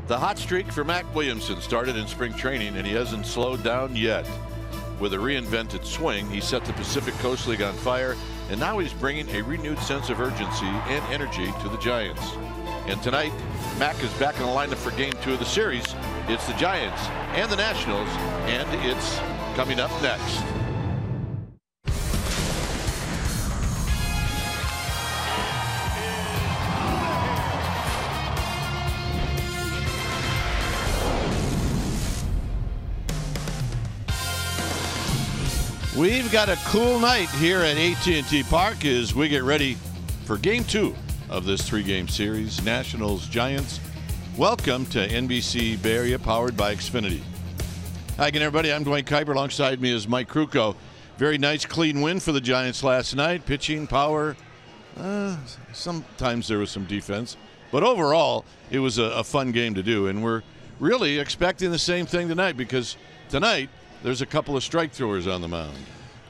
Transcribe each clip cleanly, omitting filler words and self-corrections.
The hot streak for Mac Williamson started in spring training, and he hasn't slowed down yet. With a reinvented swing, he set the Pacific Coast League on fire, and now he's bringing a renewed sense of urgency and energy to the Giants. And tonight, Mac is back in the lineup for Game 2 of the series. It's the Giants and the Nationals, and it's coming up next. We've got a cool night here at AT Park as we get ready for Game 2 of this 3-game series, Nationals-Giants. Welcome to NBC Bay Area, powered by Xfinity. Hi again, everybody. I'm Dwayne Kuiper. Alongside me is Mike Krukow. Very nice, clean win for the Giants last night. Pitching, power. Sometimes there was some defense. But overall, it was a fun game to do. And we're really expecting the same thing tonight, because tonight, there's a couple of strike throwers on the mound.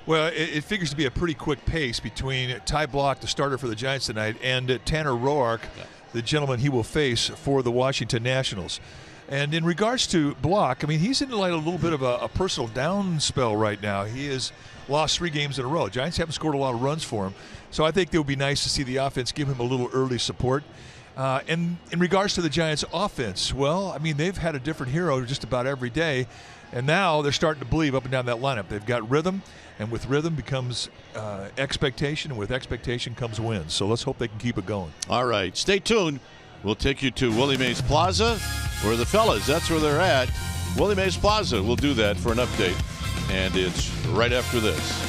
Well, it figures to be a pretty quick pace between Ty Blach, the starter for the Giants tonight, and Tanner Roark, the gentleman he will face for the Washington Nationals. And in regards to Blach, I mean, he's in like a little bit of a personal down spell right now. He has lost 3 games in a row. Giants haven't scored a lot of runs for him. So I think it would be nice to see the offense give him a little early support. And in regards to the Giants offense, well, I mean, they've had a different hero just about every day. And now they're starting to believe up and down that lineup. They've got rhythm, and with rhythm becomes expectation, and with expectation comes wins. So let's hope they can keep it going. All right, stay tuned. We'll take you to Willie Mays Plaza, where the fellas, that's where they're at. Willie Mays Plaza, we'll do that for an update, and it's right after this.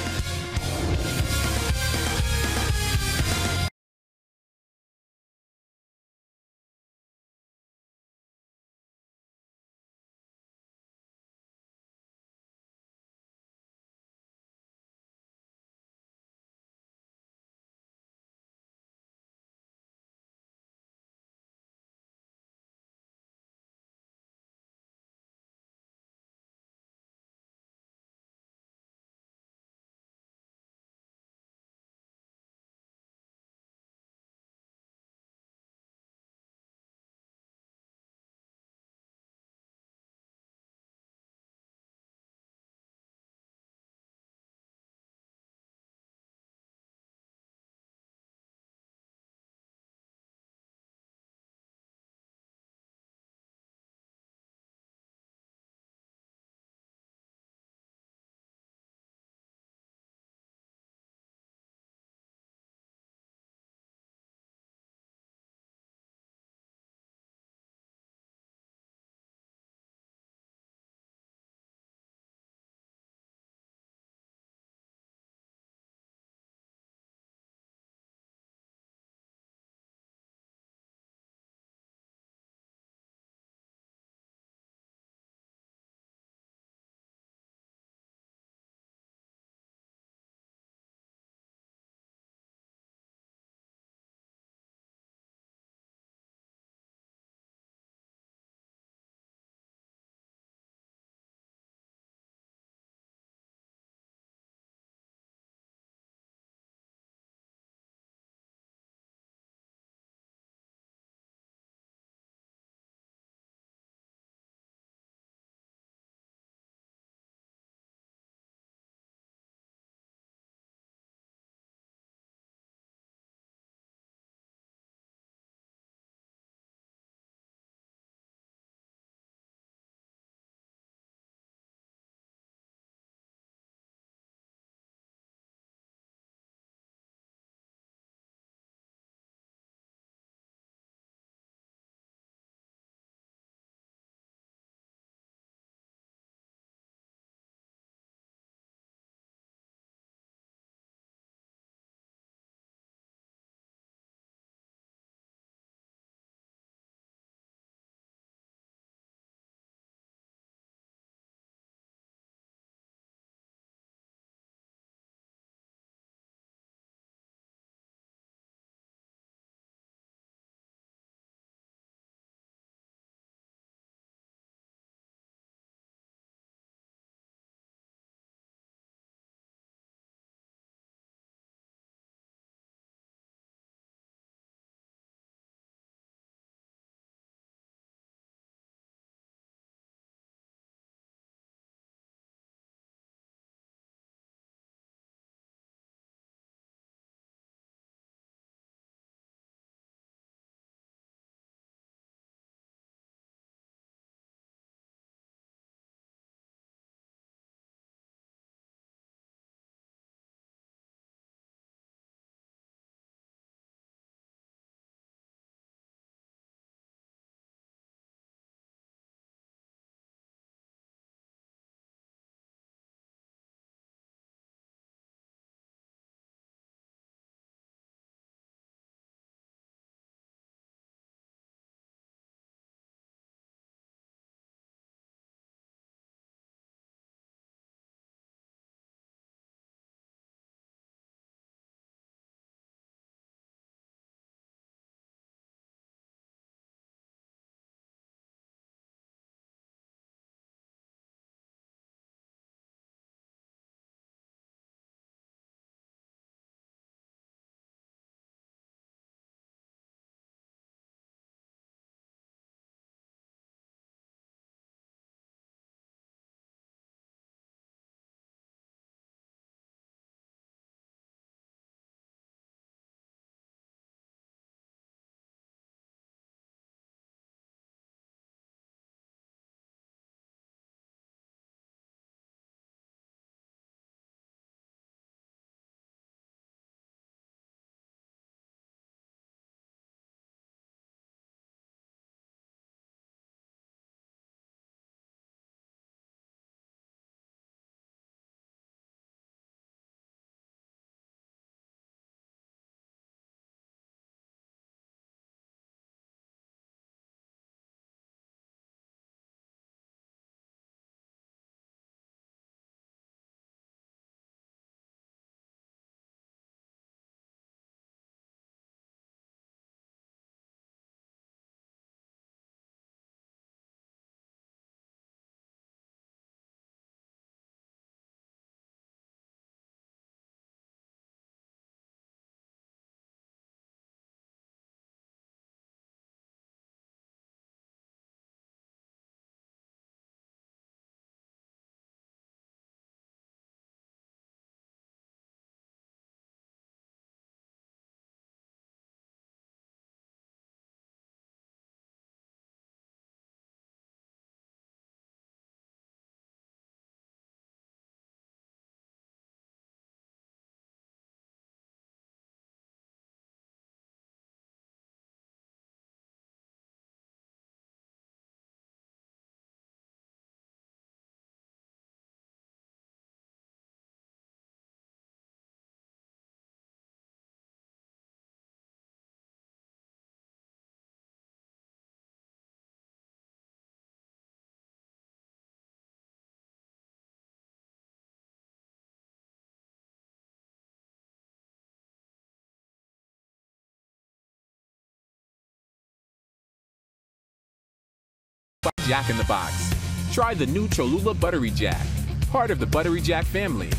Jack in the Box. Try the new Cholula Buttery Jack, part of the Buttery Jack family.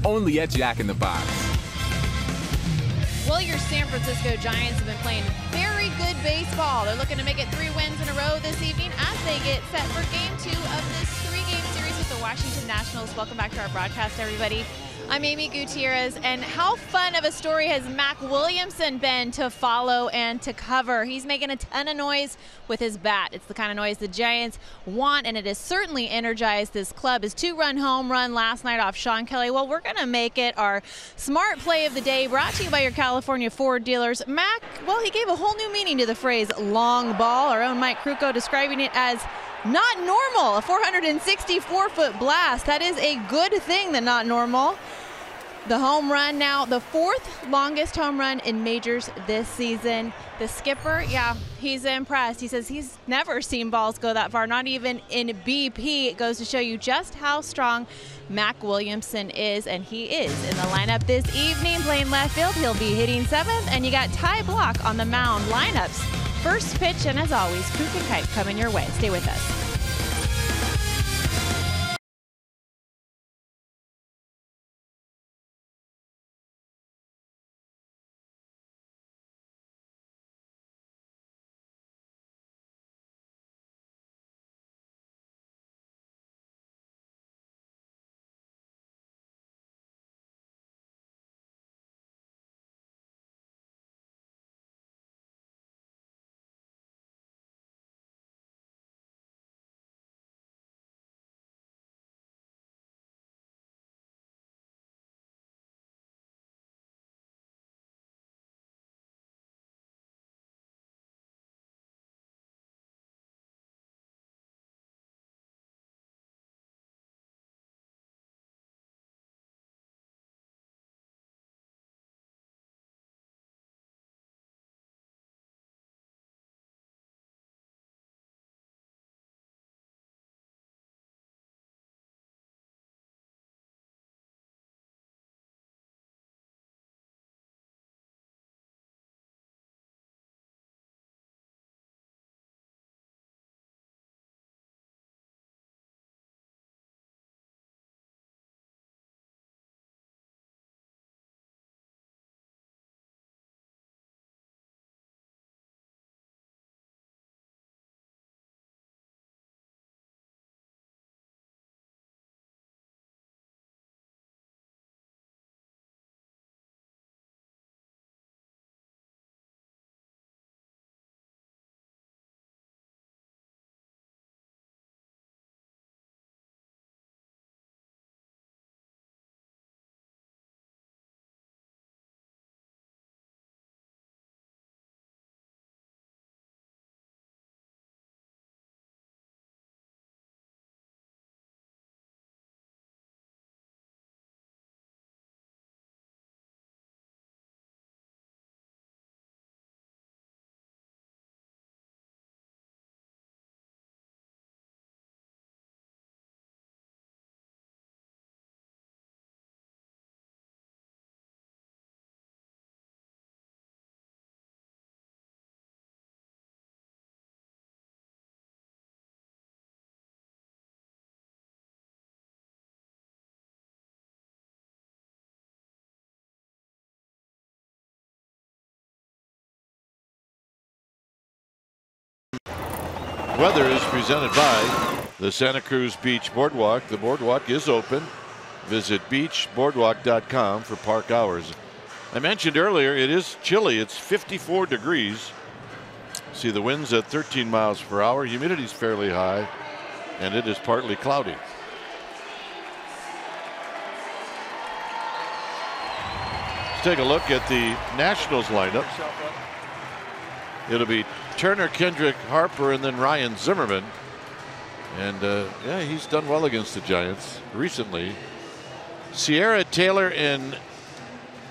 Only at Jack in the Box. Well, your San Francisco Giants have been playing very good baseball. They're looking to make it 3 wins in a row this evening as they get set for Game 2 of this 3-game series with the Washington Nationals. Welcome back to our broadcast, everybody. I'm Amy Gutierrez, and how fun of a story has Mac Williamson been to follow and to cover? He's making a ton of noise with his bat. It's the kind of noise the Giants want, and it has certainly energized this club. His 2-run home run last night off Sean Kelly. Well, we're going to make it our smart play of the day, brought to you by your California Ford dealers. Mac, well, he gave a whole new meaning to the phrase long ball. Our own Mike Krukow describing it as not normal, a 464-foot blast. That is a good thing than not normal. The home run now, the 4th longest home run in majors this season. The skipper, yeah, he's impressed. He says he's never seen balls go that far, not even in BP. It goes to show you just how strong Mac Williamson is, and he is in the lineup this evening playing left field. He'll be hitting 7th, and you got Ty Block on the mound. Lineups, first pitch, and as always, Kruk and Kite coming your way. Stay with us. Weather is presented by the Santa Cruz Beach Boardwalk. The boardwalk is open. Visit beachboardwalk.com for park hours. I mentioned earlier it is chilly. It's 54 degrees. See the winds at 13 miles per hour. Humidity is fairly high, and it is partly cloudy. Let's take a look at the Nationals lineup. It'll be Turner, Kendrick, Harper, and then Ryan Zimmerman. And yeah, he's done well against the Giants recently. Sierra, Taylor, and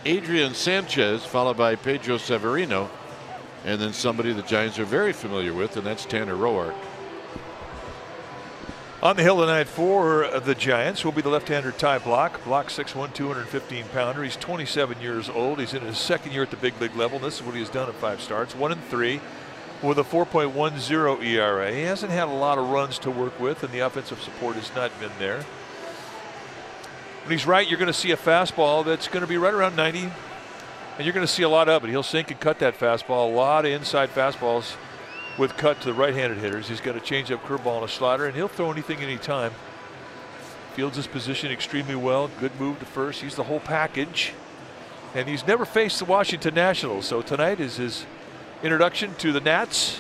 Adrian Sanchez, followed by Pedro Severino, and then somebody the Giants are very familiar with, and that's Tanner Roark. On the hill tonight for the Giants will be the left-hander Ty Block. Block 6'1", 215-pounder. He's 27 years old. He's in his second year at the big league level. This is what he has done at 5 starts. 1-3. with a 4.10 ERA. He hasn't had a lot of runs to work with, and the offensive support has not been there. When he's right, you're going to see a fastball that's going to be right around 90, and you're going to see a lot of it. He'll sink and cut that fastball. A lot of inside fastballs with cut to the right-handed hitters. He's got a changeup, curveball, and a slider, and he'll throw anything anytime. Fields his position extremely well. Good move to first. He's the whole package. And he's never faced the Washington Nationals, so tonight is his introduction to the Nats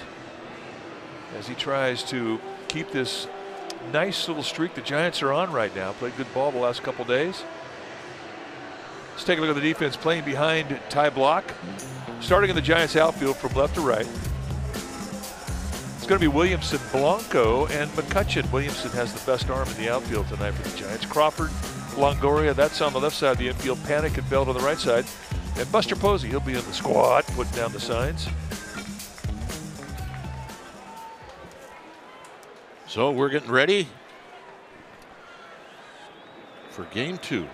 as he tries to keep this nice little streak the Giants are on right now. Played good ball the last couple days. Let's take a look at the defense playing behind Ty Block. Starting in the Giants outfield from left to right. It's going to be Williamson, Blanco, and McCutcheon. Williamson has the best arm in the outfield tonight for the Giants. Crawford, Longoria, that's on the left side of the infield. Panic and Belt on the right side. And Buster Posey, he'll be in the squad, putting down the signs. So we're getting ready for game 2.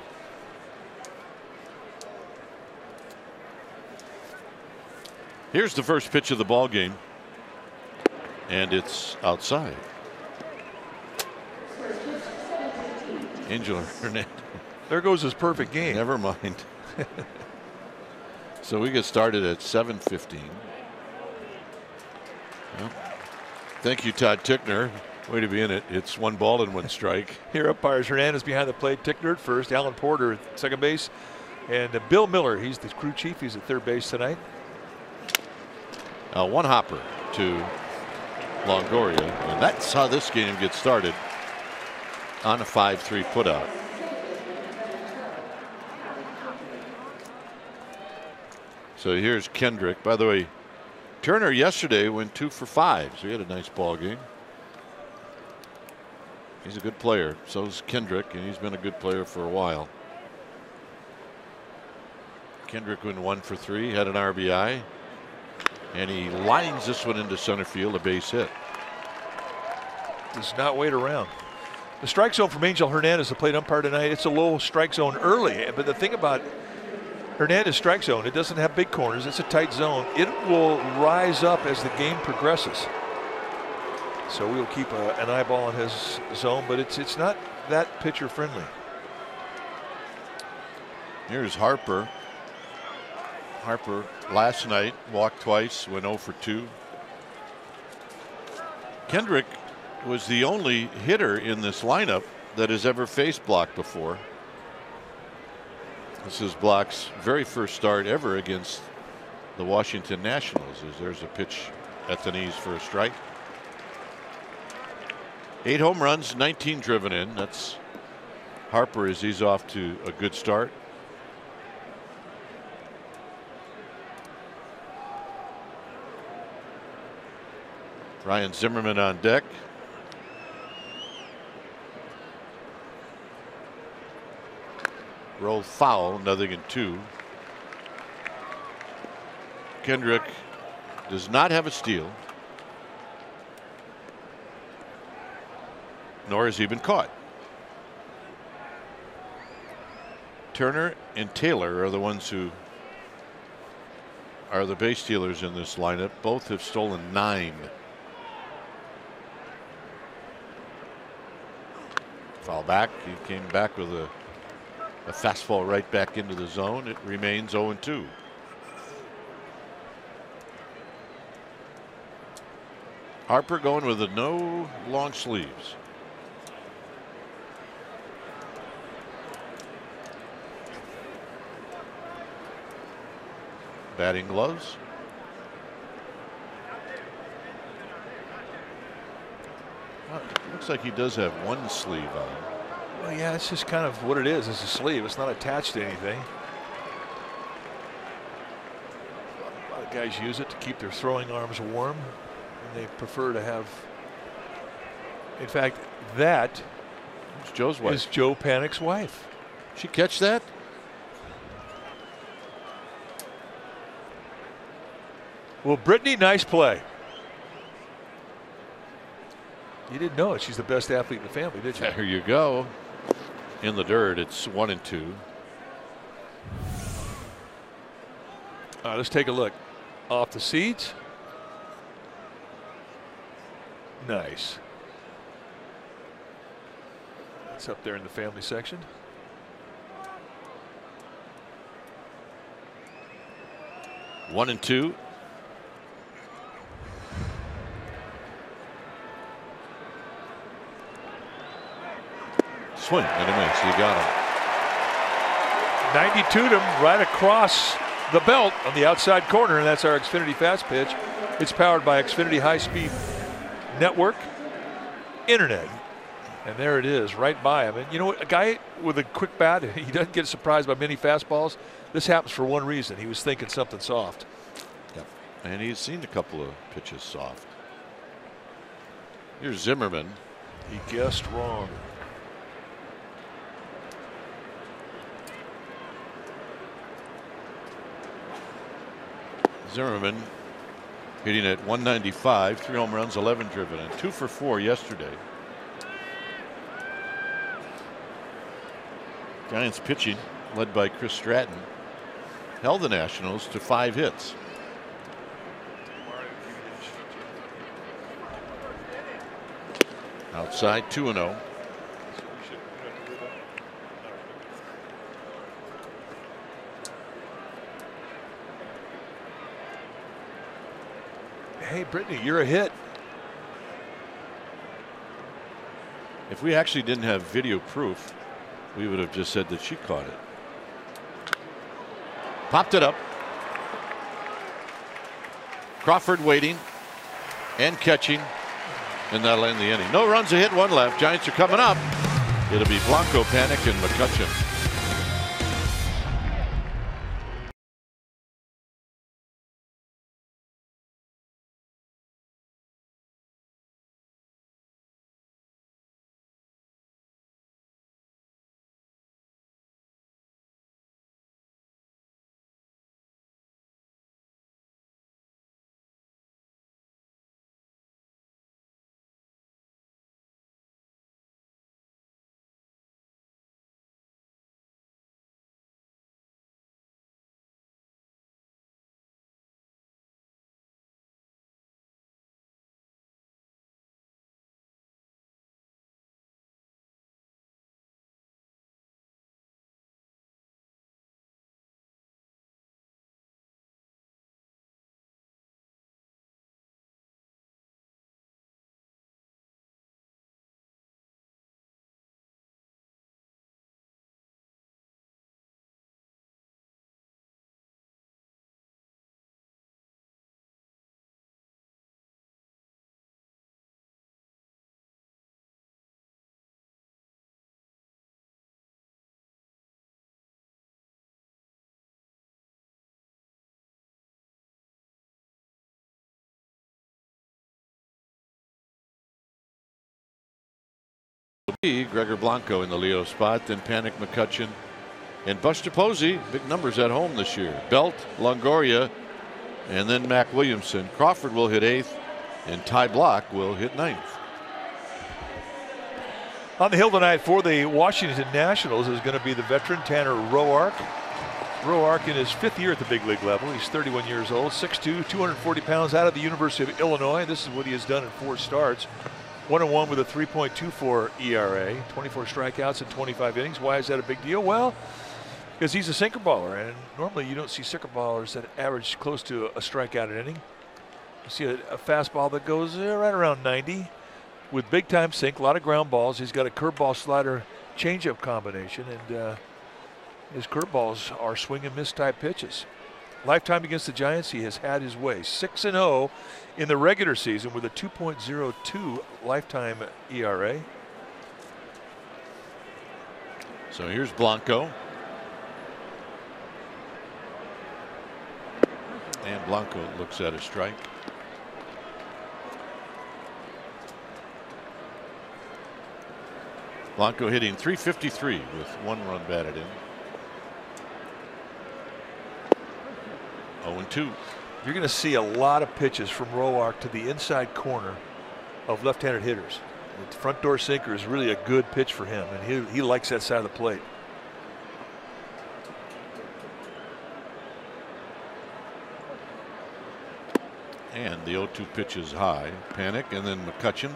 Here's the first pitch of the ball game, and it's outside. Angel Hernandez. There goes his perfect game. Never mind. So we get started at 7:15. Well, thank you, Todd Tickner. Way to be in it. It's 1 ball and 1 strike. Here umpires Hernandez behind the plate. Tickner at first. Alan Porter at second base. And Bill Miller, he's the crew chief. He's at third base tonight. 1 hopper to Longoria. And that's how this game gets started on a 5-3 putout. So here's Kendrick. By the way, Turner yesterday went 2 for 5, so he had a nice ball game. He's a good player. So's Kendrick, and he's been a good player for a while. Kendrick went 1 for 3, had an RBI, and he lines this one into center field, a base hit. Does not wait around. The strike zone from Angel Hernandez, the plate umpire tonight, it's a low strike zone early. But the thing about Hernandez strike zone, it doesn't have big corners. It's a tight zone. It will rise up as the game progresses. So we'll keep an eyeball on his zone, but it's not that pitcher friendly. Here's Harper. Harper last night walked twice, went 0 for 2. Kendrick was the only hitter in this lineup that has ever faced Block before. This is Block's very first start ever against the Washington Nationals. As there's a pitch at the knees for a strike. 8 home runs, 19 driven in. That's Harper as he's off to a good start. Ryan Zimmerman on deck. Roll foul, 0-2. Kendrick does not have a steal, nor has he been caught. Turner and Taylor are the ones who are the base stealers in this lineup. Both have stolen 9. Foul back. He came back with a fastball right back into the zone. It remains 0-2. Harper going with no long sleeves. Batting gloves. Looks like he does have 1 sleeve on. Well, yeah, it's just kind of what it is. It's a sleeve. It's not attached to anything. A lot of guys use it to keep their throwing arms warm, and they prefer to have. In fact, that is Joe's wife. Is Joe Panic's wife. She catch that? Well, Brittany, nice play. You didn't know it. She's the best athlete in the family, did you? There you go. In the dirt, it's 1-2. Let's take a look. Off the seats. Nice. That's up there in the family section. One and two. Swing and a miss. You got him. 92'd him right across the belt on the outside corner, and that's our Xfinity fast pitch. It's powered by Xfinity high-speed network internet. And there it is, right by him. And you know what? A guy with a quick bat, he doesn't get surprised by many fastballs. This happens for one reason. He was thinking something soft. Yep. And he's seen a couple of pitches soft. Here's Zimmerman. He guessed wrong. Zimmerman hitting at 195, 3 home runs, 11 driven in, 2 for 4 yesterday. Giants pitching, led by Chris Stratton, held the Nationals to 5 hits. Outside 2-0. Hey, Brittany, you're a hit. If we actually didn't have video proof, we would have just said that she caught it. Popped it up. Crawford waiting and catching, and that'll end the inning. No runs, a hit, 1 left. Giants are coming up. It'll be Blanco, Panic, and McCutcheon. Gregor Blanco in the Leo spot, then Panic, McCutcheon, and Buster Posey. Big numbers at home this year. Belt, Longoria, and then Mac Williamson. Crawford will hit 8th, and Ty Block will hit 9th. On the hill tonight for the Washington Nationals is going to be the veteran Tanner Roark. Roark in his 5th year at the big league level. He's 31 years old, 6'2", 240 pounds, out of the University of Illinois. This is what he has done in 4 starts. 1-1 with a 3.24 ERA, 24 strikeouts in 25 innings. Why is that a big deal? Well, because he's a sinker baller, and normally you don't see sinker ballers that average close to a strikeout an inning. You see a fastball that goes right around 90 with big time sink, a lot of ground balls. He's got a curveball slider changeup combination, and his curveballs are swing and miss type pitches. Lifetime against the Giants, he has had his way. 6-0 in the regular season with a 2.02 lifetime ERA. So here's Blanco. And Blanco looks at a strike. Blanco hitting .353 with 1 run batted in. 0-2. You're going to see a lot of pitches from Roark to the inside corner of left-handed hitters. The front door sinker is really a good pitch for him, and he likes that side of the plate. And the 0-2 pitch is high. Panic, and then McCutchen.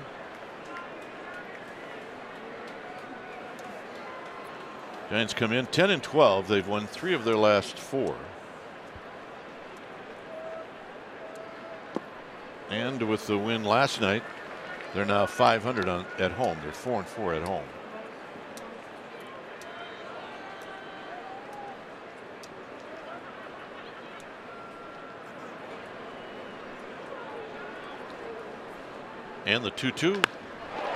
Giants come in 10-12. They've won 3 of their last 4. And with the win last night, they're now 500 at home. They're 4-4 at home. And the 2-2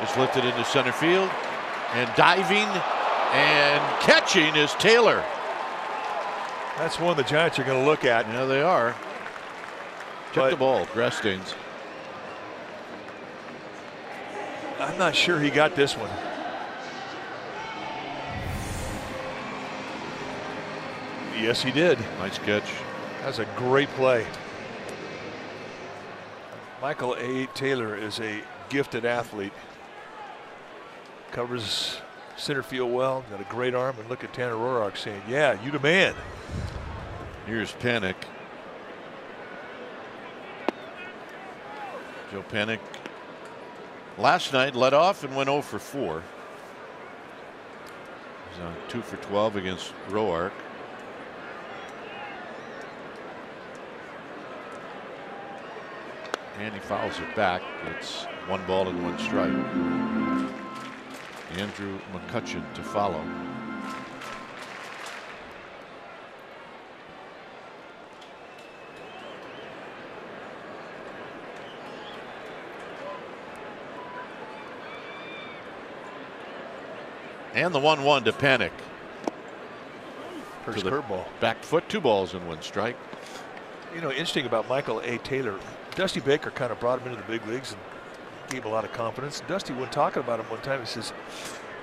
is lifted into center field, and diving and catching is Taylor. That's one the Giants are going to look at. Yeah, they are. Check the ball, grass stains. I'm not sure he got this one. Yes, he did. Nice catch. That's a great play. Michael A. Taylor is a gifted athlete. Covers center field well, got a great arm, and look at Tanner Roark saying, yeah, you the man. Here's Panic. Joe Panic last night led off and went 0 for 4. He's on 2 for 12 against Roark. And he fouls it back. It's 1 ball and 1 strike. Andrew McCutchen to follow. And the 1-1 to Panic. First curveball. Back foot, 2 balls and 1 strike. You know, interesting about Michael A. Taylor, Dusty Baker kind of brought him into the big leagues and gave him a lot of confidence. Dusty, when talking about him one time, he says,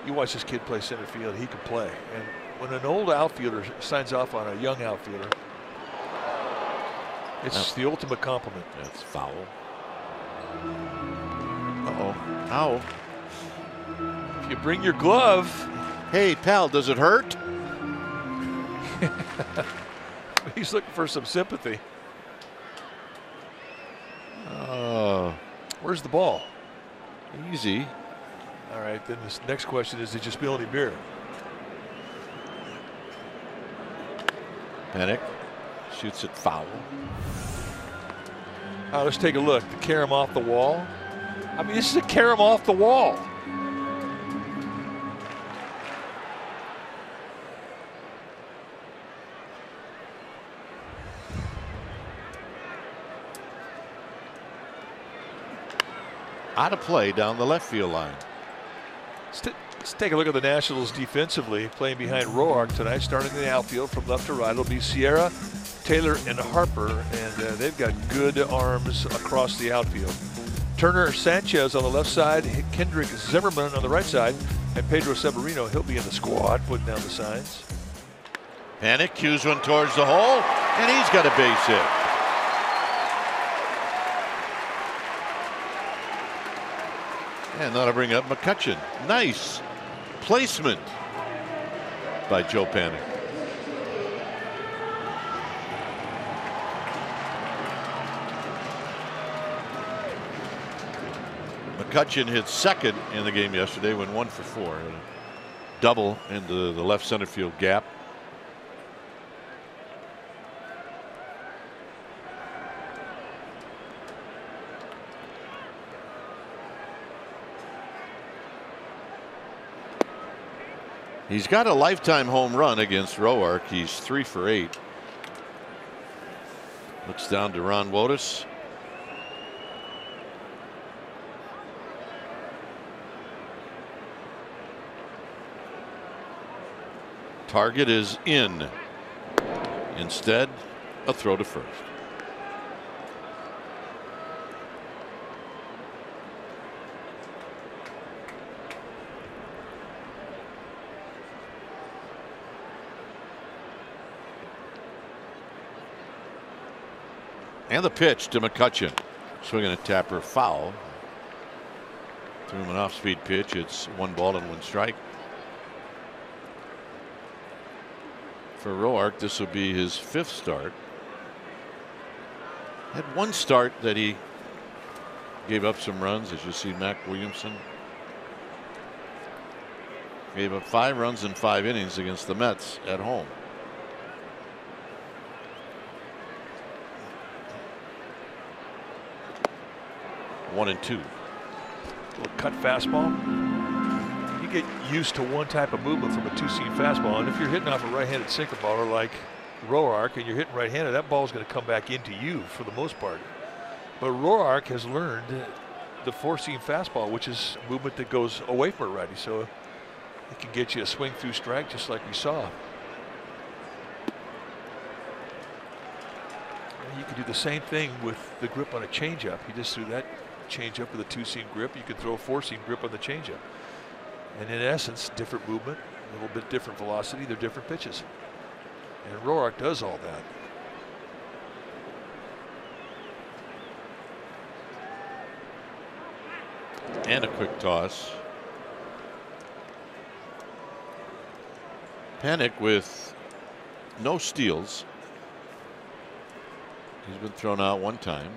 you watch this kid play center field, he can play. And when an old outfielder signs off on a young outfielder, it's the ultimate compliment. That's foul. Uh-oh. Ow. If you bring your glove. Hey, pal, does it hurt? He's looking for some sympathy. Where's the ball? Easy. All right, then this next question is, did you spill any beer? Panic shoots it foul. Let's take a look. The carom off the wall. I mean, this is a carom off the wall. Out of play down the left field line. Let's take a look at the Nationals defensively, playing behind Roark tonight, starting in the outfield from left to right. It'll be Sierra, Taylor, and Harper, and they've got good arms across the outfield. Turner Sanchez on the left side, Kendrick Zimmerman on the right side, and Pedro Severino, he'll be in the squad, putting down the signs. Panic cues one towards the hole, and he's got a base hit. And that'll bring up McCutchen. Nice placement by Joe Panic. McCutchen hit second in the game yesterday, went 1 for 4. Double into the left center field gap. He's got a lifetime home run against Roark. He's 3 for 8. Looks down to Ron Wotus. Target is in. Instead, a throw to first. And the pitch to McCutchen. Swinging a tapper foul. Threw him an off-speed pitch. It's 1 ball and 1 strike. For Roark, this will be his 5th start. Had one start that he gave up some runs, as you see. Mac Williamson gave up 5 runs in 5 innings against the Mets at home. One and 2. Little cut fastball. You get used to one type of movement from a 2-seam fastball, and if you're hitting off a right-handed sinker baller like Roark and you're hitting right-handed, that ball is going to come back into you for the most part. But Roark has learned the 4-seam fastball, which is movement that goes away from a righty, so it can get you a swing through strike just like we saw. And you can do the same thing with the grip on a changeup. He just threw that changeup with a 2-seam grip. You could throw a 4-seam grip on the changeup. And in essence, different movement, a little bit different velocity, they're different pitches. And Roark does all that. And a quick toss. Panic with no steals. He's been thrown out one time.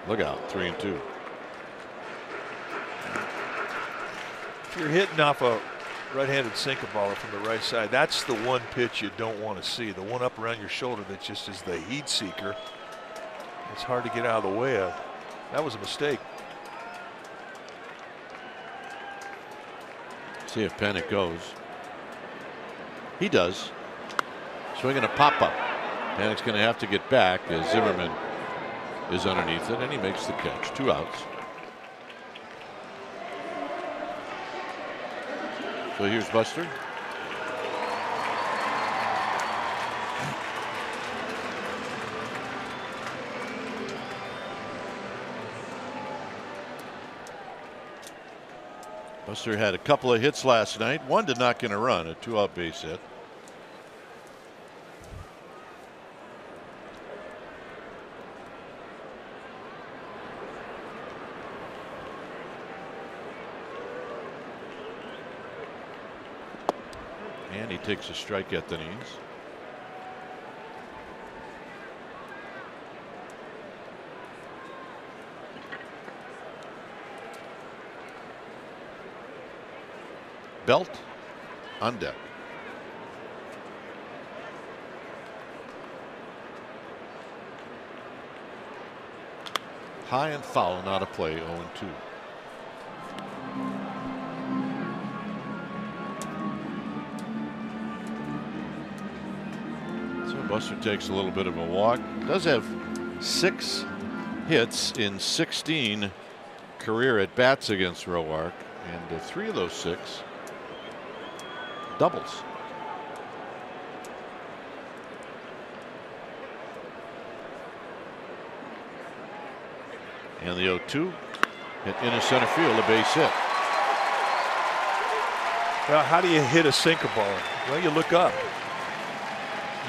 Look out, 3 and 2. If you're hitting off a right-handed sinker baller from the right side, that's the one pitch you don't want to see. The one up around your shoulder that just is the heat seeker. It's hard to get out of the way of. That was a mistake. See if Panic goes. He does. Swinging a pop-up. Panic's going to have to get back as Zimmerman is underneath it, and he makes the catch. 2 outs. So here's Buster. Buster had a couple of hits last night. One to knock in a run, a 2-out base hit. And he takes a strike at the knees. Belt on deck. High and foul, not a play, 0-2. So Buster takes a little bit of a walk. Does have 6 hits in 16 career at bats against Roark, and 3 of those 6 doubles. And the 0-2 hit into center field, a base hit. Well, how do you hit a sinker ball? Well, you look up.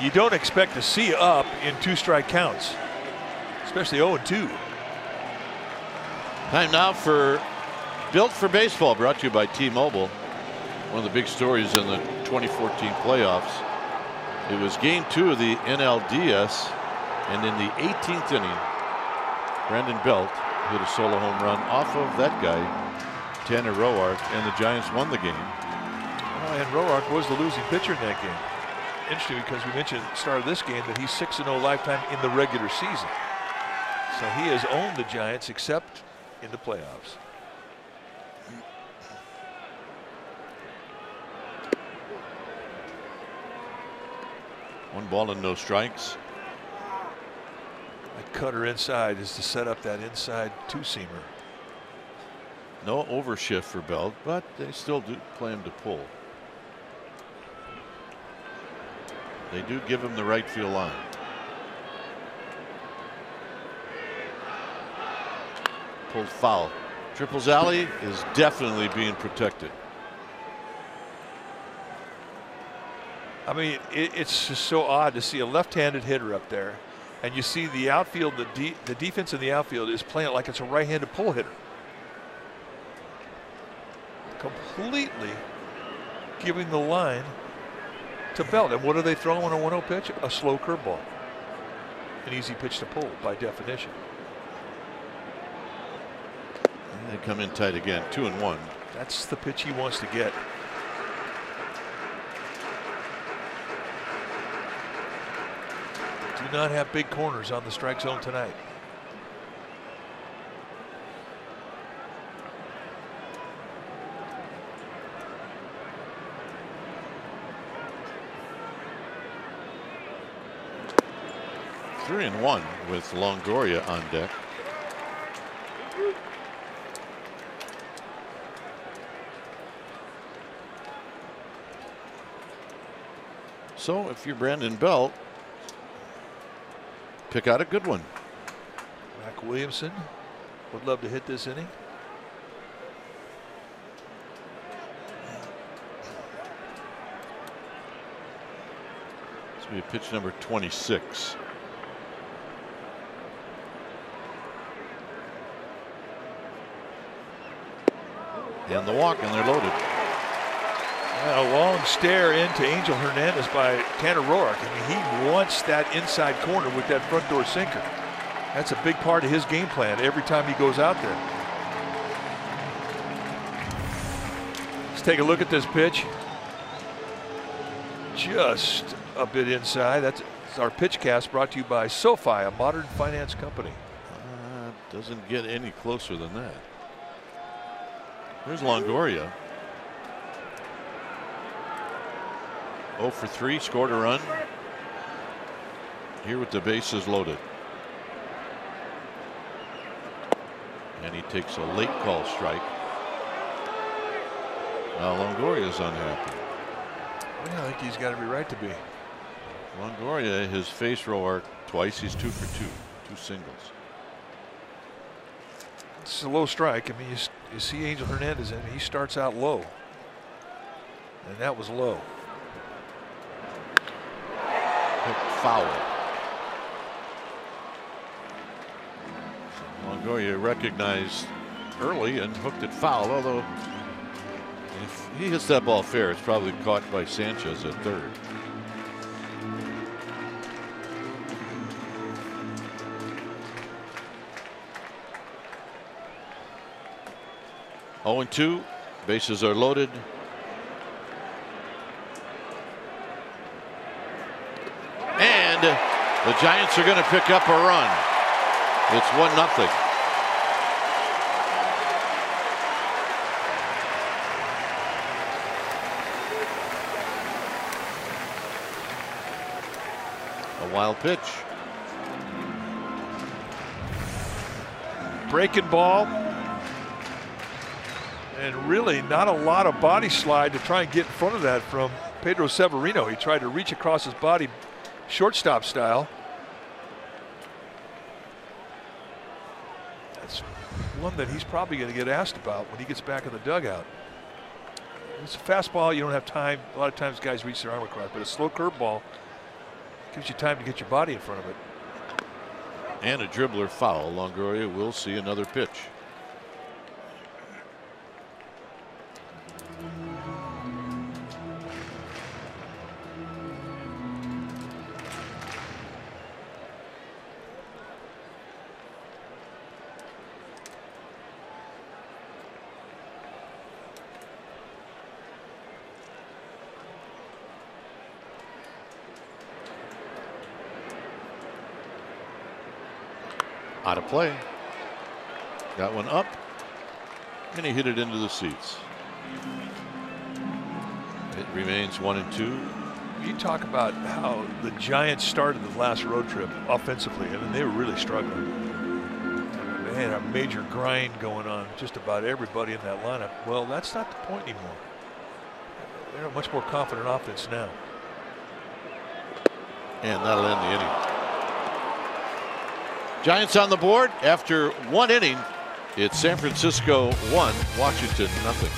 You don't expect to see up in 2-strike counts, especially 0-2. Time now for Built for Baseball, brought to you by T-Mobile. One of the big stories in the 2014 playoffs. It was game 2 of the NLDS, and in the 18th inning, Brandon Belt hit a solo home run off of that guy, Tanner Roark, and the Giants won the game. And Roark was the losing pitcher in that game. Interesting, because we mentioned at the start of this game that he's 6-0 lifetime in the regular season. So he has owned the Giants except in the playoffs. One ball and no strikes. That cutter inside is to set up that inside 2-seamer. No overshift for Belt, but they still do play him to pull. They do give him the right field line. Pulled foul. Triples alley is definitely being protected. I mean, it's just so odd to see a left-handed hitter up there, and you see the outfield, the defense in the outfield is playing it like it's a right-handed pull hitter. Completely giving the line to Belt. And what are they throwing on a 1-0 pitch? A slow curveball. An easy pitch to pull by definition. And they come in tight again, 2-1. That's the pitch he wants to get. Do not have big corners on the strike zone tonight. Three and one with Longoria on deck. So if you're Brandon Belt, pick out a good one. Mac Williamson would love to hit this inning. This will be pitch number 26. And the walk, and they're loaded. A long stare into Angel Hernandez by Tanner Roark. I mean, he wants that inside corner with that front door sinker. That's a big part of his game plan every time he goes out there. Let's take a look at this pitch. Just a bit inside. That's our pitch cast, brought to you by SoFi, a modern finance company. Doesn't get any closer than that. Here's Longoria. 0 for 3, scored a run. Here with the bases loaded. And he takes a late call strike. Now Longoria's unhappy. Well, I think he's got every right to be. Longoria, his face rower twice. He's 2 for 2, 2 singles. It's a low strike. I mean, you see Angel Hernandez in, he starts out low. And that was low. Foul. Longoria recognized early and hooked it foul, although if he hits that ball fair, it's probably caught by Sanchez at third. Oh and 2, bases are loaded. And the Giants are going to pick up a run. It's 1-0. A wild pitch. Breaking ball. And really not a lot of body slide to try and get in front of that from Pedro Severino. He tried to reach across his body, shortstop style. That's one that he's probably going to get asked about when he gets back in the dugout. It's a fastball, you don't have time. A lot of times guys reach their arm across, but a slow curveball gives you time to get your body in front of it. And a dribbler foul. Longoria will see another pitch. Out of play. Got one up, and he hit it into the seats. It remains 1-2. You talk about how the Giants started the last road trip offensively. I mean, they were really struggling. They had a major grind going on, just about everybody in that lineup. Well, that's not the point anymore. They're a much more confident offense now. And that'll end the inning. Giants on the board after 1 inning. It's San Francisco 1, Washington 0.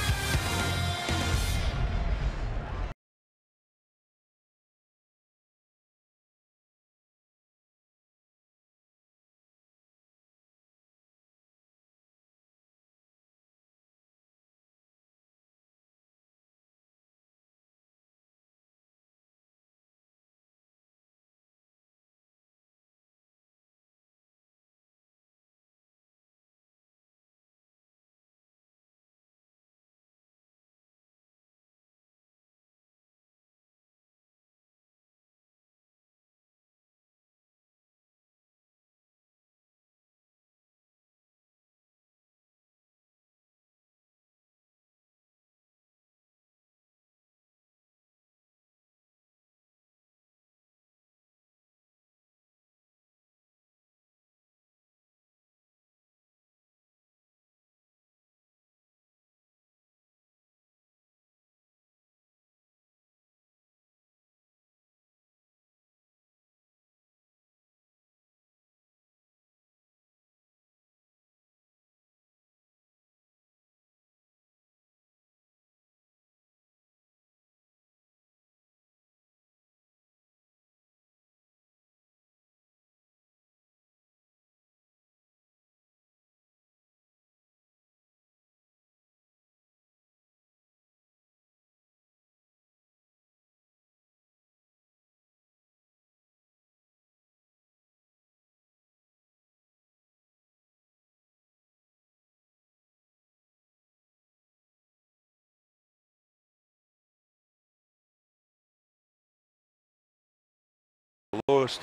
lowest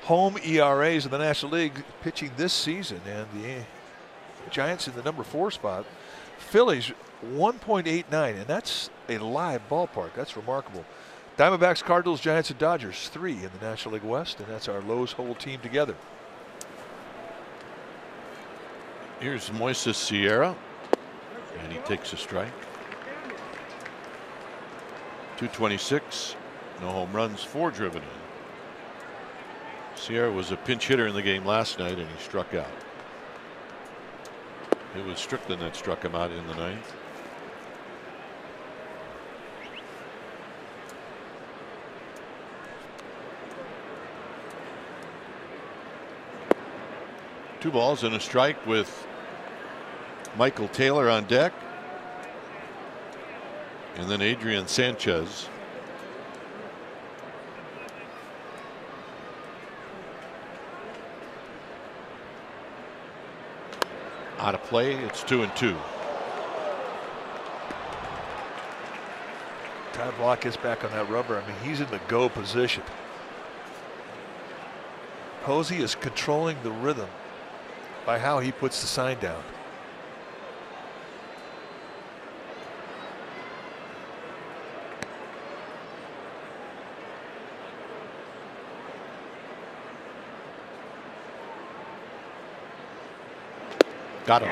home ERAs in the National League pitching this season, and the Giants in the number 4 spot. Phillies 1.89, and that's a live ballpark. That's remarkable. Diamondbacks, Cardinals, Giants, and Dodgers 3 in the National League West, and that's our lowest whole team together. Here's Moises Sierra, and he takes a strike. 226, no home runs, 4 driven in. Sierra was a pinch hitter in the game last night, and he struck out. It was Strickland that struck him out in the 9th. Two balls and a strike with Michael Taylor on deck. And then Adrian Sanchez. Out of play, it's 2-2. Ty Block is back on that rubber. I mean, he's in the go position. Posey is controlling the rhythm by how he puts the sign down. Got him.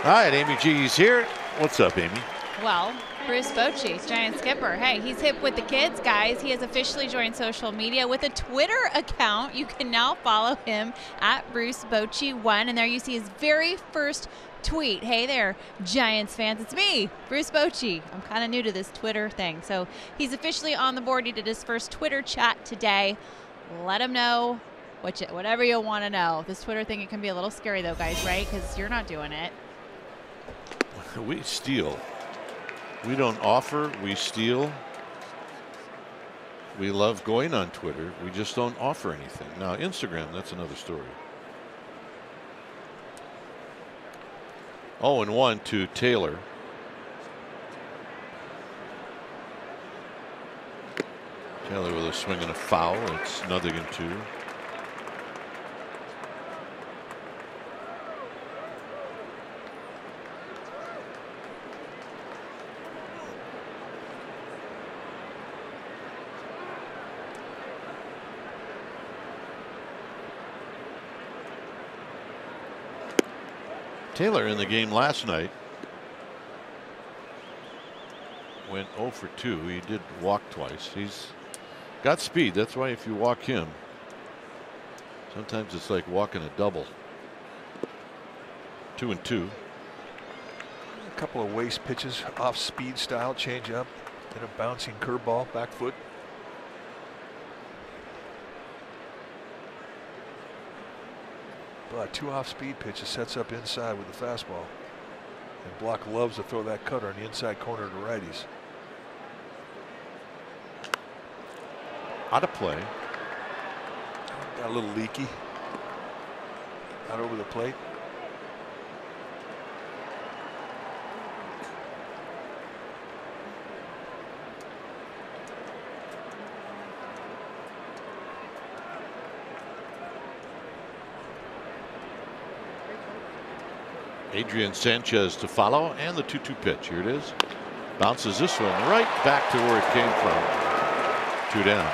All right, Amy G's here. What's up, Amy? Well, Bruce Bochy, Giant skipper. Hey, he's hip with the kids, guys. He has officially joined social media with a Twitter account. You can now follow him at Bruce Bochy1, and there you see his very first tweet. Hey there, Giants fans. It's me, Bruce Bochy. I'm kind of new to this Twitter thing. So he's officially on the board. He did his first Twitter chat today. Let him know whatever you want to know. This Twitter thing, it can be a little scary though, guys, right? Because you're not doing it. We steal. We don't offer, we steal. We love going on Twitter. We just don't offer anything. Now, Instagram, that's another story. 0-1 to Taylor. Taylor with a swing and a foul. It's 0-2. Taylor in the game last night went 0 for 2. He did walk twice. He's got speed. That's why if you walk him, sometimes it's like walking a double. 2-2. A couple of waste pitches, off speed style, change up, and a bouncing curveball, back foot. But 2 off-speed pitches, sets up inside with the fastball. And Block loves to throw that cutter in the inside corner to righties. Out of play. Got a little leaky. Out over the plate. Adrian Sanchez to follow, and the 2-2 pitch. Here it is. Bounces this one right back to where it came from. 2 down.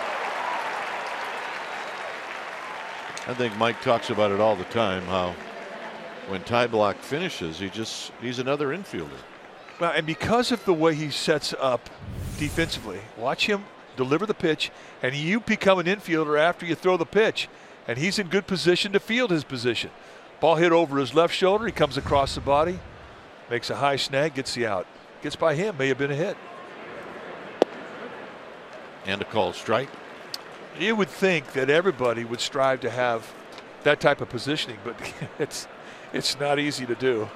I think Mike talks about it all the time, how when Ty Block finishes, he's another infielder. Well, and because of the way he sets up defensively, watch him deliver the pitch, and you become an infielder after you throw the pitch. And he's in good position to field his position. Ball hit over his left shoulder. He comes across the body, makes a high snag, gets the out. Gets by him, may have been a hit. And a called strike. You would think that everybody would strive to have that type of positioning, but it's not easy to do.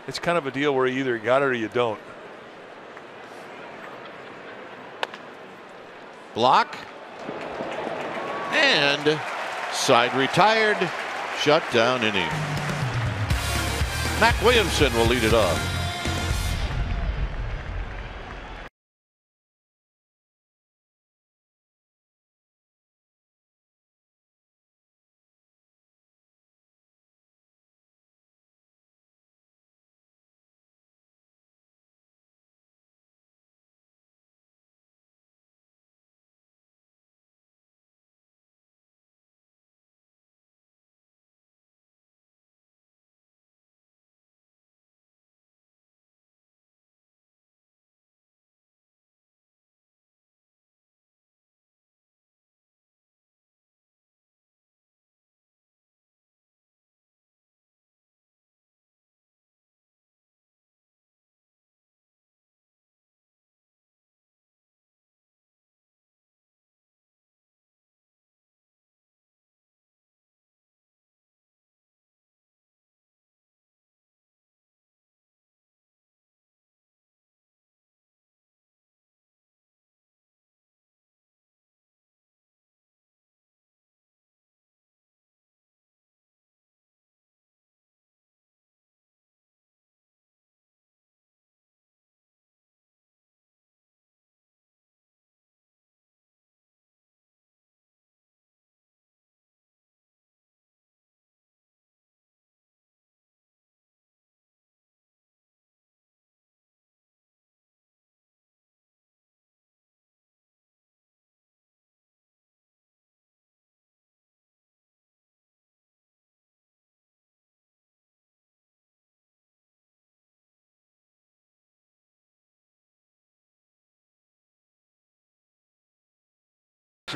It's kind of a deal where you either got it or you don't. Block. And side retired. Shut down inning. Mac Williamson will lead it off.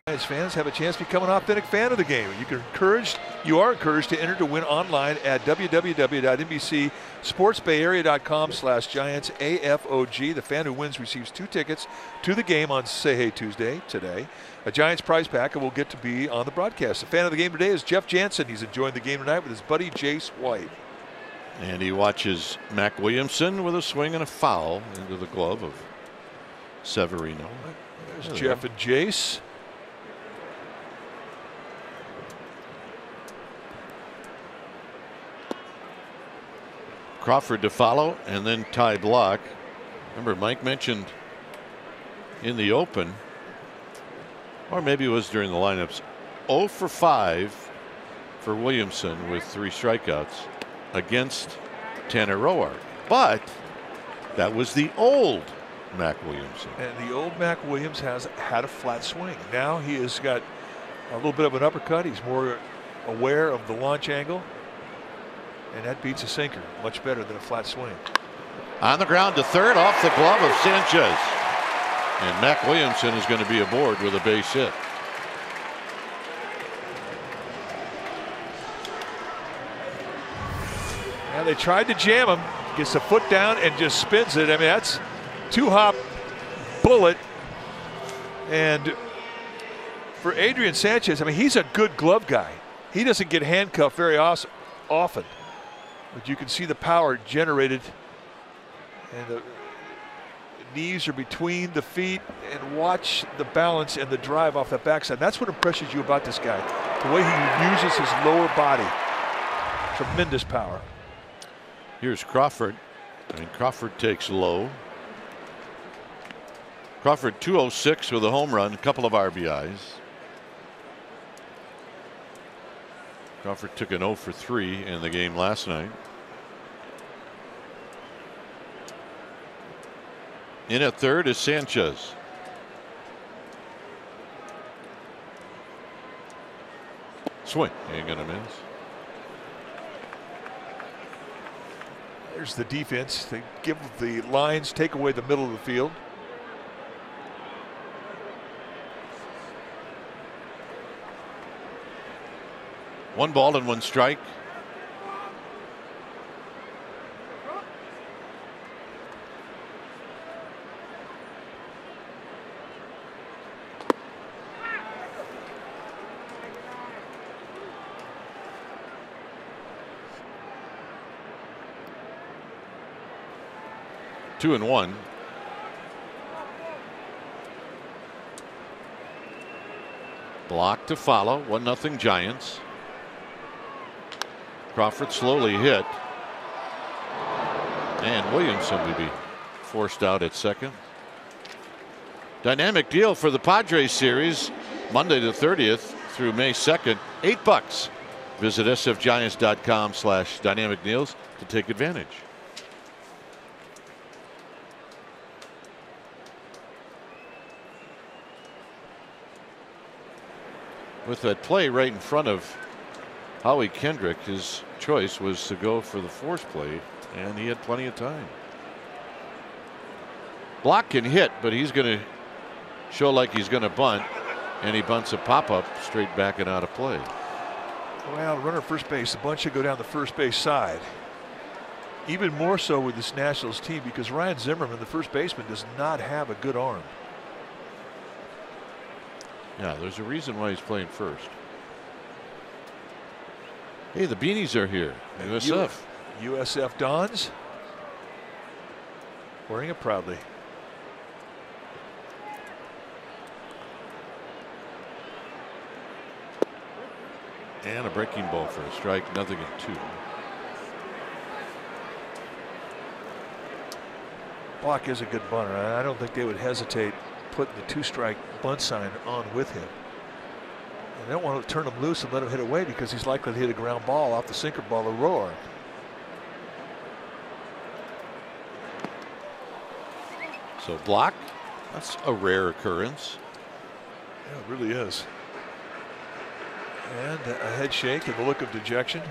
Giants fans have a chance to become an authentic fan of the game. You are encouraged to enter to win online at www.nbcsportsbayarea.com/Giants AFOG. The fan who wins receives 2 tickets to the game on Say Hey Tuesday today. A Giants prize pack and will get to be on the broadcast. The fan of the game today is Jeff Jansen. He's enjoying the game tonight with his buddy Jace White. And he watches Mac Williamson with a swing and a foul into the glove of Severino. There's Jeff and Jace. Crawford to follow, and then Ty Block. Remember, Mike mentioned in the open, or maybe it was during the lineups, 0 for 5 for Williamson with 3 strikeouts against Tanner Roark. But that was the old Mac Williamson. And the old Mac Williams has had a flat swing. Now he has got a little bit of an uppercut. He's more aware of the launch angle. And that beats a sinker much better than a flat swing. On the ground to third, off the glove of Sanchez. And Mac Williamson is going to be aboard with a base hit. Now they tried to jam him. Gets the foot down and just spins it. I mean, that's 2-hop bullet. And for Adrian Sanchez, I mean, he's a good glove guy. He doesn't get handcuffed very often. But you can see the power generated, and the knees are between the feet, and watch the balance and the drive off that backside. That's what impresses you about this guy, the way he uses his lower body. Tremendous power. Here's Crawford, and Crawford takes low. Crawford 206 with a home run, a couple of RBIs. Crawford took an 0 for 3 in the game last night. In at third is Sanchez. Swing, ain't gonna miss. There's the defense. They give the lines, take away the middle of the field. One ball and 1 strike. Two and 1. Block to follow. 1-0 Giants. Crawford slowly hit. And Williamson will be forced out at second. Dynamic deal for the Padres series. Monday the 30th through May 2nd. $8. Visit sfgiants.com/dynamic deals to take advantage. With that play right in front of Howie Kendrick, his choice was to go for the force play, and he had plenty of time. Block can hit, but he's going to show like he's going to bunt, and he bunts a pop-up straight back and out of play. Well, runner first base, the bunt should go down the first base side. Even more so with this Nationals team, because Ryan Zimmerman, the first baseman, does not have a good arm. Yeah, there's a reason why he's playing first. Hey, the Beanies are here. USF. USF Dons. Wearing it proudly. And a breaking ball for a strike. 0-2. Block is a good bunter. I don't think they would hesitate putting the 2-strike bunt sign on with him. And they don't want to turn him loose and let him hit away, because he's likely to hit a ground ball off the sinker ball of Roar. So Block, that's a rare occurrence. Yeah, it really is. And a head shake and the look of dejection.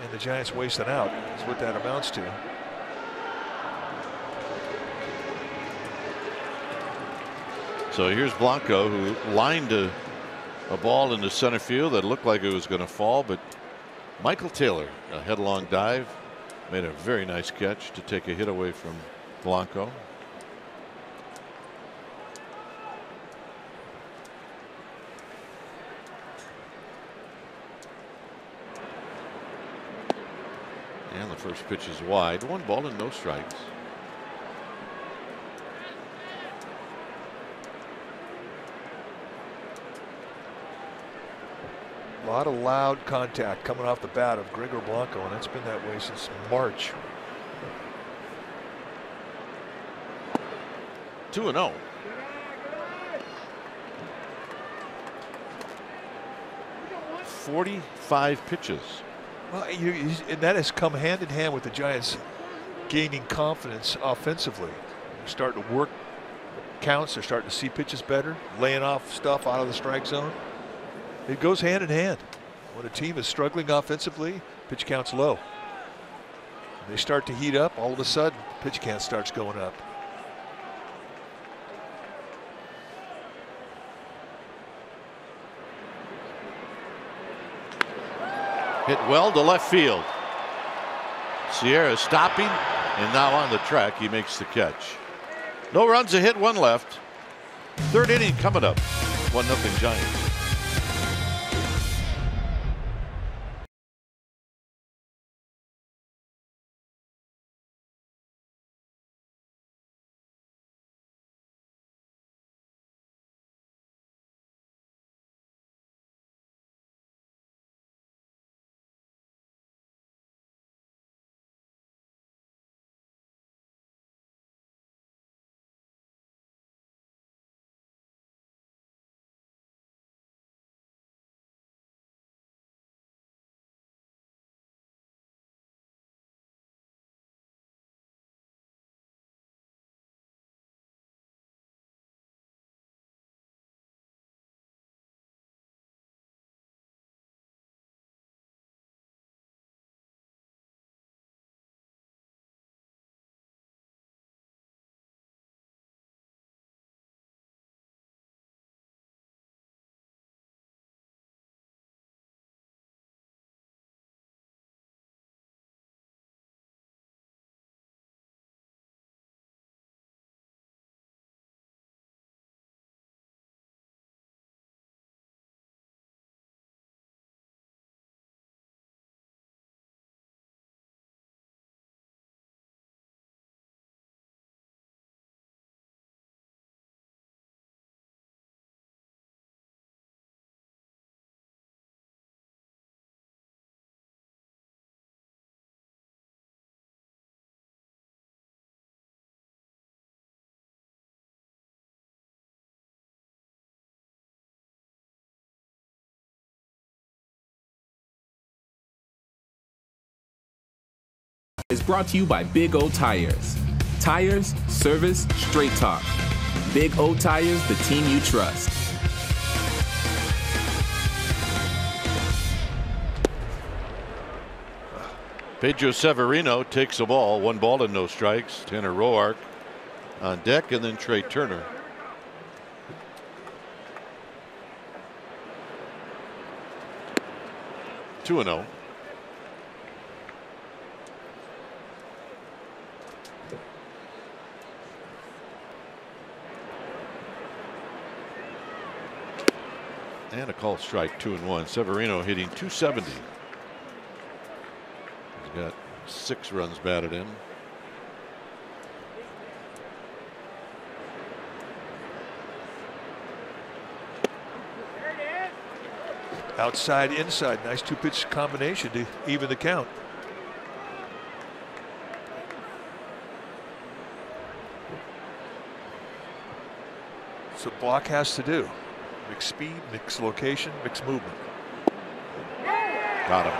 And the Giants waste an out is what that amounts to. So here's Blanco, who lined a ball into center field that looked like it was going to fall, but Michael Taylor, a headlong dive, made a very nice catch to take a hit away from Blanco. And the first pitch is wide. 1 ball and no strikes. A lot of loud contact coming off the bat of Gregor Blanco, and that's been that way since March. 2-0. "45 pitches." Well, and that has come hand in hand with the Giants gaining confidence offensively. They're starting to work counts. They're starting to see pitches better, laying off stuff out of the strike zone. It goes hand in hand. When a team is struggling offensively, pitch count's low. When they start to heat up, all of a sudden, pitch count starts going up. Hit well to left field. Sierra stopping, and now on the track, he makes the catch. No runs, a hit, 1 left. 3rd inning coming up. 1-0 Giants. Is brought to you by Big O Tires. Tires, service, straight talk. Big O Tires, the team you trust. Pedro Severino takes a ball. 1 ball and no strikes. Tanner Roark on deck, and then Trey Turner. Two and 0. And a call strike, 2-1. Severino hitting .270. He's got 6 runs batted in. Outside, inside. Nice 2-pitch combination to even the count. That's what block has to do. Mix speed, mix location, mix movement. Got him.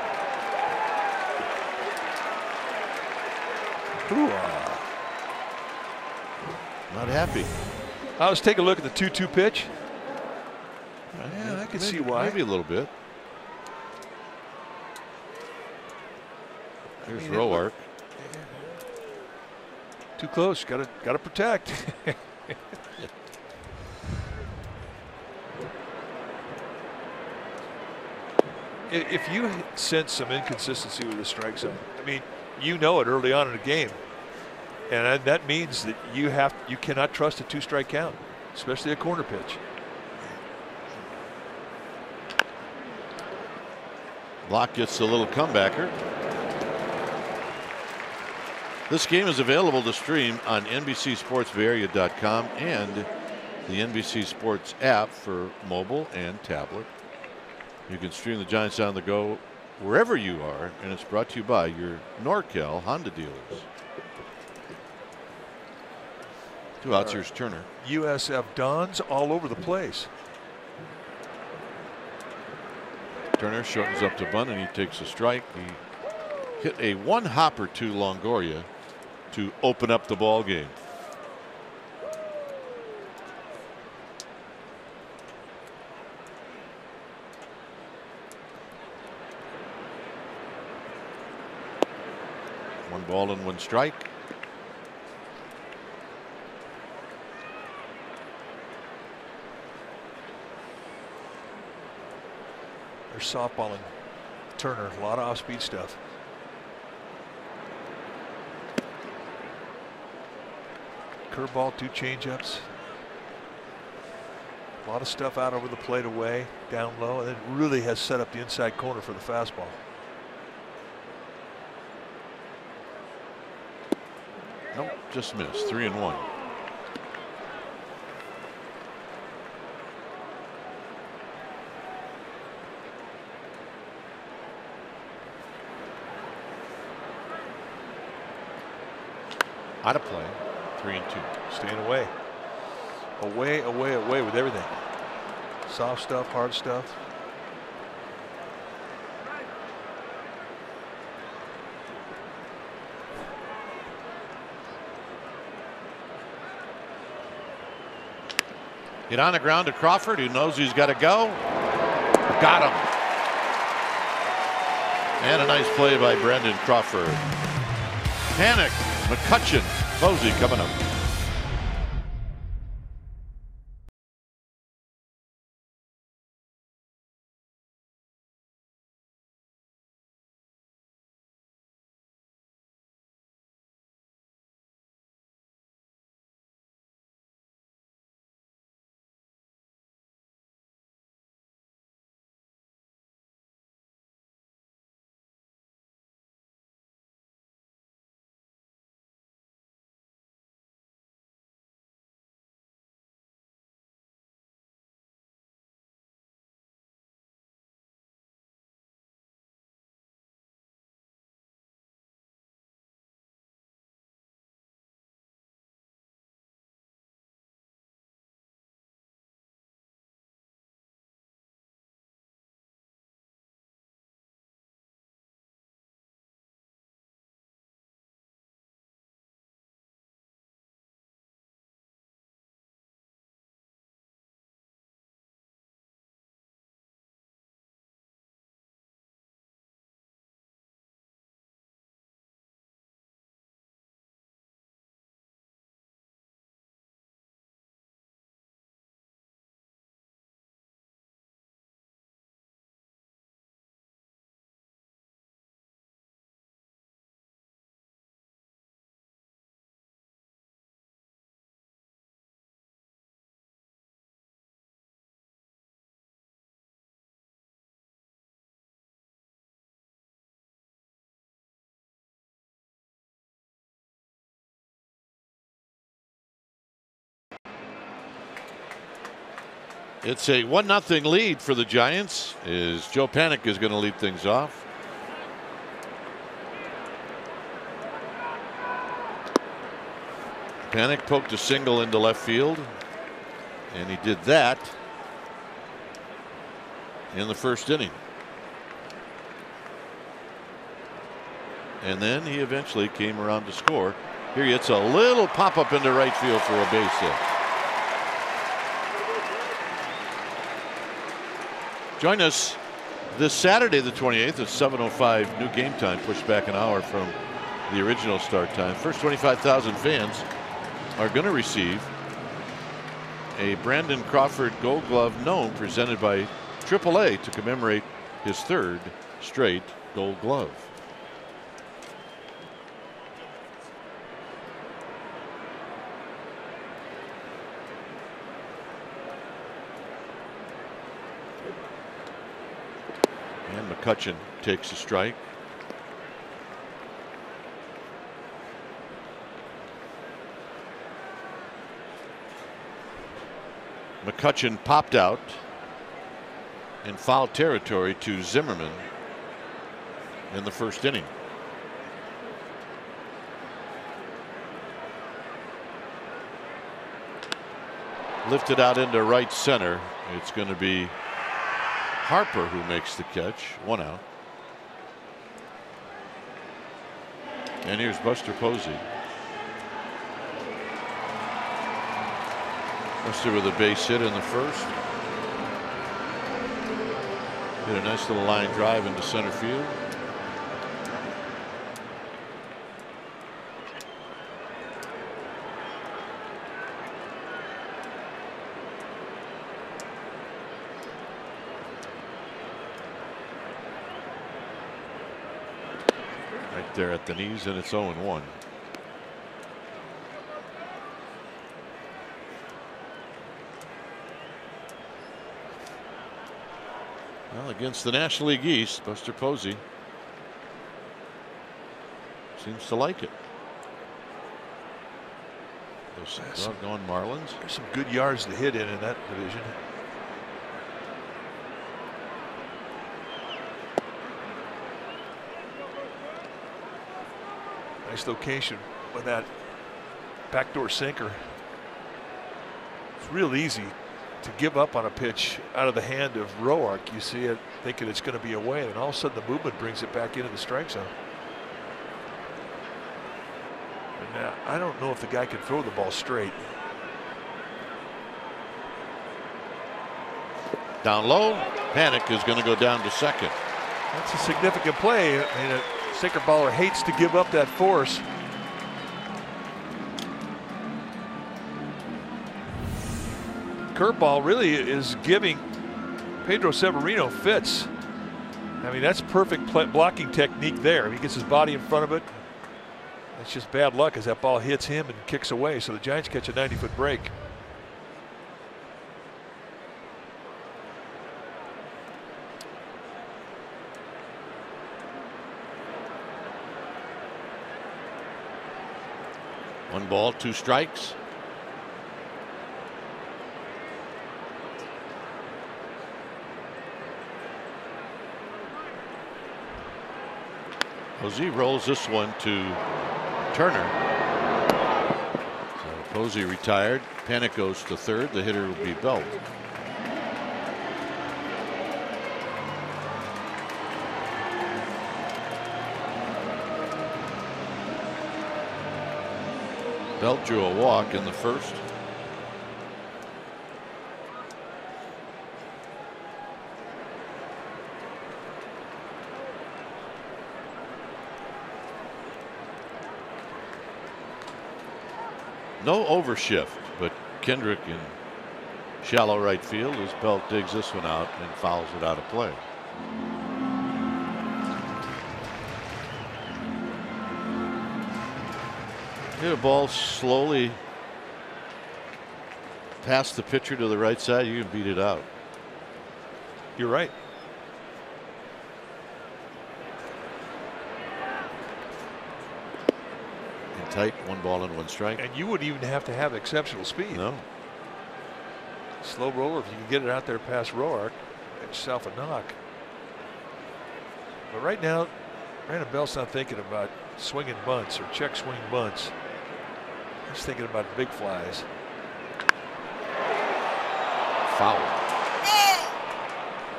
Not happy. Let's take a look at the 2-2 pitch. Yeah, I can see why. Maybe a little bit. Here's Roark. Too close. Got to protect. if you sense some inconsistency with the strike zone, I mean, you know it early on in the game, and that means that you cannot trust a 2-strike count, especially a corner pitch. Block gets a little comebacker. This game is available to stream on NBCSportsBayArea.com and the NBC Sports app for mobile and tablet. You can stream the Giants on the go wherever you are, and it's brought to you by your NorCal Honda dealers. 2 outs. Here's Turner. USF Dons all over the place. Turner shortens up to bunt, and he takes a strike. He hit a 1-hopper to Longoria to open up the ball game. One ball and 1 strike. They're softballing Turner, a lot of off-speed stuff. Curveball, 2 changeups. A lot of stuff out over the plate away, down low, and it really has set up the inside corner for the fastball. Nope, just missed. 3-1. Out of play. 3-2. Staying away. Away, away, away with everything. Soft stuff, hard stuff. Hit on the ground to Crawford, who knows he's got to go. Got him. And a nice play by Brandon Crawford. Panic, McCutcheon, Posey coming up. It's a 1-0 lead for the Giants as Joe Panik is going to lead things off. Panik poked a single into left field, and he did that in the first inning. And then he eventually came around to score. Here he hits a little pop up into right field for a base hit. Join us this Saturday the 28th at 7:05 new game time, pushed back an hour from the original start time. First 25,000 fans are going to receive a Brandon Crawford Gold Glove Gnome presented by AAA to commemorate his third straight Gold Glove. And McCutcheon takes a strike. McCutcheon popped out in foul territory to Zimmerman in the first inning. Lifted out into right center. It's going to be Harper who makes the catch. 1 out. And here's Buster Posey. Buster with a base hit in the first. Hit a nice little line drive into center field. Right there at the knees, and it's 0-1. Well, against the National League East, Buster Posey seems to like it. Those doggone Marlins. There's some good yards to hit in that division. Nice location with that backdoor sinker. It's real easy to give up on a pitch out of the hand of Roark. You see it thinking it's going to be away, and all of a sudden the movement brings it back into the strike zone. And I don't know if the guy can throw the ball straight. Down low. Panic is going to go down to second. That's a significant play. I mean, a sinker baller hates to give up that force. Curveball really is giving Pedro Severino fits. I mean, that's perfect blocking technique there. If he gets his body in front of it, it's just bad luck as that ball hits him and kicks away. So the Giants catch a 90-foot break. One ball, 2 strikes. Posey rolls this one to Turner. So Posey retired. Panic goes to third. The hitter will be Belt. Belt drew a walk in the first. No overshift, but Kendrick in shallow right field as Belt digs this one out and fouls it out of play. Hit a ball slowly past the pitcher to the right side, you can beat it out. You're right. Tight, 1 ball and 1 strike. And you wouldn't even have to have exceptional speed. No. Slow roller, if you can get it out there past Roark, get yourself a knock. But right now, Brandon Belt's not thinking about swinging bunts or check swing bunts. He's thinking about big flies. Foul.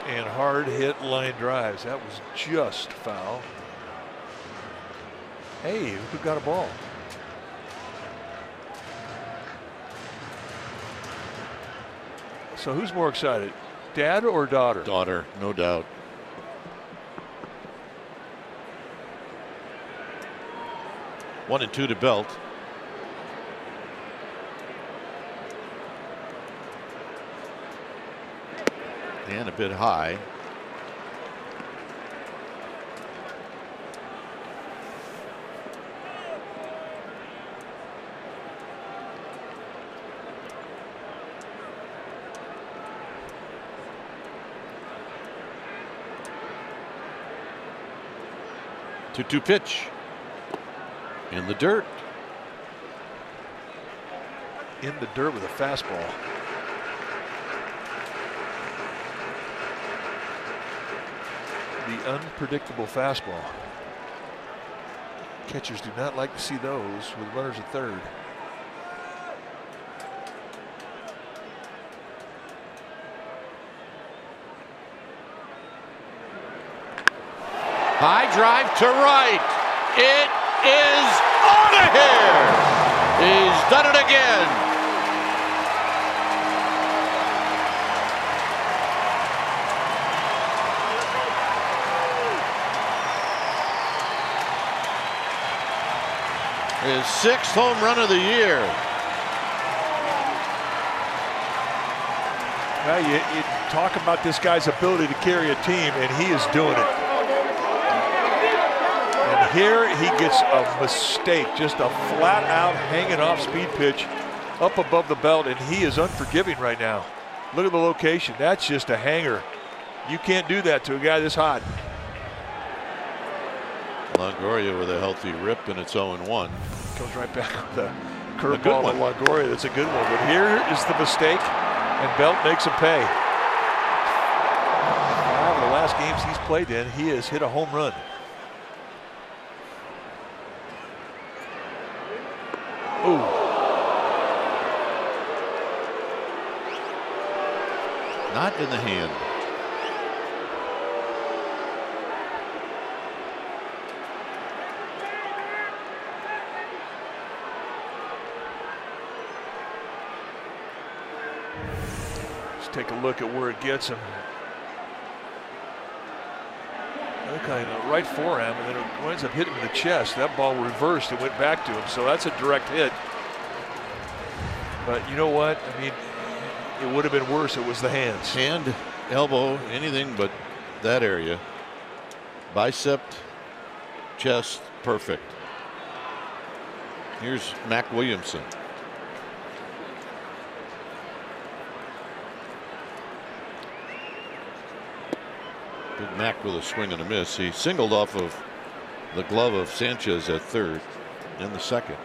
And hard hit line drives. That was just foul. Hey, who got a ball? So who's more excited, dad or daughter? Daughter, no doubt. One and 2 to Belt. And a bit high. 2-2 pitch. In the dirt. In the dirt with a fastball. The unpredictable fastball. Catchers do not like to see those with runners at third. High drive to right. It is out of here. He's done it again. His 6th home run of the year. Well, you talk about this guy's ability to carry a team, and he is doing it. And here he gets a mistake, just a flat out hanging off speed pitch up above the belt, and he is unforgiving right now. Look at the location. That's just a hanger. You can't do that to a guy this hot. Longoria with a healthy rip, and it's 0-1. Comes right back with a curveball to Longoria. That's a good one. But here is the mistake, and Belt makes him pay. 5 of the last games he's played in, he has hit a home run. Ooh. Not in the hand. Take a look at where it gets him. Okay, right forearm, and then it winds up hitting him in the chest. That ball reversed and went back to him, so that's a direct hit. But you know what? I mean, it would have been worse. It was the hands. Hand, elbow, anything but that area. Bicep, chest, perfect. Here's Mac Williamson. Big Mac with a swing and a miss. He singled off of the glove of Sanchez at third in the second.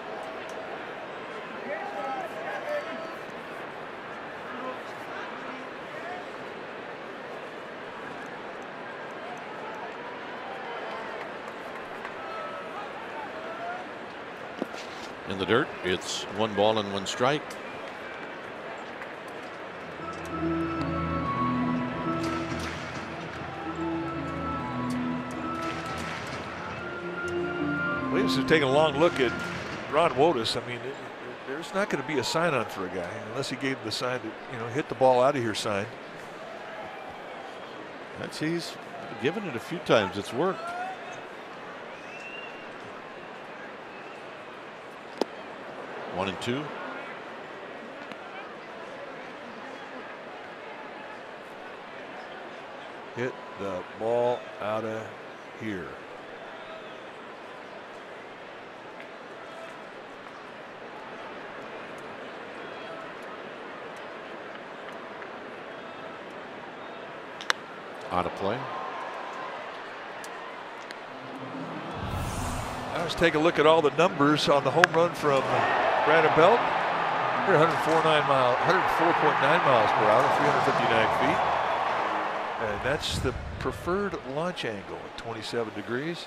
In the dirt, it's 1 ball and 1 strike. Williams is taking a long look at Ron Wotus. I mean, there's not going to be a sign on for a guy unless he gave him the sign to, hit the ball out of here sign. He's given it a few times. It's worked. One and two. Hit the ball out of here. Out of play. Now let's take a look at all the numbers on the home run from Brandon Belt. 104.9 miles per hour, 359 feet. And that's the preferred launch angle at 27 degrees.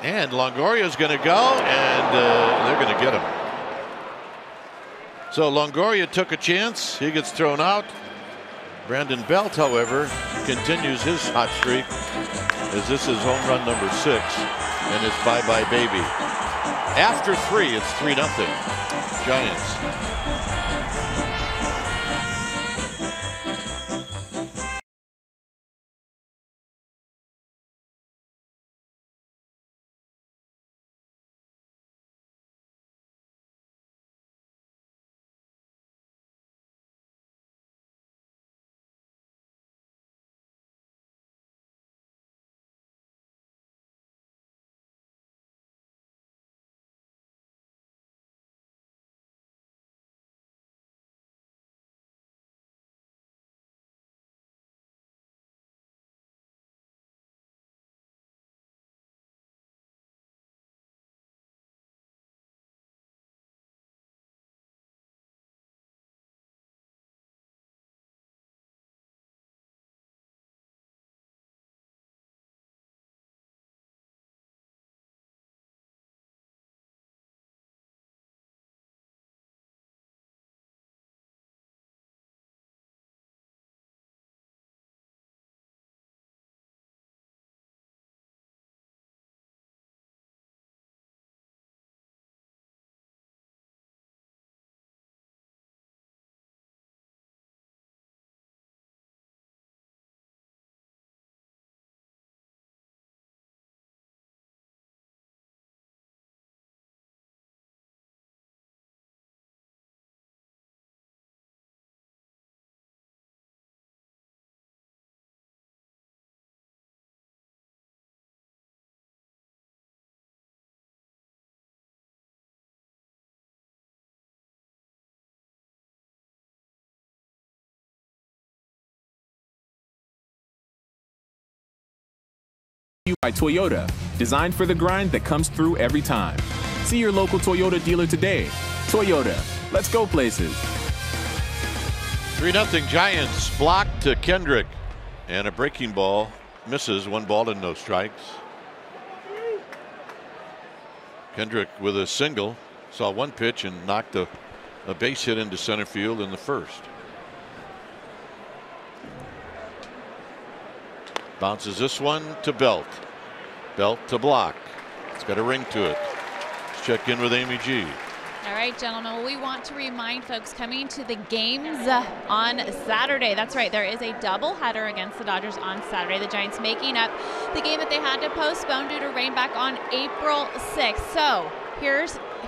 And Longoria's going to go, and they're going to get him. So Longoria took a chance. He gets thrown out. Brandon Belt, however, continues his hot streak, as this is home run number 6, and it's bye-bye baby. After 3, it's 3-0 Giants. by Toyota, designed for the grind that comes through every time. See your local Toyota dealer today. Toyota, let's go places. 3-0 Giants. Block to Kendrick. And a breaking ball. Misses. 1 ball and no strikes. Kendrick with a single. Saw 1 pitch and knocked a base hit into center field in the first. Bounces this one to Belt. Belt to block. It's got a ring to it. Let's check in with Amy G. All right, gentlemen, well, we want to remind folks coming to the games on Saturday. That's right, there is a doubleheader against the Dodgers on Saturday. The Giants making up the game that they had to postpone due to rain back on April 6th. So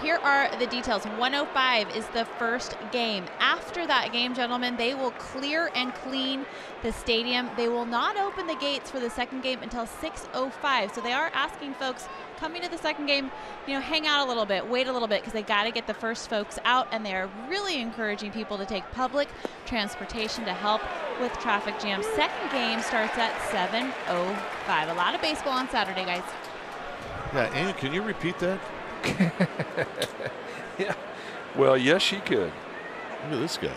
here are the details. 1:05 is the first game. After that game, gentlemen, they will clear and clean the stadium. They will not open the gates for the second game until 6:05. So they are asking folks coming to the second game, hang out a little bit, wait a little bit, because they got to get the first folks out, and they are really encouraging people to take public transportation to help with traffic jams. Second game starts at 7:05. A lot of baseball on Saturday, guys. Yeah, Amy, can you repeat that? Yeah. Well, yes, she could. Look at this guy.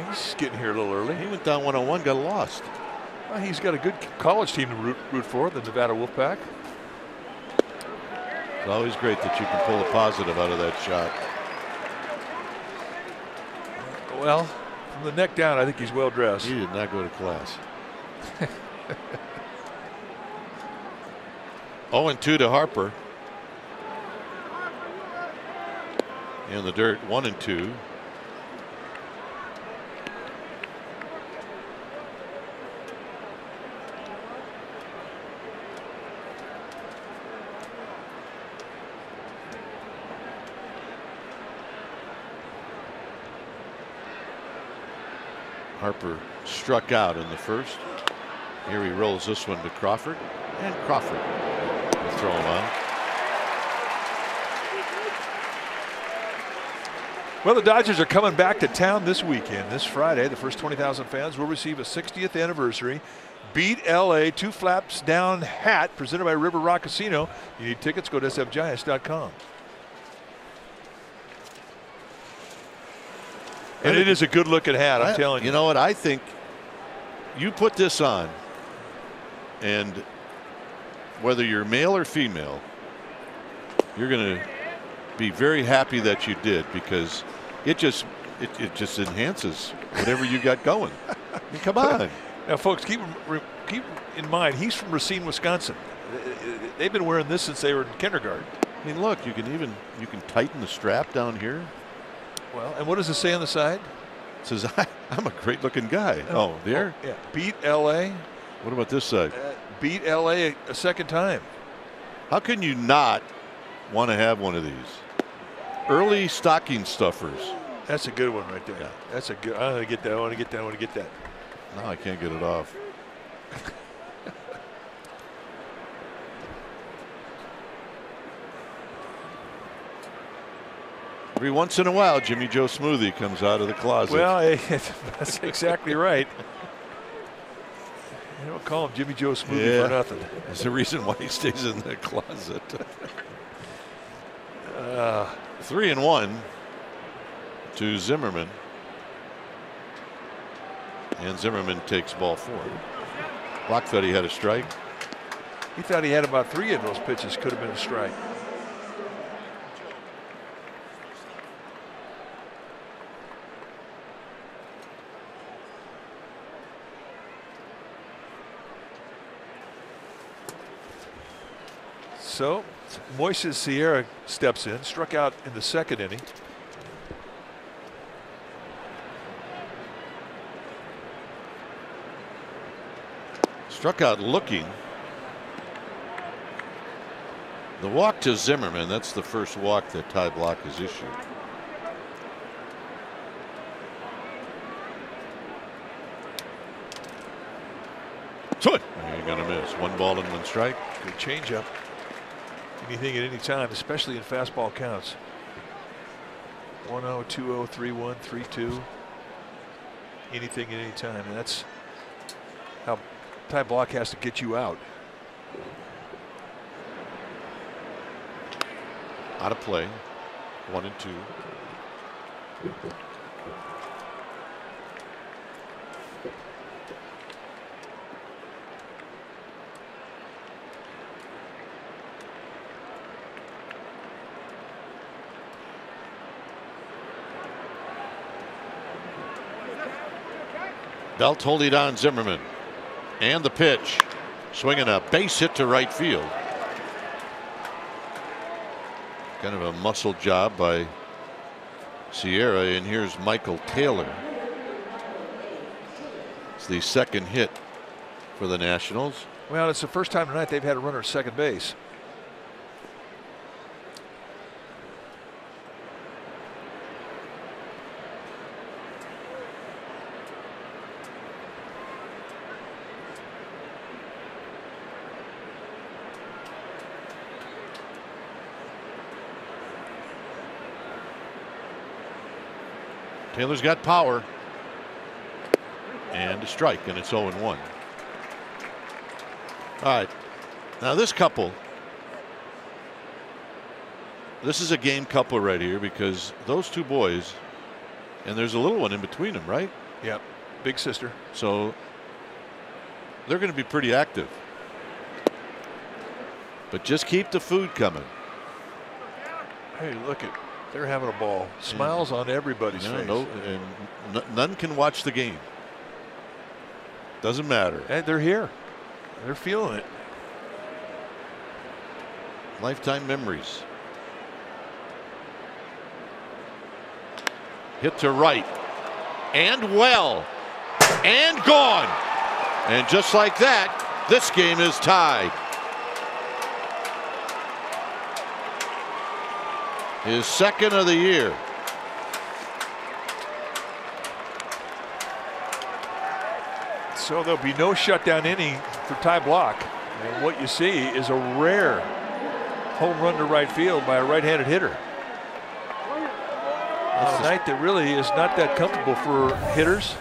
He's getting here a little early. He went down 101, got lost. Well, he's got a good college team to root for, the Nevada Wolfpack. It's always great that you can pull a positive out of that shot. Well, from the neck down, I think he's well dressed. He did not go to class. 0-2 to Harper. In the dirt, 1-2. Harper struck out in the first. Here he rolls this one to Crawford, and Crawford will throw him out. Well, the Dodgers are coming back to town this weekend. This Friday, the first 20,000 fans will receive a 60th anniversary Beat LA 2 Flaps Down hat presented by River Rock Casino. You need tickets, go to sfgiants.com. And it is a good looking hat, I'm telling you. You know what? I think you put this on, and whether you're male or female, you're going to be very happy that you did, because it just enhances whatever you got going. I mean, come on. Now, folks, keep in mind, he's from Racine, Wisconsin. They've been wearing this since they were in kindergarten. I mean, look, you can tighten the strap down here. Well, and what does it say on the side? It says, I'm a great looking guy. Oh, there? Oh, yeah. Beat LA. What about this side? Beat LA a second time. How can you not want to have one of these? Early stocking stuffers. That's a good one right there. Yeah. That's a good. I want to get that. I want to get that. I want to get that. No, I can't get it off. Every once in a while, Jimmy Joe Smoothie comes out of the closet. Well, that's exactly right. You don't call him Jimmy Joe Smoothie for nothing. There's a reason why he stays in the closet. 3-1 to Zimmerman. And Zimmerman takes ball 4. Block thought he had a strike. He thought he had about 3 of those pitches could have been a strike. So Moises Sierra steps in, struck out in the second inning. Struck out looking. The walk to Zimmerman, that's the first walk that Ty Block has issued. You're going to miss. 1 ball and 1 strike. Good changeup. Anything at any time, especially in fastball counts. 1-0, 2-0, 3-1, 3-2. Anything at any time. And that's how Ty Block has to get you out. Out of play. 1 and 2. Belt holding on Zimmerman. And the pitch. Swinging a base hit to right field. Kind of a muscle job by Sierra, and here's Michael Taylor. It's the second hit for the Nationals. Well, it's the first time tonight they've had a runner at second base. Taylor's got power. And a strike, and it's 0-1. All right. Now this couple, this is a game couple right here, because those two boys, and there's a little one in between them, right? Yep. Big sister. So they're going to be pretty active. But just keep the food coming. Hey, look at, they're having a ball. Smiles on everybody's face. And none can watch the game. Doesn't matter. Hey, they're here. They're feeling it. Lifetime memories. Hit to right. And well. And gone. And just like that, this game is tied. His second of the year. So there'll be no shutdown inning for Ty Block. And what you see is a rare home run to right field by a right-handed hitter. On a night that really is not that comfortable for hitters.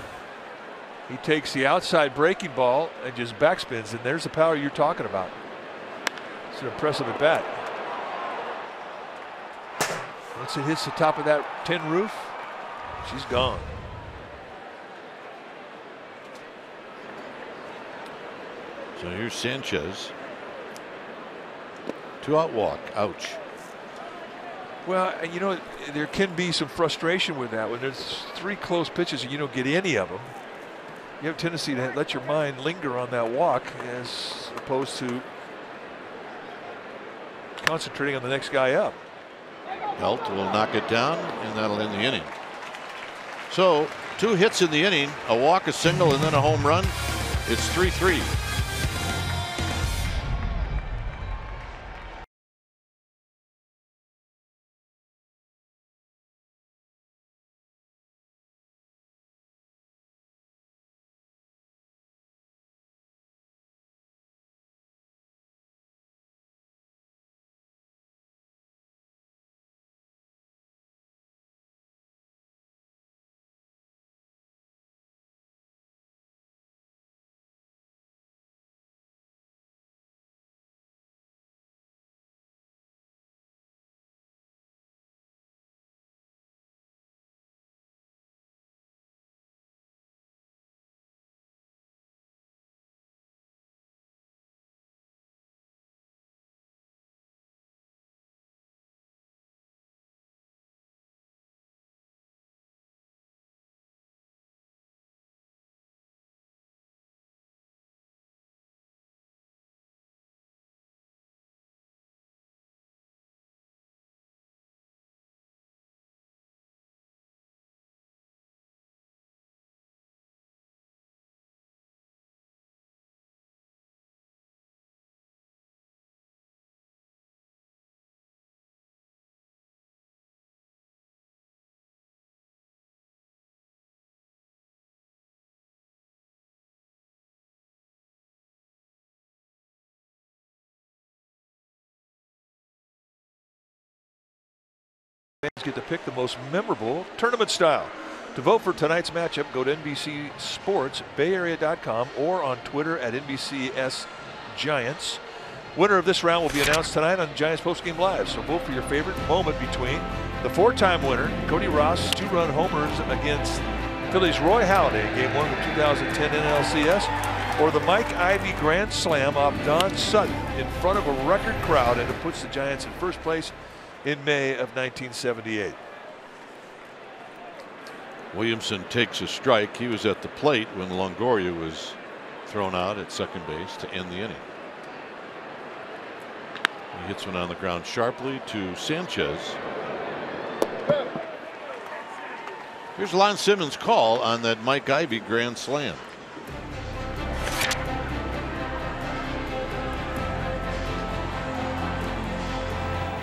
He takes the outside breaking ball and just backspins, and there's the power you're talking about. It's an impressive at bat. Once it hits the top of that tin roof, she's gone. So here's Sanchez. 2-out walk. Ouch. Well, you know, there can be some frustration with that. When there's 3 close pitches and you don't get any of them, you have a tendency to let your mind linger on that walk as opposed to concentrating on the next guy up. Belt will knock it down, and that'll end the inning. So 2 hits in the inning, a walk, a single, and then a home run. It's 3-3. Fans get to pick the most memorable tournament style. To vote for tonight's matchup, go to NBC Sports, BayArea.com, or on Twitter at NBCS Giants. Winner of this round will be announced tonight on Giants Postgame Live. So vote for your favorite moment between the 4-time winner, Cody Ross' 2-run homers against Phillies' Roy Halladay in Game 1 of the 2010 NLCS, or the Mike Ivy Grand Slam off Don Sutton in front of a record crowd, and it puts the Giants in first place in May of 1978. Williamson takes a strike. He was at the plate when Longoria was thrown out at second base to end the inning. He hits one on the ground sharply to Sanchez. Here's Lon Simmons' call on that Mike Ivy grand slam.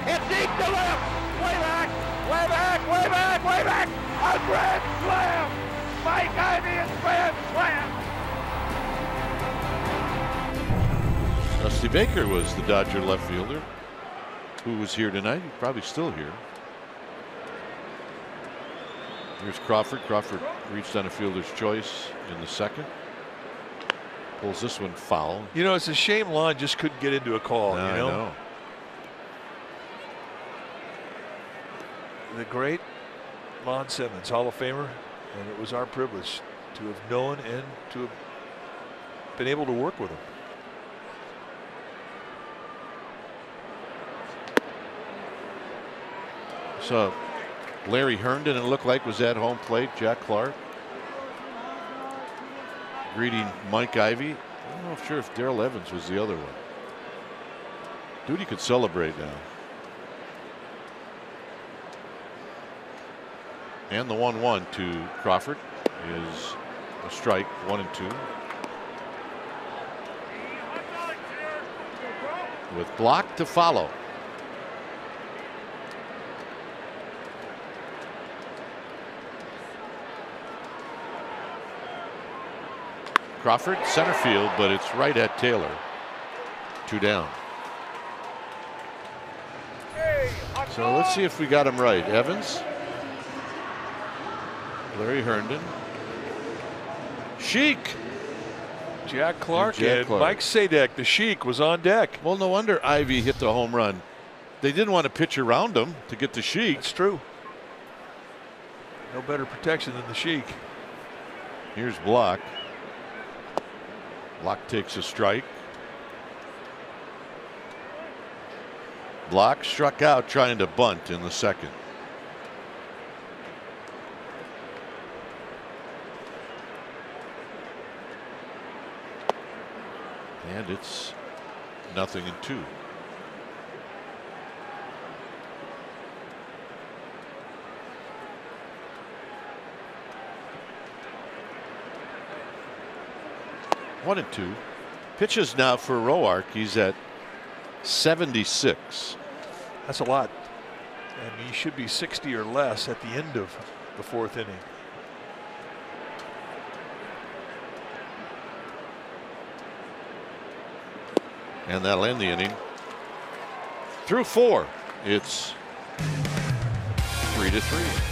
It's deep to left. Way back, way back, way back, way back. A grand slam. Mike Ivy is grand slam. Dusty Baker was the Dodger left fielder who was here tonight. He's probably still here. Here's Crawford. Crawford reached on a fielder's choice in the second. Pulls this one foul. You know, it's a shame Lon just couldn't get into a call. No, you know? I know. The great Lon Simmons, Hall of Famer, and it was our privilege to have known and to have been able to work with him. So Larry Herndon, it looked like, was at home plate. Jack Clark greeting Mike Ivy. I don't know if Darrell Evans was the other one. Duty could celebrate now. And the 1-1 to Crawford is a strike, 1-2. With block to follow. Crawford, center field, but it's right at Taylor. 2 down. So let's see if we got him right. Evans, Larry Herndon, Sheik, Jack Clark, and and Mike Sadek, the Sheik, was on deck. Well, no wonder Ivy hit the home run. They didn't want to pitch around him to get the Sheik. That's true. No better protection than the Sheik. Here's Block. Block takes a strike. Block struck out trying to bunt in the second. And it's 0-2. One and two. Pitches now for Roark. He's at 76. That's a lot. And he should be 60 or less at the end of the 4th inning. And that'll end the inning. Through 4, it's 3-3.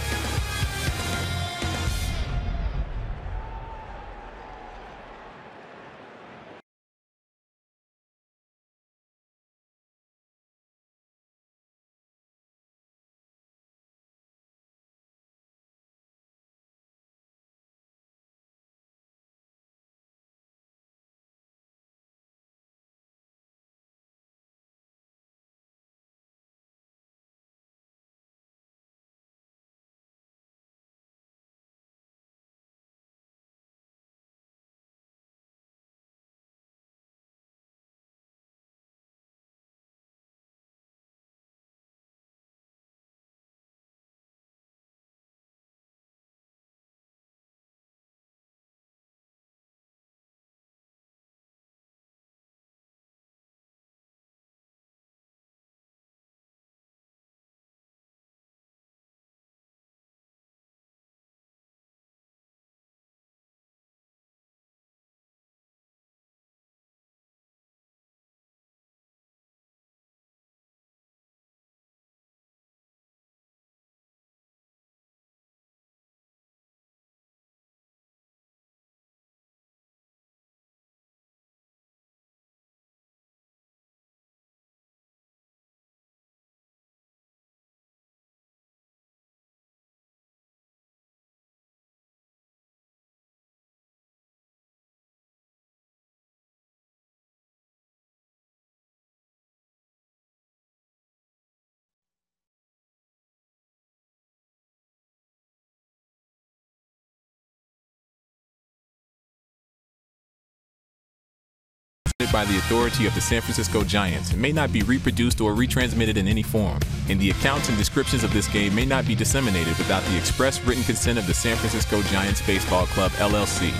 by the authority of the San Francisco Giants and may not be reproduced or retransmitted in any form, and the accounts and descriptions of this game may not be disseminated without the express written consent of the San Francisco Giants Baseball Club, LLC.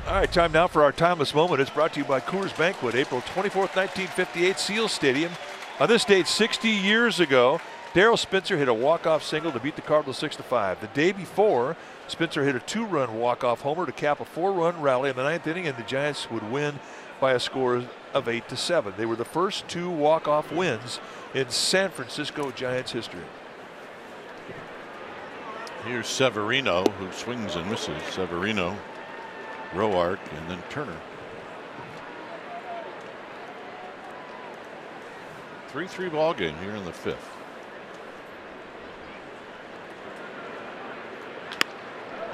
All right, time now for our timeless moment. It's brought to you by Coors Banquet, April 24th, 1958, Seal Stadium. On this date, 60 years ago, Darryl Spencer hit a walk-off single to beat the Cardinals 6-5. The day before, Spencer hit a 2-run walk-off homer to cap a 4-run rally in the 9th inning, and the Giants would win by a score of 8-7. They were the first 2 walk-off wins in San Francisco Giants history. Here's Severino, who swings and misses. Severino, Roark, and then Turner. 3-3 ball game here in the 5th.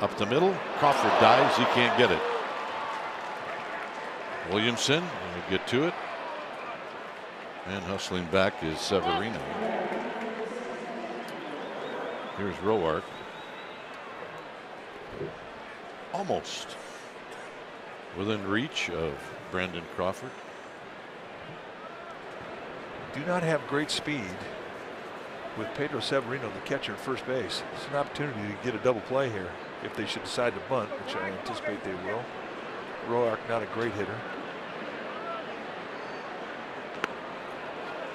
Up the middle, Crawford dives, he can't get it. Williamson will get to it. And hustling back is Severino. Here's Roark. Almost within reach of Brandon Crawford. Do not have great speed with Pedro Severino, the catcher at first base. It's an opportunity to get a double play here if they should decide to bunt, which I anticipate they will. Roark, not a great hitter.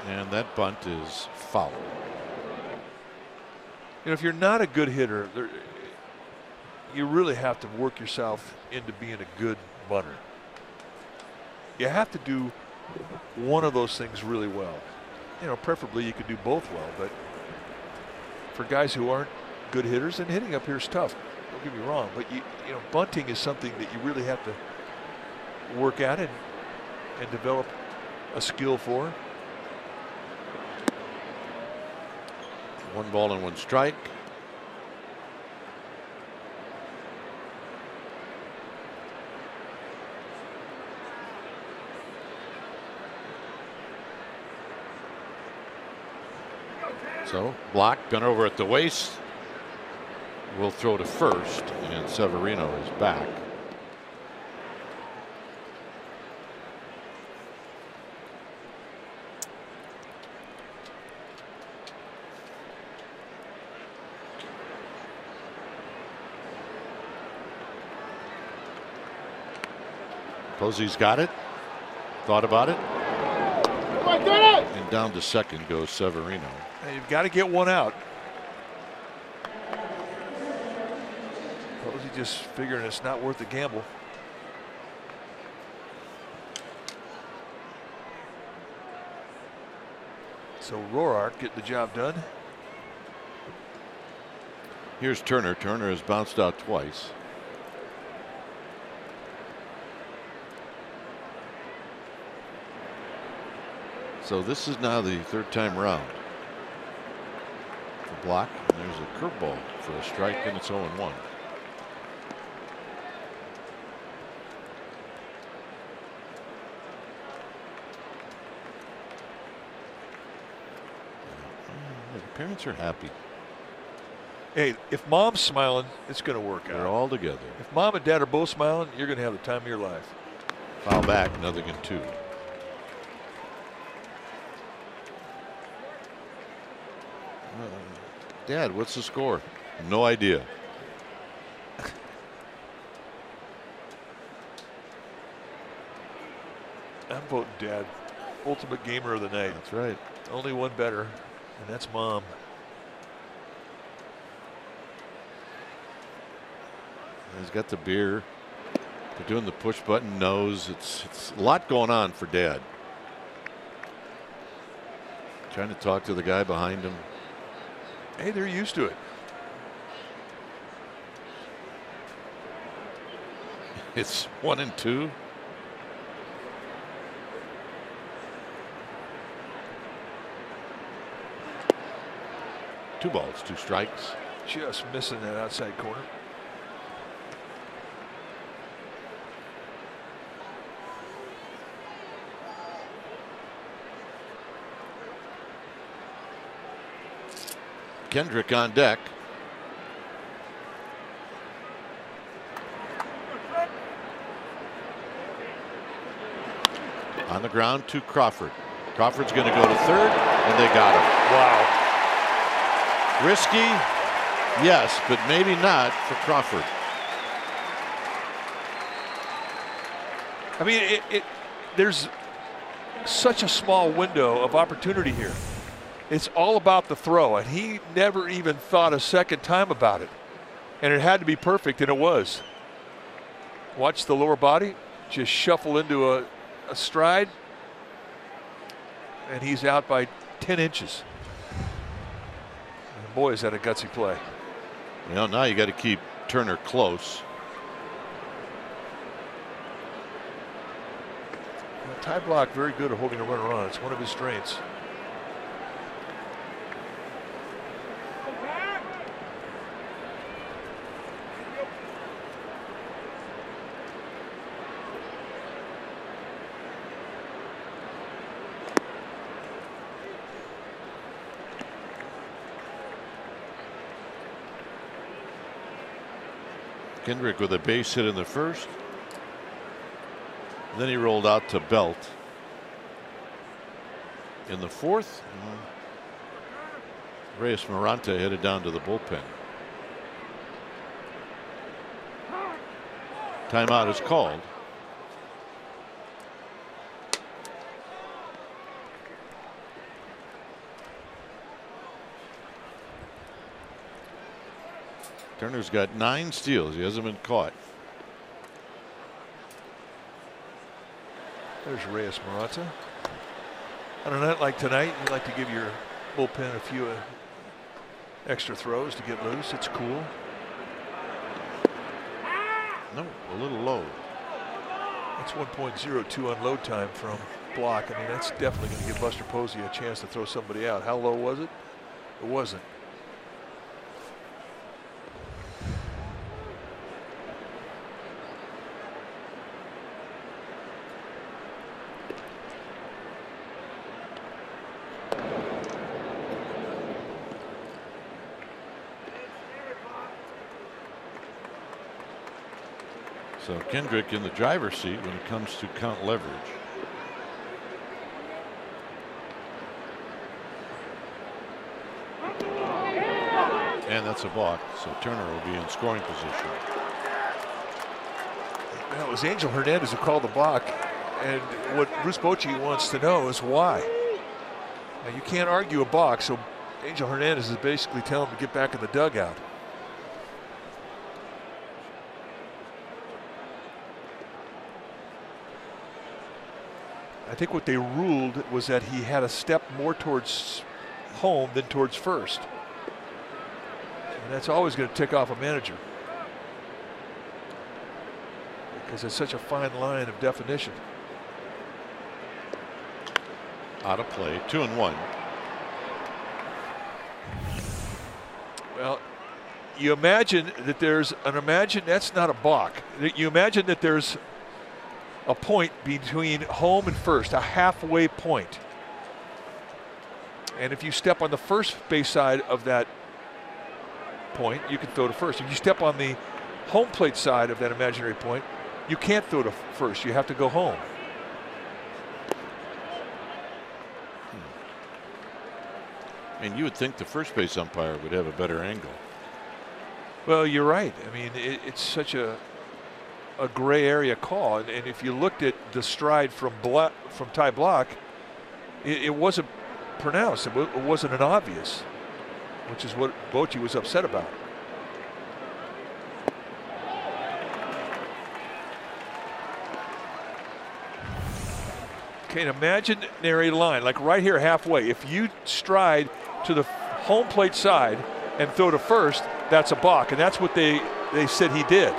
And that bunt is foul. You know, if you're not a good hitter, you really have to work yourself into being a good bunter. You have to do one of those things really well. You know, preferably you could do both well, but for guys who aren't good hitters, and hitting up here is tough, don't get me wrong, but you know, bunting is something that you really have to work at and develop a skill for. 1 ball and 1 strike. So block, gun over at the waist. Will throw to first, and Severino is back. Posey's got it. Thought about it. And down to second goes Severino. And you've got to get one out. Posey just figuring it's not worth the gamble. So Roark getting the job done. Here's Turner. Turner has bounced out twice. So this is now the 3rd time around. The block, and there's a curveball for a strike, and it's 0-1. The parents are happy. Hey, if mom's smiling, it's going to work out. They're all together. If mom and dad are both smiling, you're going to have the time of your life. Foul back, 0-2. Dad, what's the score? No idea. I'm voting Dad. Ultimate gamer of the night. That's right. Only one better, and that's Mom. He's got the beer. They're doing the push button nose. It's a lot going on for Dad. Trying to talk to the guy behind him. Hey, they're used to it. It's 1-2. Two balls, 2 strikes. Just missing that outside corner. Kendrick on deck. On the ground to Crawford. Crawford's going to go to third, and they got him. Wow. Risky, yes, but maybe not for Crawford. I mean, there's such a small window of opportunity here. It's all about the throw, and he never even thought a second time about it. And it had to be perfect, and it was. Watch the lower body just shuffle into a stride, and he's out by 10 inches. And boy, is that a gutsy play. Well, now you got to keep Turner close. Tie block very good at holding a runner on. It's one of his strengths. Kendrick with a base hit in the first. Then he rolled out to Belt in the fourth. Reyes Maranta headed down to the bullpen. Timeout is called. Turner's got 9 steals. He hasn't been caught. There's Reyes Maranta. On a night like tonight, you like to give your bullpen a few extra throws to get loose. It's cool. No, a little low. It's 1.02 unload time from Block. I mean, that's definitely going to give Buster Posey a chance to throw somebody out. How low was it? It wasn't. So Kendrick in the driver's seat when it comes to count leverage. And that's a balk, so Turner will be in scoring position. Well, it was Angel Hernandez who called the balk, and what Bruce Bochy wants to know is why. Now, you can't argue a balk, so Angel Hernandez is basically telling him to get back in the dugout. I think what they ruled was that he had a step more towards home than towards first. And that's always going to tick off a manager, because it's such a fine line of definition. Out of play, 2-1. Well, you imagine that there's that's not a balk. You imagine that there's a point between home and first, a halfway point. And if you step on the first base side of that point, you can throw to first. If you step on the home plate side of that imaginary point, you can't throw to first. You have to go home. And you would think the first base umpire would have a better angle. Well, you're right. I mean, it's such a gray area call, and if you looked at the stride from Ty Block, it wasn't pronounced. It wasn't an obvious, which is what Bochy was upset about. Okay, an imaginary line, like right here halfway. If you stride to the home plate side and throw to first, that's a balk, and that's what they said he did.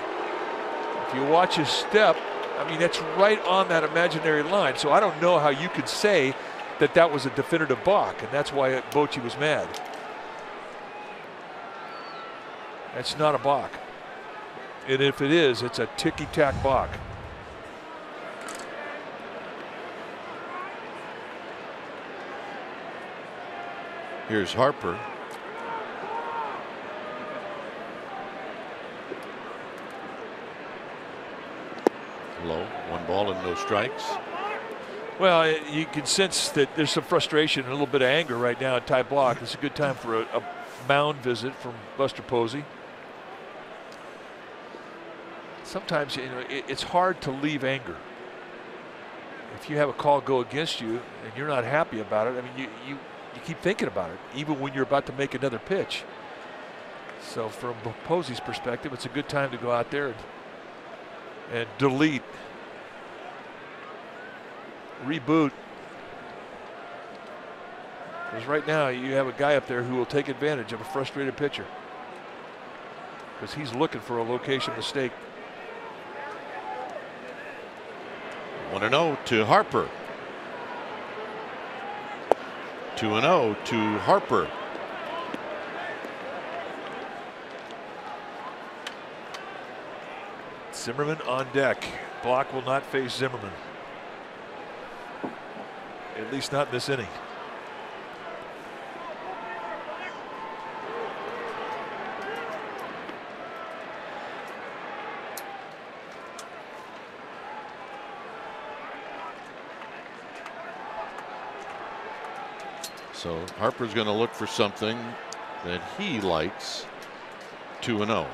If you watch his step, I mean, that's right on that imaginary line. So I don't know how you could say that that was a definitive balk, and that's why Bochy was mad. That's not a balk. And if it is, it's a ticky-tack balk. Here's Harper. Low, 1 ball and no strikes. Well, you can sense that there's some frustration and a little bit of anger right now at Ty Block. It's a good time for a mound visit from Buster Posey. Sometimes, you know, it's hard to leave anger. If you have a call go against you and you're not happy about it, I mean, you keep thinking about it, even when you're about to make another pitch. So from Posey's perspective, it's a good time to go out there and delete, reboot. Because right now you have a guy up there who will take advantage of a frustrated pitcher, because he's looking for a location mistake. 1-0 to Harper. 2-0 to Harper. Zimmerman on deck. Block will not face Zimmerman, at least not in this inning. So Harper's going to look for something that he likes. 2-0.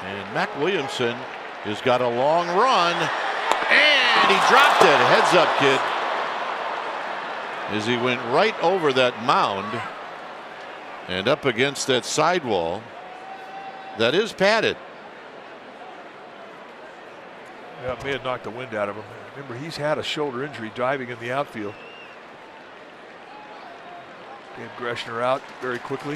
And Mac Williamson has got a long run, and he dropped it. Heads up, kid, as he went right over that mound and up against that sidewall that is padded. Yeah, it may have knocked the wind out of him. Remember, he's had a shoulder injury diving in the outfield. Dave Greshner out very quickly.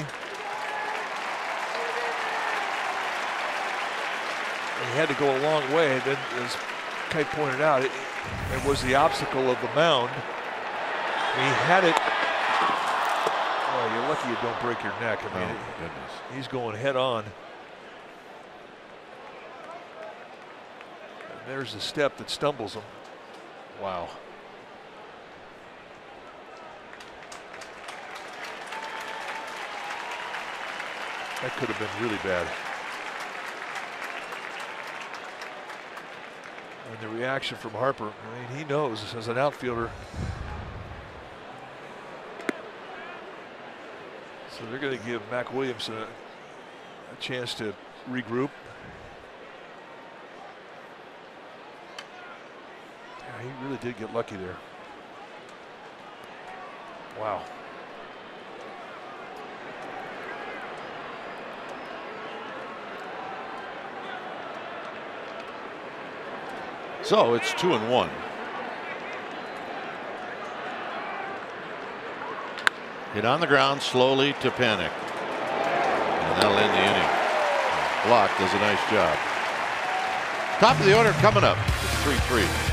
And he had to go a long way. Then, as Kite pointed out, it was the obstacle of the mound. And he had it. Oh, you're lucky you don't break your neck. I mean, he's going head on. And there's the step that stumbles him. Wow. That could have been really bad. And the reaction from Harper, I mean, he knows as an outfielder. So they're going to give Mac Williamson a chance to regroup. Yeah, he really did get lucky there. Wow. So it's 2-1. Hit on the ground slowly to Panic, and that'll end the inning. Block does a nice job. Top of the order coming up. It's 3-3.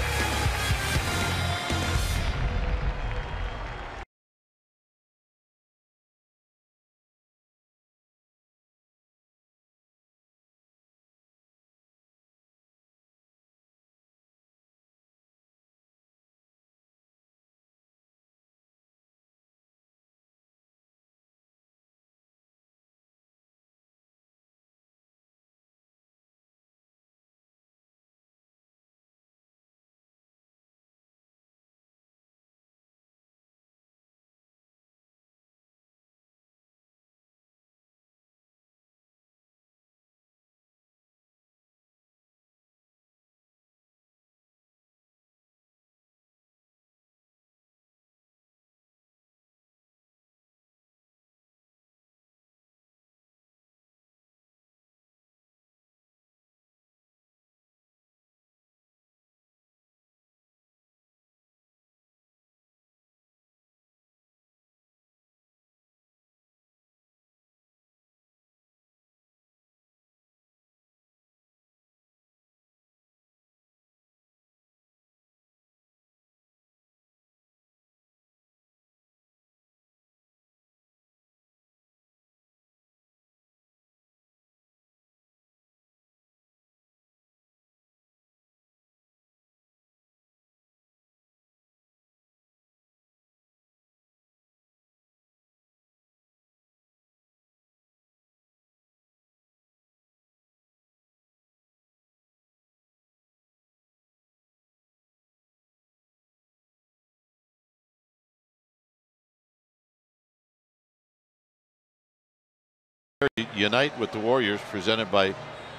Unite with the Warriors, presented by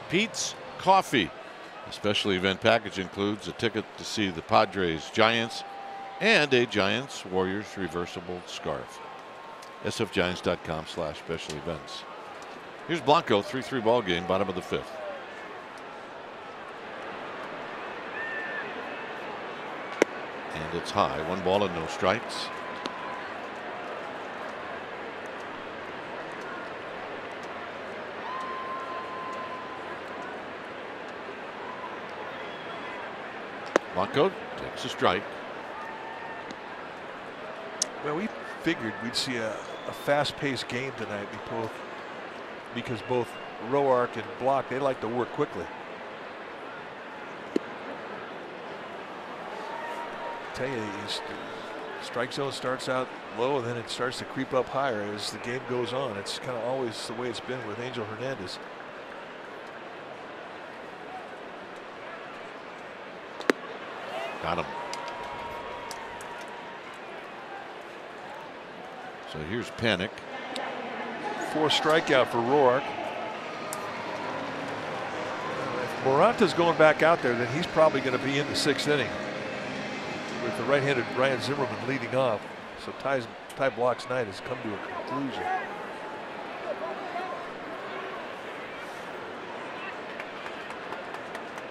Pete's Coffee. The special event package includes a ticket to see the Padres Giants and a Giants Warriors reversible scarf. sfgiants.com/special events. Here's Blanco, 3-3 ball game, bottom of the 5th. And it's high, 1 ball and no strikes. Blanco takes a strike. Well, we figured we'd see a fast-paced game tonight because both Roark and Block, they like to work quickly. I tell you, strike zone starts out low and then it starts to creep up higher as the game goes on. It's kind of always the way it's been with Angel Hernandez. Got him. So here's Panic. 4 strikeout for Roark. If Moranta's going back out there, then he's probably going to be in the 6th inning with the right-handed Ryan Zimmerman leading off. So Ty Block's night has come to a conclusion.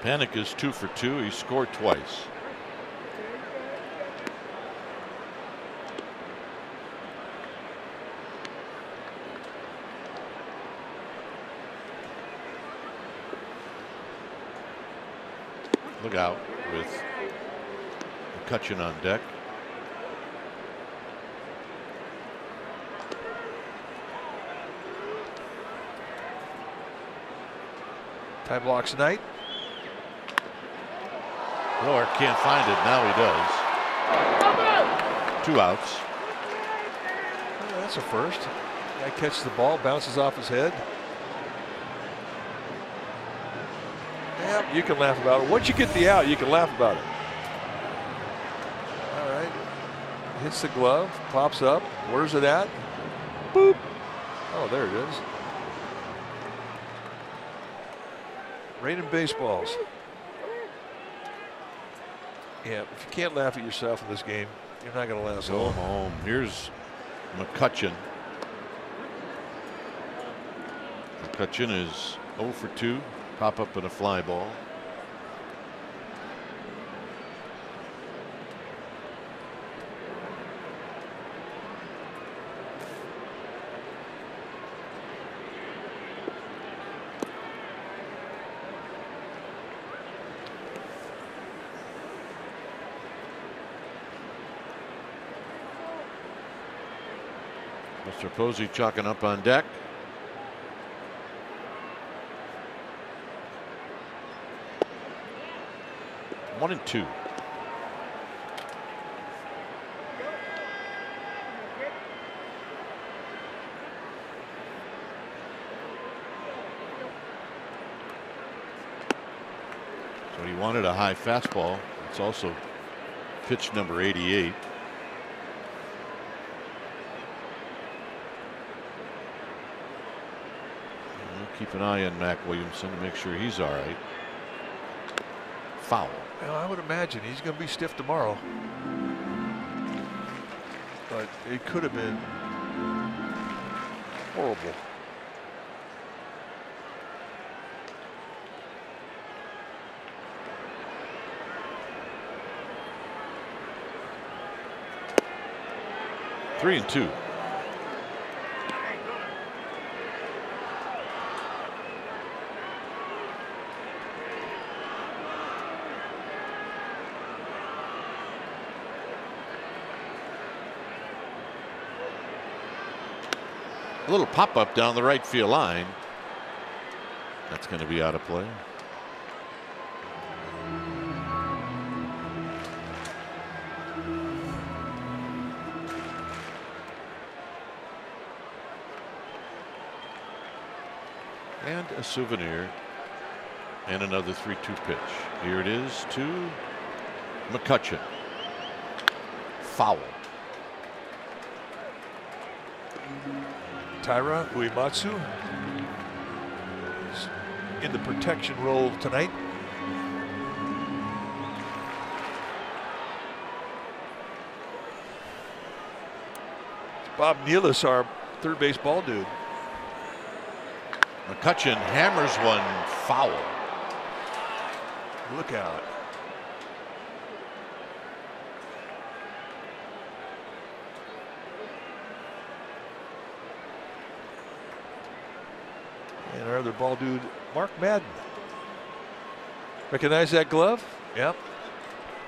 Panic is 2 for 2. He scored twice. Look out with McCutcheon on deck. Ty Block's night. Roark can't find it. Now he does. 2 outs. Oh, that's a first. Guy catches the ball, bounces off his head. Yeah, you can laugh about it. Once you get the out, you can laugh about it. All right. Hits the glove, pops up. Where's it at? Boop. Oh, there it is. Raining baseballs. Yeah, if you can't laugh at yourself in this game, you're not going to last long. Home. Here's McCutcheon. McCutcheon is 0 for 2. Pop up in a fly ball. Mr. Posey chalking up on deck. One and 2. So he wanted a high fastball. It's also pitch number 88. Keep an eye on Mac Williamson to make sure he's all right. Foul. Well, I would imagine he's going to be stiff tomorrow. But it could have been horrible. Three and 2. A little pop up down the right field line. That's going to be out of play. And a souvenir and another 3-2 pitch. Here it is to McCutcheon. Foul. Taira Uematsu is in the protection role tonight. Bob Nealis, our third base ball dude. McCutcheon hammers one foul. Look out. And our other ball dude, Mark Madden. Recognize that glove? Yep.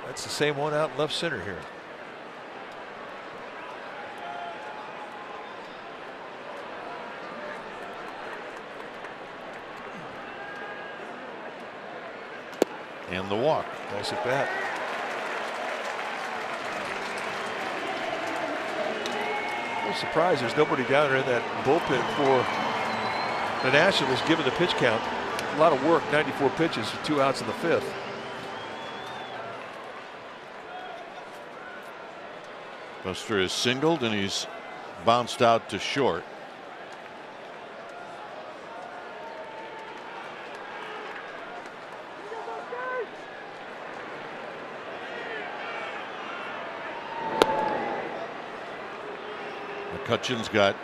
That's the same one out in left center here. And the walk. Nice at bat. I'm surprised there's nobody down there in that bullpen for the Nationals given the pitch count. A lot of work, 94 pitches, 2 outs in the 5th. Buster is singled and he's bounced out to short. McCutcheon's got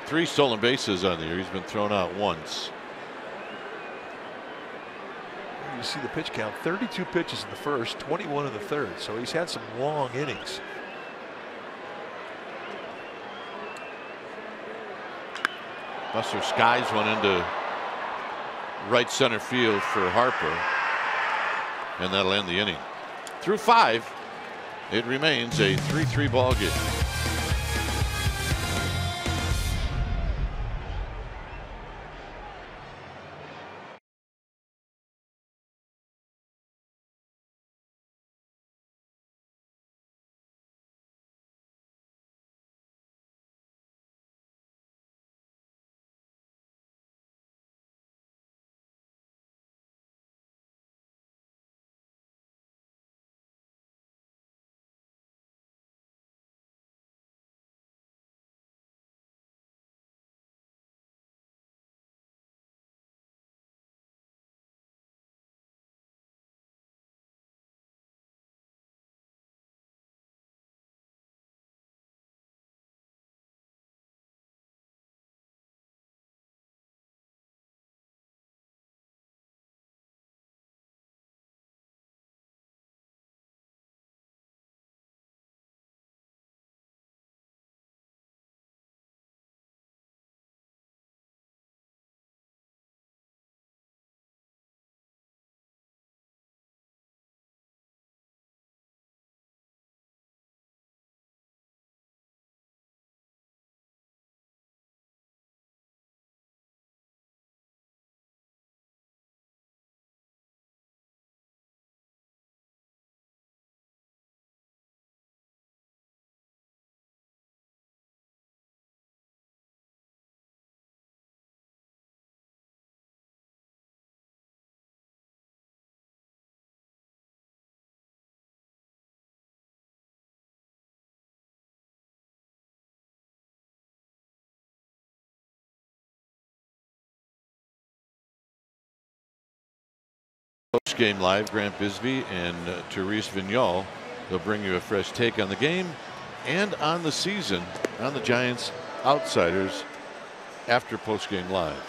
3 stolen bases on the year. He's been thrown out once. You see the pitch count, 32 pitches in the first, 21 in the third. So he's had some long innings. Buster skies one into right center field for Harper. And that'll end the inning. Through 5, it remains a 3-3 ball game. Post-game live, Grant Bisbee and Therese Vignal. They'll bring you a fresh take on the game and on the season on the Giants Outsiders after post-game live.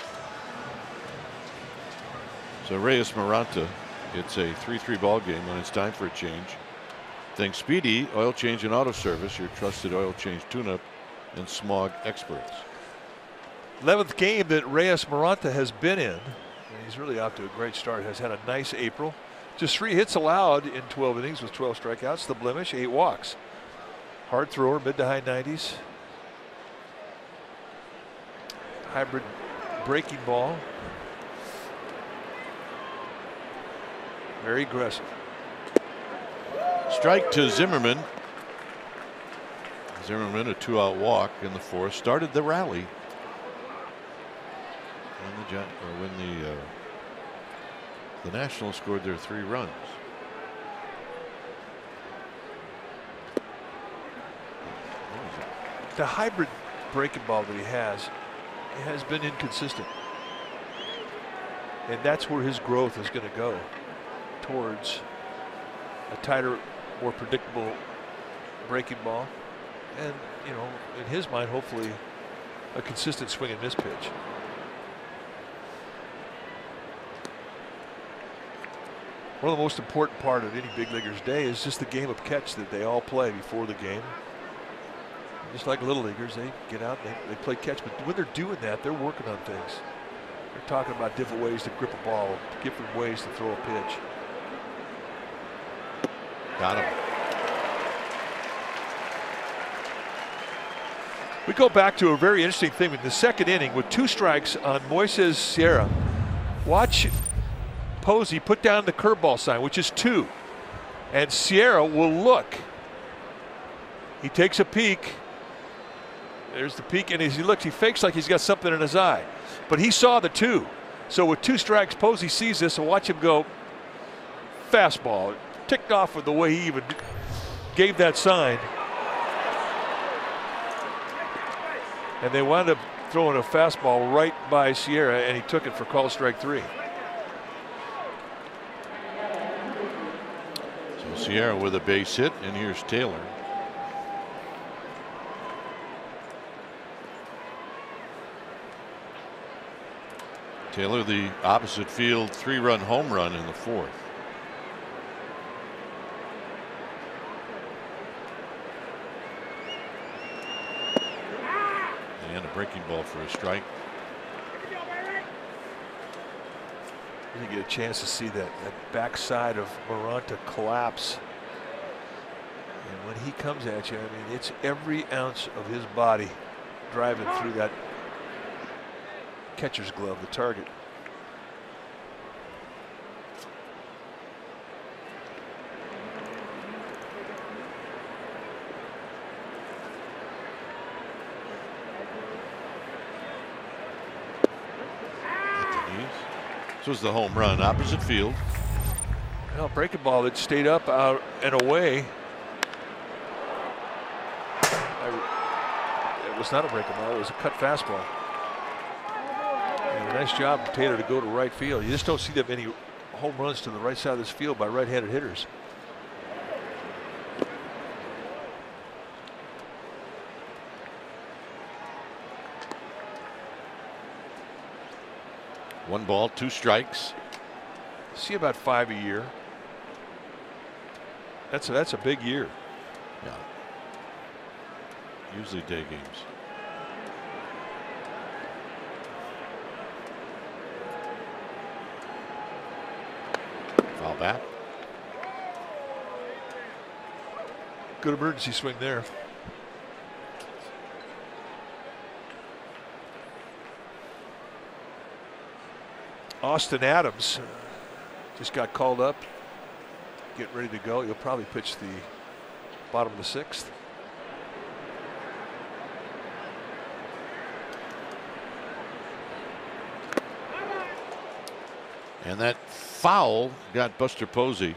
So Reyes Maranta, it's a 3-3 ball game when it's time for a change. Thanks Speedy Oil Change and Auto Service, your trusted oil change tune-up and smog experts. 11th game that Reyes Maranta has been in. And he's really off to a great start. Has had a nice April. Just 3 hits allowed in 12 innings with 12 strikeouts. The blemish, 8 walks. Hard thrower, mid to high 90s. Hybrid breaking ball. Very aggressive. Strike to Zimmerman. Zimmerman, a 2-out walk in the 4th, started the rally. When the Nationals scored their 3 runs. The hybrid breaking ball that he has been inconsistent. And that's where his growth is going to go, towards a tighter, more predictable breaking ball. And, you know, in his mind, hopefully a consistent swing and miss pitch. One of the most important part of any big leaguer's day is just the game of catch that they all play before the game. Just like little leaguers, they get out and they play catch. But when they're doing that, they're working on things. They're talking about different ways to grip a ball, different ways to throw a pitch. Got him. We go back to a very interesting thing in the second inning with 2 strikes on Moises Sierra. Watch Posey put down the curveball sign, which is 2. And Sierra will look. He takes a peek. There's the peek, and as he looks, he fakes like he's got something in his eye. But he saw the 2. So with 2 strikes, Posey sees this, and watch him go fastball. Ticked off with the way he even gave that sign. And they wound up throwing a fastball right by Sierra, and he took it for call strike 3. So Sierra with a base hit, and here's Taylor. Taylor, the opposite field 3-run home run in the 4th. And a breaking ball for a strike. You didn't get a chance to see that backside of Maranta collapse. And when he comes at you, I mean, it's every ounce of his body driving through that catcher's glove, the target. This was the home run, opposite field. Well, breaking ball that stayed up, out and away. It was not a breaking ball, it was a cut fastball. And a nice job from Taylor to go to right field. You just don't see that many home runs to the right side of this field by right-handed hitters. One ball, 2 strikes. See about 5 a year. That's a big year. Yeah. Usually day games. Foul back. Good emergency swing there. Austin Adams just got called up, getting ready to go. He'll probably pitch the bottom of the 6th. And that foul got Buster Posey.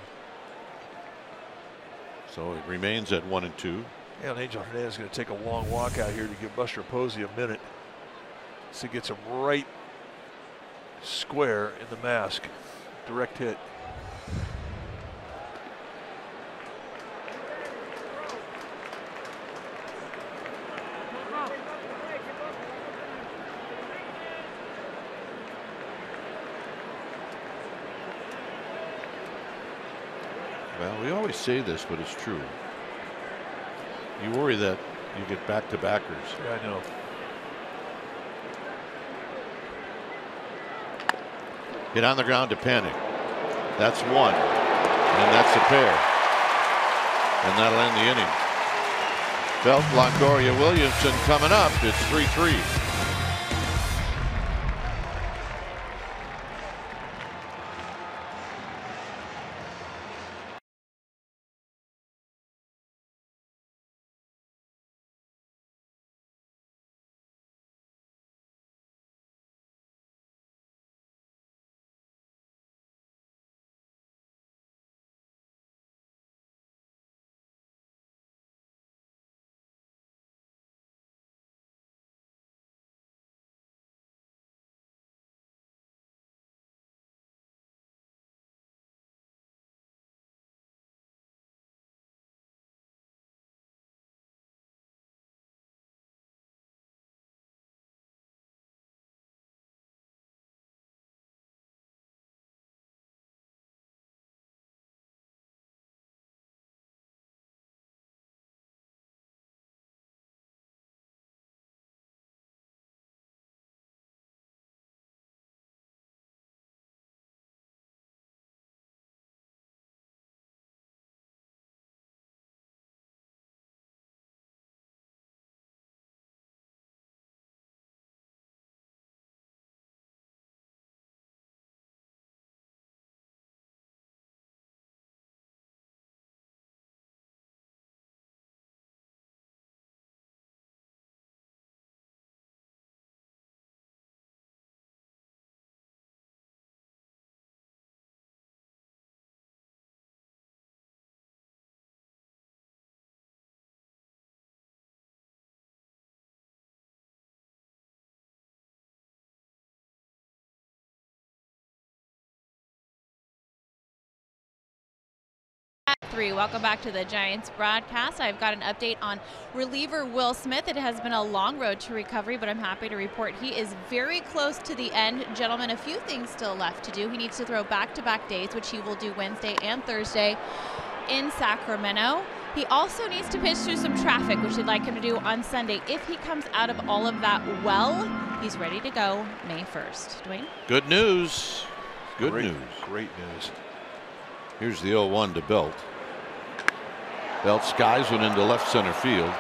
So it remains at 1-2. Yeah, and Angel Hernandez is going to take a long walk out here to give Buster Posey a minute. So he gets him right square in the mask. Direct hit. Well, we always say this, but it's true. You worry that you get back-to-backers. Yeah, I know. Get on the ground to panic. That's 1. And that's a pair. And that'll end the inning. Belt, Longoria, Williamson coming up. It's 3-3. 3. Welcome back to the Giants broadcast. I've got an update on reliever Will Smith. It has been a long road to recovery, but I'm happy to report he is very close to the end. Gentlemen, a few things still left to do. He needs to throw back-to-back days, which he will do Wednesday and Thursday in Sacramento. He also needs to pitch through some traffic, which they'd like him to do on Sunday. If he comes out of all of that well, he's ready to go May 1st. Dwayne? Good news. Good news. Great news. Here's the 0-1 to Belt. Belt skies one into left center field.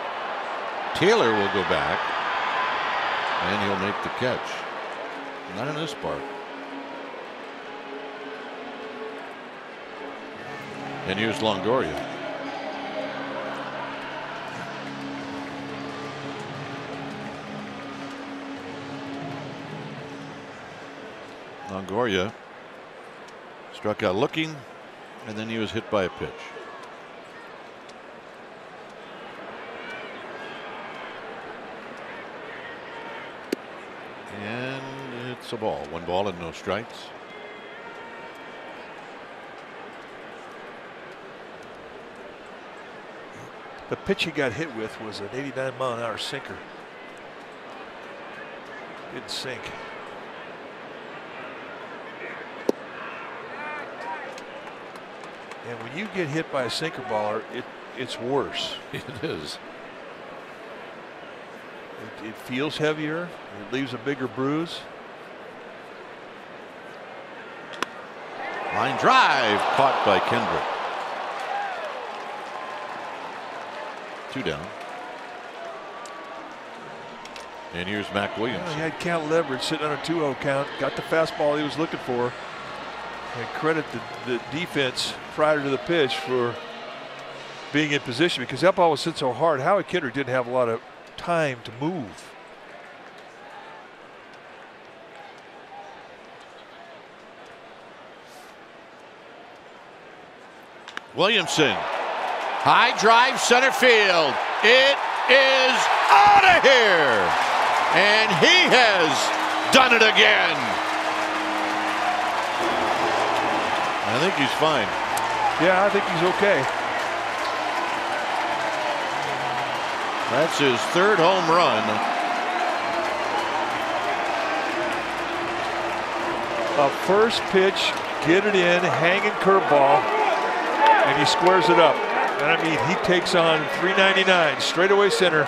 Taylor will go back, and he'll make the catch. Not in this part. And here's Longoria. Longoria struck out looking, and then he was hit by a pitch. And it's a ball. 1 ball and no strikes. The pitch he got hit with was an 89-mile-an-hour sinker. Didn't sink. And when you get hit by a sinker baller, it's worse. It is. It feels heavier. It leaves a bigger bruise. Line drive caught by Kendrick. 2 down. And here's Mac Williams. He had count leverage sitting on a 2-0 count. Got the fastball he was looking for. And credit the defense prior to the pitch for being in position, because that ball was hit so hard. Howie Kendrick didn't have a lot of time to move. Williamson. High drive center field. It is out of here. And he has done it again. I think he's fine. Yeah, I think he's okay. That's his 3rd home run. A first pitch, get it in, hanging curveball, and he squares it up. And I mean, he takes on 399 straightaway center.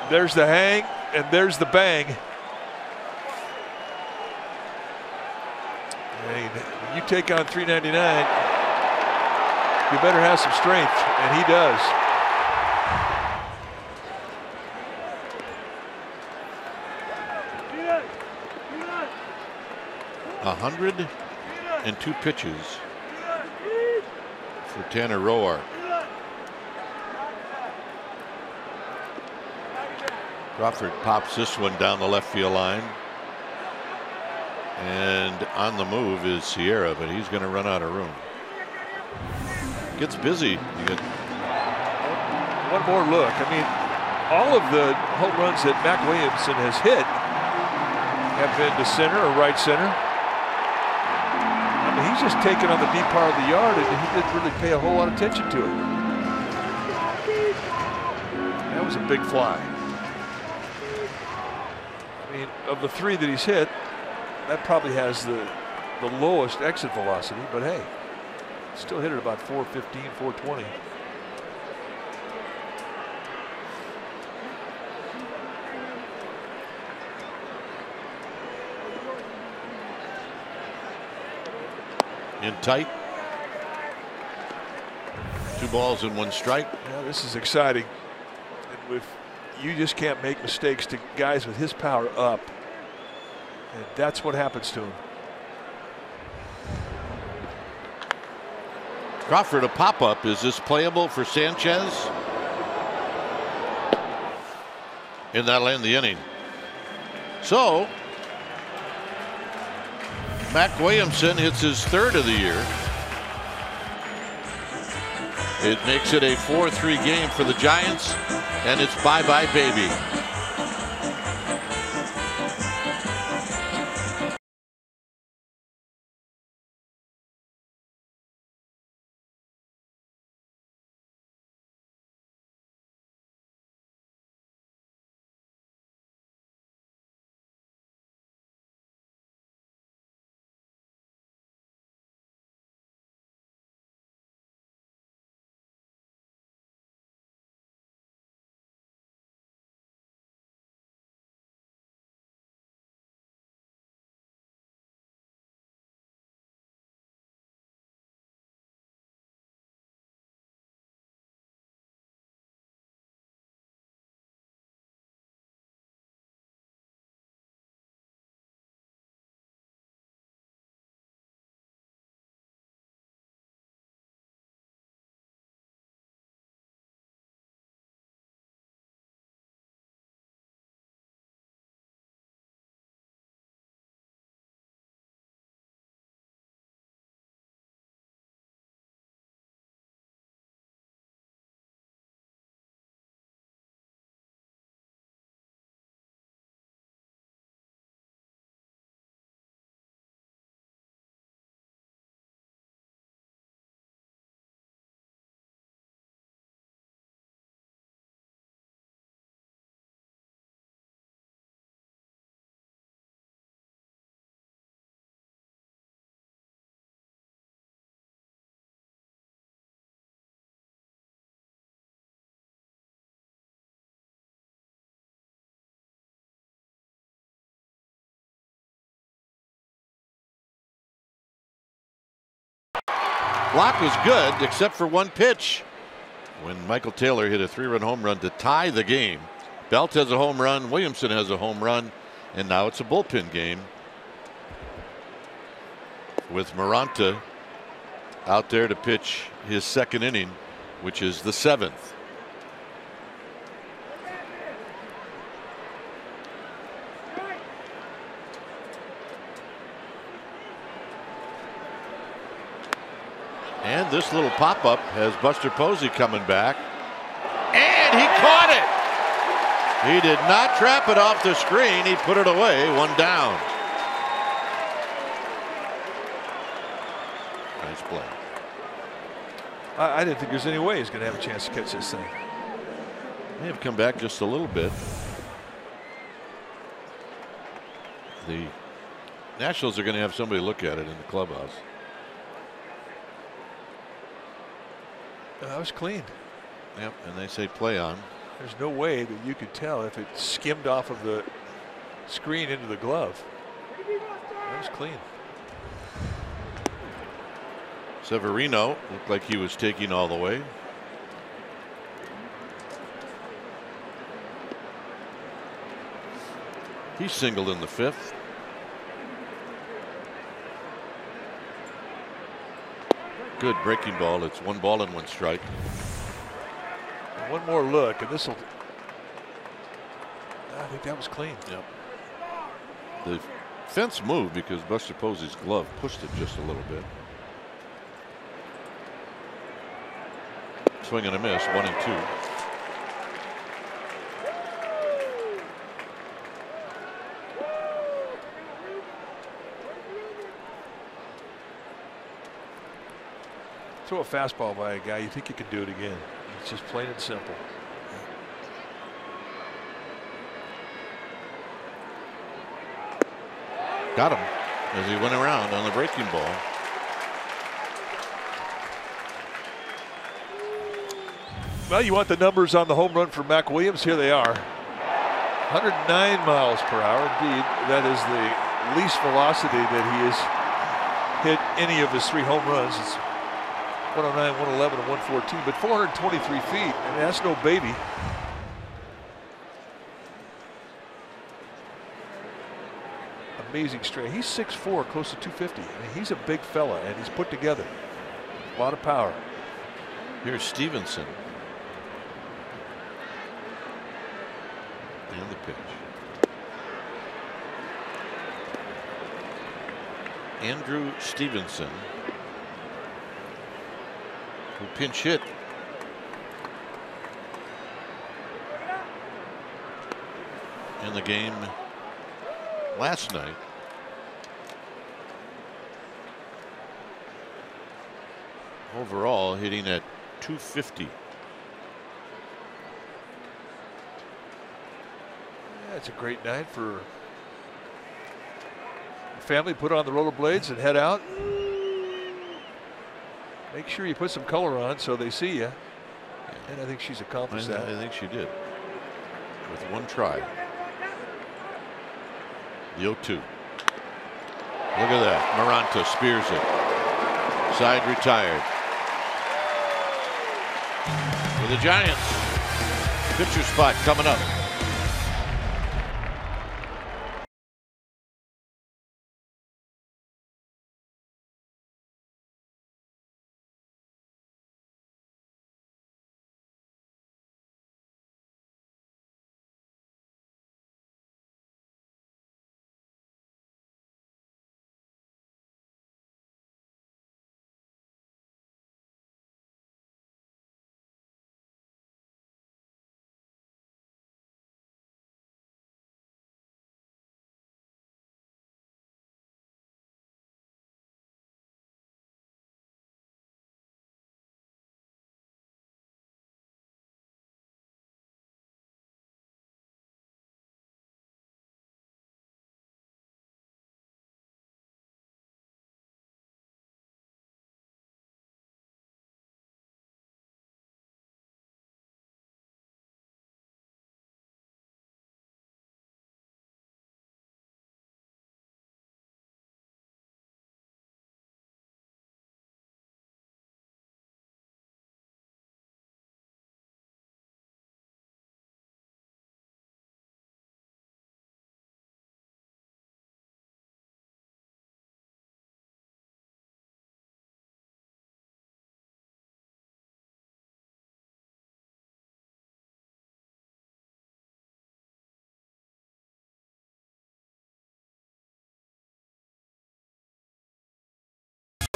There's the hang, and there's the bang. And when you take on 399, you better have some strength, and he does. 102 pitches for Tanner Roark. Crawford pops this one down the left field line. And on the move is Sierra, but he's going to run out of room. Gets busy. You get one more look. I mean, all of the home runs that Mac Williamson has hit have been to center or right center. I mean, he's just taken on the deep part of the yard, and he didn't really pay a whole lot of attention to it. That was a big fly. I mean, of the 3 that he's hit, that probably has the lowest exit velocity, but hey, still hit it about 415, 420. in tight. 2 balls and 1 strike. Yeah, this is exciting. And you just can't make mistakes to guys with his power up. And that's what happens to him. Crawford, a pop-up. Is this playable for Sanchez? And that'll end the inning. So, Mac Williamson hits his 3rd of the year. It makes it a 4-3 game for the Giants, and it's bye-bye, baby. Block was good except for one pitch when Michael Taylor hit a 3-run home run to tie the game. Belt has a home run, Williamson has a home run, and now it's a bullpen game with Maranta out there to pitch his second inning, which is the 7th. And this little pop-up has Buster Posey coming back, and he caught it. He did not trap it off the screen. He put it away, one down. Nice play. I didn't think there's any way he's going to have a chance to catch this thing. May have come back just a little bit. The Nationals are going to have somebody look at it in the clubhouse. That was clean. Yep, and they say play on. There's no way that you could tell if it skimmed off of the screen into the glove. That was clean. Severino looked like he was taking all the way. He singled in the 5th. Good breaking ball. It's 1 ball and 1 strike. And one more look, and this will. I think that was clean. Yep. The fence moved because Buster Posey's glove pushed it just a little bit. Swing and a miss, 1 and 2. Throw a fastball by a guy, you think you can do it again. It's just plain and simple. Got him as he went around on the breaking ball. Well, you want the numbers on the home run for Mac Williams? Here they are. 109 miles per hour. Indeed, that is the least velocity that he has hit any of his 3 home runs. It's 109, 111, and 114, but 423 feet, and that's no baby. Amazing strength. He's 6'4", close to 250. I mean, he's a big fella, and he's put together. A lot of power. Here's Stevenson. And the pitch. Andrew Stevenson, who pinch hit in the game last night. Overall hitting at 250. Yeah, it's a great night for family. Put on the rollerblades and head out. Make sure you put some color on so they see you. And I think she's accomplished that. I think she did. With 1 try. The 0-2. Look at that. Maranta spears it. Side retired. For the Giants. Pitcher spot coming up.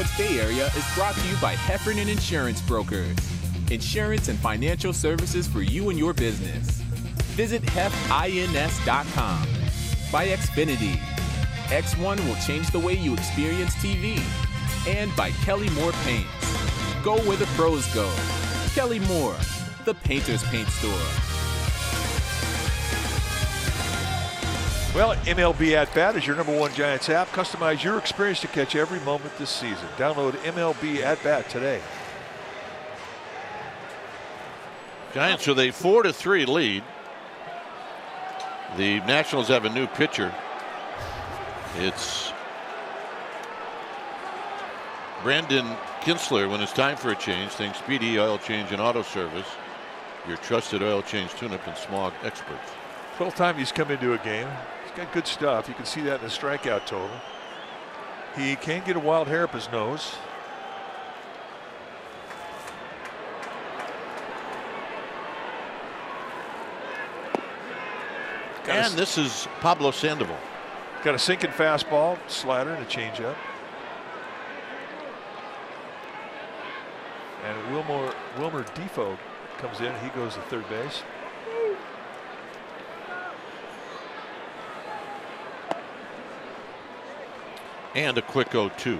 North Bay area is brought to you by Heffernan Insurance Brokers. Insurance and financial services for you and your business. Visit hefins.com. By Xfinity. X1 will change the way you experience TV. And by Kelly Moore Paints. Go where the pros go. Kelly Moore, the painter's paint store. Well, MLB At Bat is your #1 Giants app. Customize your experience to catch every moment this season. Download MLB At Bat today. Giants with a 4-3 lead. The Nationals have a new pitcher. It's Brandon Kinsler. When it's time for a change, think Speedy Oil Change and Auto Service. Your trusted oil change tune-up and smog experts. 12th time he's come into a game. He's got good stuff. You can see that in the strikeout total. He can get a wild hair up his nose. And this is Pablo Sandoval. Got a sinking fastball, slider, and a changeup. And Wilmer Defoe comes in. He goes to third base. And a quick 0-2.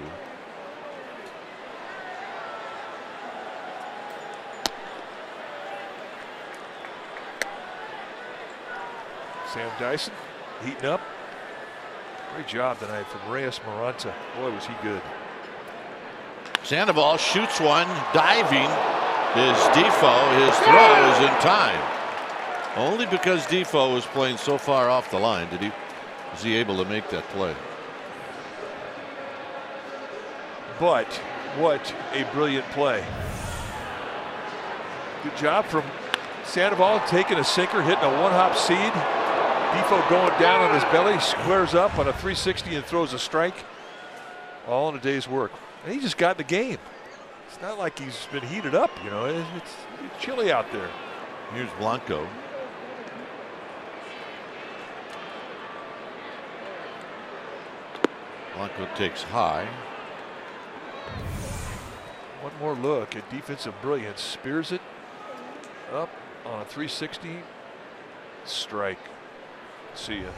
Sam Dyson heating up. Great job tonight from Reyes Maranta. Boy, was he good. Sandoval shoots one, diving. His Defoe, his throw is in time. Only because Defoe was playing so far off the line was he able to make that play. But what a brilliant play. Good job from Sandoval taking a sinker, hitting a one-hop seed. Defoe going down on his belly, squares up on a 360 and throws a strike. All in a day's work. And he just got in the game. It's not like he's been heated up, you know. It's chilly out there. Here's Blanco. Blanco takes high. One more look at defensive brilliance. Spears it up on a 360. Strike. See ya.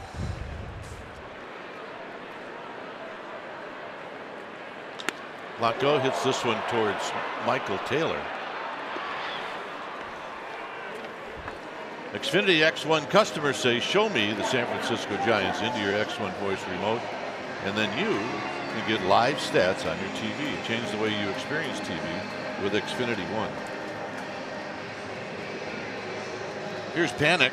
Blanco hits this one towards Michael Taylor. Xfinity X1 customers say, show me the San Francisco Giants into your X1 voice remote, and then you can get live stats on your TV. Change the way you experience TV with Xfinity One. Here's Panic.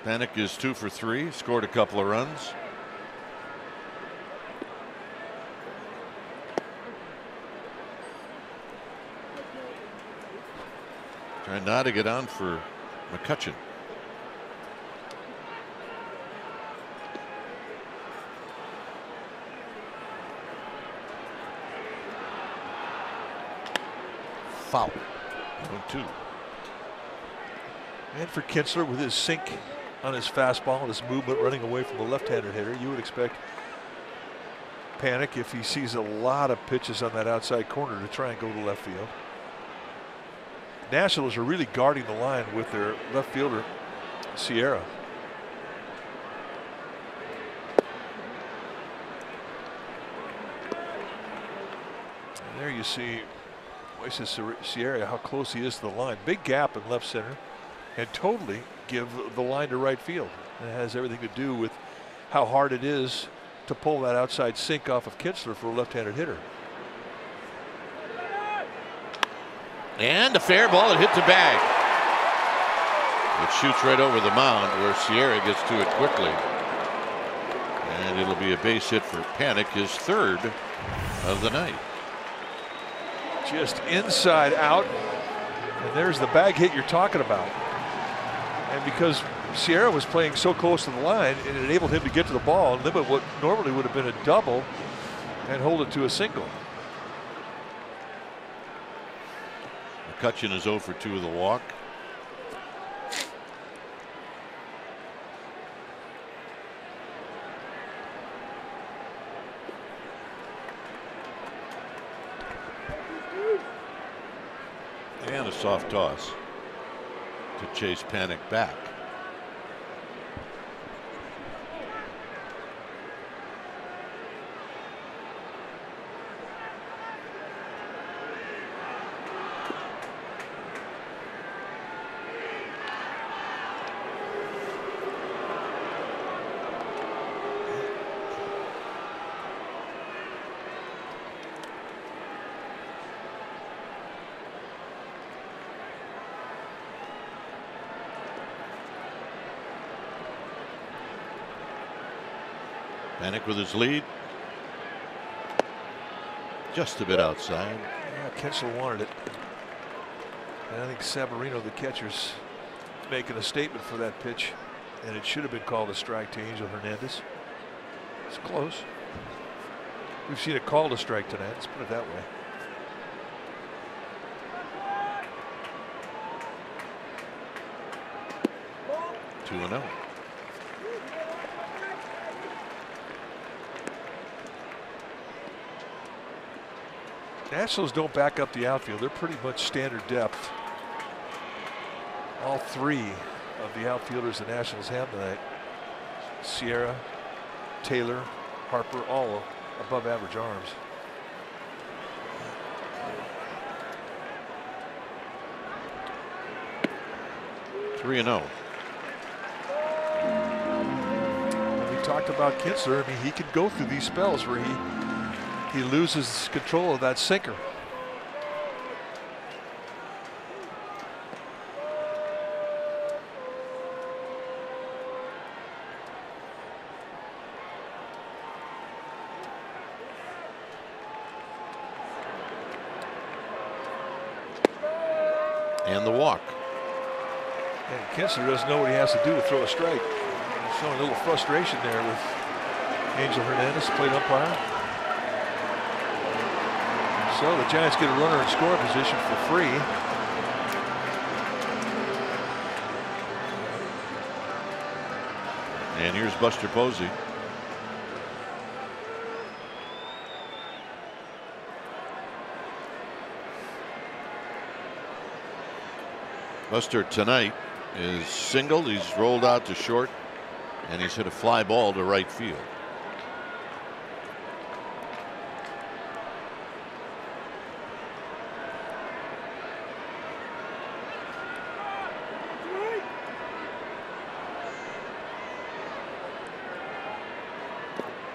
Panic is 2 for 3, scored a couple of runs. Trying now to get on for McCutcheon. Foul. 1-2. And for Kinsler with his sink on his fastball and his movement running away from the left-handed hitter, you would expect Panic, if he sees a lot of pitches on that outside corner, to try and go to left field. Nationals are really guarding the line with their left fielder, Sierra. And there you see Moises Sierra, how close he is to the line. Big gap in left center, and totally give the line to right field. And it has everything to do with how hard it is to pull that outside sink off of Kinsler for a left-handed hitter. And a fair ball, it hit the bag. It shoots right over the mound where Sierra gets to it quickly. And it'll be a base hit for Panic, his third of the night. Just inside out. And there's the bag hit you're talking about. And because Sierra was playing so close to the line, it enabled him to get to the ball and limit what normally would have been a double and hold it to a single. McCutcheon is 0 for 2 with a walk. and a soft toss to chase Panic back. Panic with his lead. Just a bit outside. Yeah, Kinsler wanted it. And I think Savarino, the catcher's making a statement for that pitch. And it should have been called a strike to Angel Hernandez. It's close. We've seen it called a strike tonight. Let's put it that way. Two and oh. Nationals don't back up the outfield. They're pretty much standard depth. All three of the outfielders the Nationals have tonight, Sierra, Taylor, Harper, all above average arms. Three and oh. We talked about Kinsler. I mean, he can go through these spells where he loses control of that sinker. And the walk. And Kinsler doesn't know what he has to do to throw a strike. He's showing a little frustration there with Angel Hernandez, plate umpire. So the Giants get a runner in scoring position for free. And here's Buster Posey. Buster tonight is singled. He's rolled out to short, and he's hit a fly ball to right field.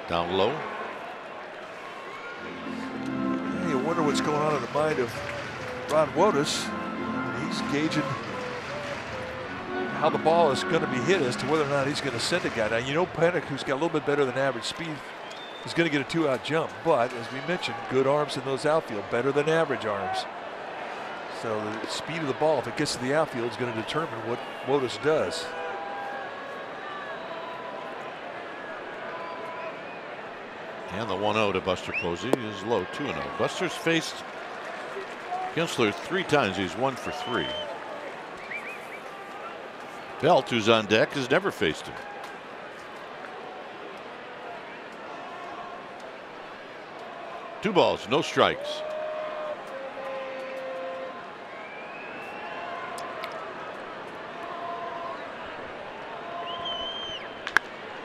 Down low. Yeah, you wonder what's going on in the mind of Ron Wotus. He's gauging how the ball is going to be hit as to whether or not he's going to send a guy. Now, you know, Panic, who's got a little bit better than average speed, is going to get a 2-out jump. But as we mentioned, good arms in those outfield, better than average arms. So the speed of the ball, if it gets to the outfield, is going to determine what Wotus does. And the 1-0 to Buster Posey is low, 2-0. Buster's faced Kinsler 3 times. He's 1 for 3. Belt, who's on deck, has never faced him. Two balls, no strikes.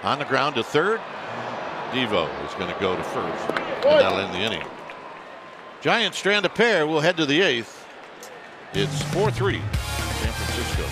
On the ground to third. Devo is going to go to first, and that'll end the inning. Giants strand a pair. We'll head to the 8th. It's 4-3 San Francisco.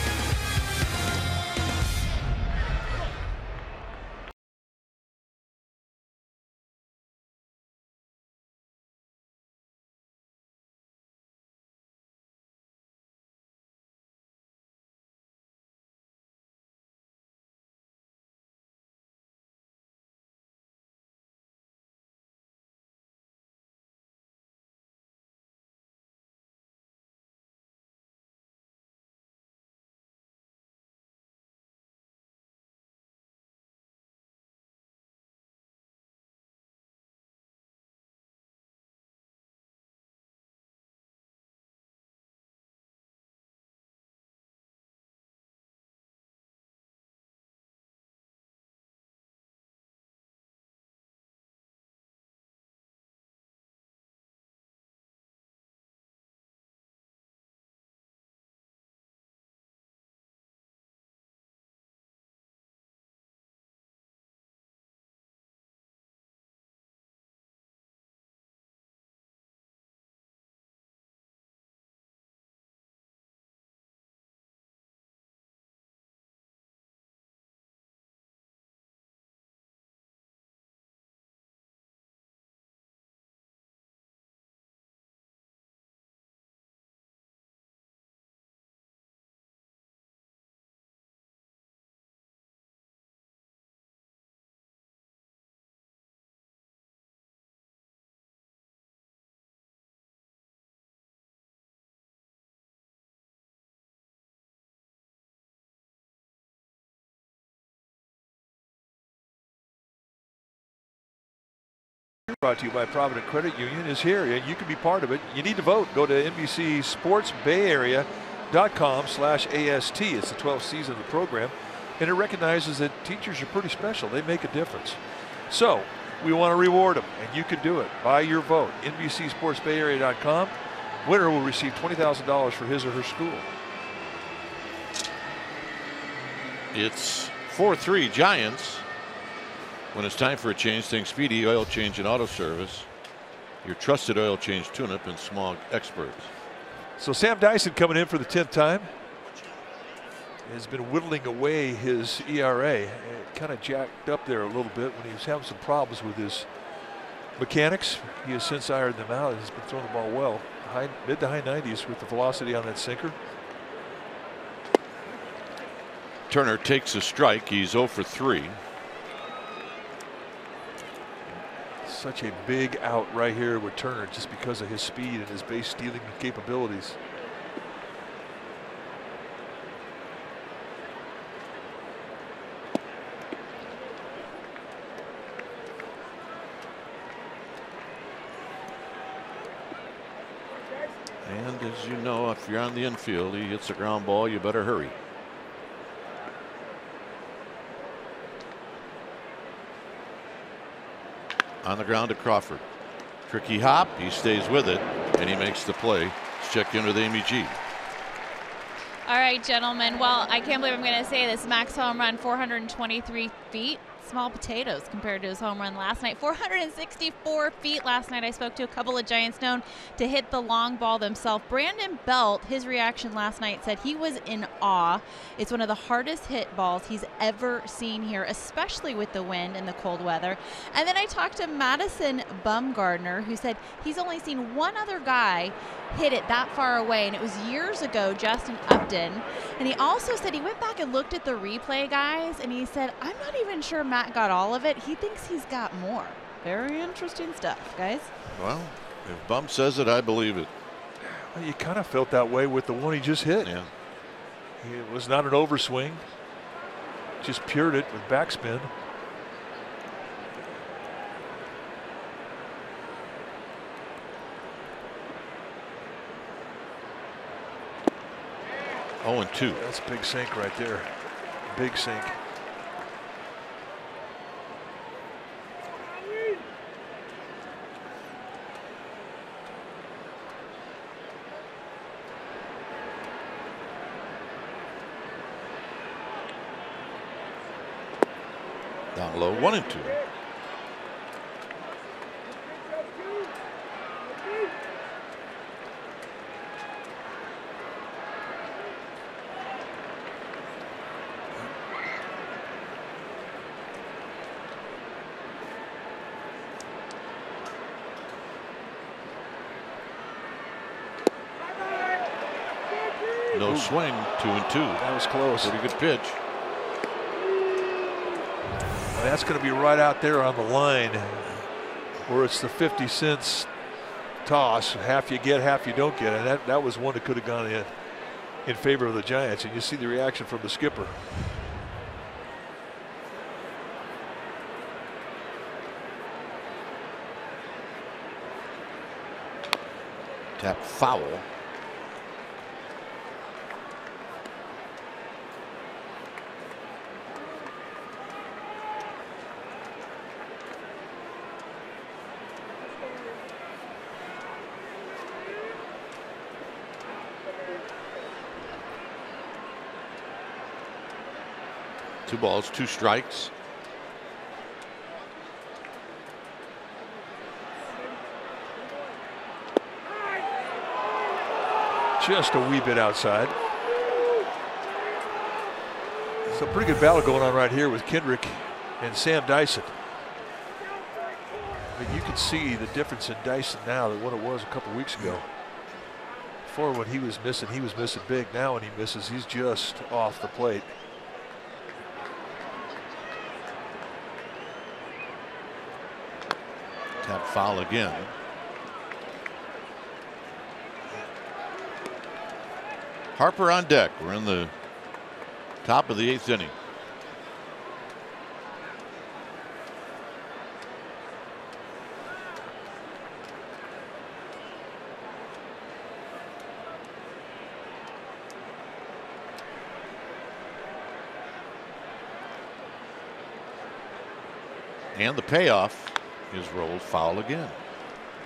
brought to you by Provident Credit Union, is here, and you can be part of it. You need to vote. Go to NBCSportsBayArea.com/AST. It's the 12th season of the program, and it recognizes that teachers are pretty special. They make a difference. So we want to reward them, and you can do it by your vote. NBCSportsBayArea.com. Winner will receive $20,000 for his or her school. It's 4-3 Giants. When it's time for a change, think Speedy Oil Change and Auto Service. Your trusted oil change tune-up and smog experts. So Sam Dyson coming in for the 10th time. Has been whittling away his ERA. It kind of jacked up there a little bit when he was having some problems with his mechanics. He has since ironed them out. He's been throwing the ball well. Mid to high 90s with the velocity on that sinker. Turner takes a strike. He's 0 for 3. Such a big out right here with Turner just because of his speed and his base stealing capabilities. And as you know, if you're on the infield, he hits a ground ball, you better hurry. On the ground to Crawford. Tricky hop. He stays with it, and he makes the play. Let's check in with Amy G. All right, gentlemen. Well, I can't believe I'm going to say this. Max home run, 423 feet. Small potatoes compared to his home run last night. 464 feet last night. I spoke to a couple of Giants known to hit the long ball themselves. Brandon Belt, his reaction last night said he was in awe. It's one of the hardest hit balls he's ever seen here, especially with the wind and the cold weather. And then I talked to Madison Bumgardner, who said he's only seen one other guy hit it that far away, and it was years ago, Justin Upton. And he also said he went back and looked at the replay, guys, and he said, I'm not even sure Matt got all of it. He thinks he's got more. Very interesting stuff, guys. Well, if Bum says it, I believe it. Well, you kind of felt that way with the one he just hit. Yeah. It was not an overswing. Just pured it with backspin. Oh, and 2. That's a big sink right there. Big sink. Down low, 1 and 2. No swing, 2 and 2. That was close. Pretty good pitch. That's going to be right out there on the line where it's the 50 cents toss. Half you get, half you don't get. And that was one that could have gone in favor of the Giants. And you see the reaction from the skipper. Tap foul. Two balls, 2 strikes. Just a wee bit outside. It's a pretty good battle going on right here with Kendrick and Sam Dyson. But you can see the difference in Dyson now than what it was a couple weeks ago. Before, when he was missing big. Now when he misses, he's just off the plate. Tap foul again. Harper on deck. We're in the top of the 8th inning. And the payoff is rolled foul again.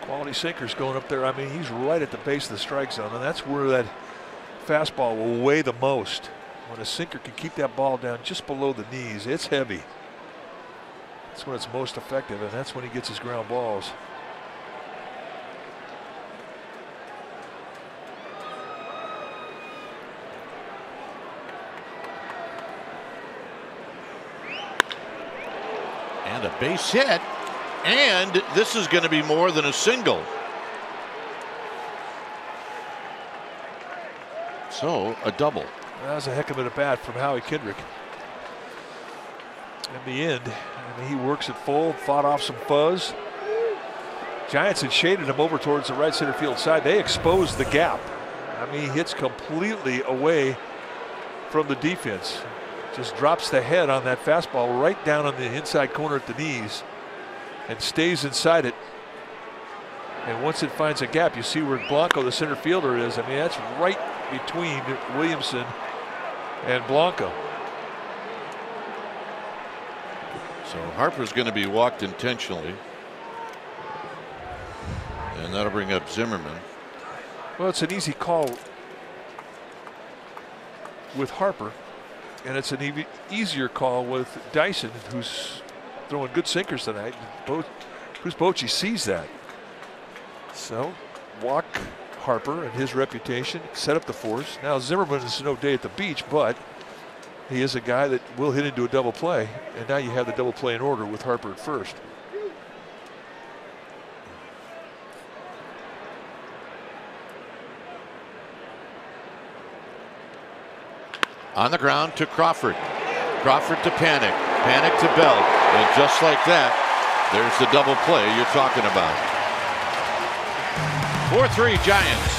Quality sinker's going up there. I mean, he's right at the base of the strike zone, and that's where that fastball will weigh the most. When a sinker can keep that ball down just below the knees, it's heavy. That's when it's most effective, and that's when he gets his ground balls. And a base hit. And this is going to be more than a single. So a double. That was a heck of a bat from Howie Kendrick. In the end, I mean, he works it full, fought off some fuzz. Giants had shaded him over towards the right center field side. They exposed the gap. I mean, he hits completely away from the defense. Just drops the head on that fastball right down on the inside corner at the knees and stays inside it. And once it finds a gap, you see where Blanco, the center fielder, is. I mean, that's right between Williamson and Blanco. So Harper's going to be walked intentionally. And that'll bring up Zimmerman. Well, it's an easy call with Harper. And it's an even easier call with Dyson, who's throwing good sinkers tonight. Bruce Bochy sees that. So walk Harper and his reputation, set up the force. Now Zimmerman is no day at the beach, but he is a guy that will hit into a double play. And now you have the double play in order with Harper at first. On the ground to Crawford. Crawford to Panic. Panic to Belt. And just like that, there's the double play you're talking about. 4-3 Giants.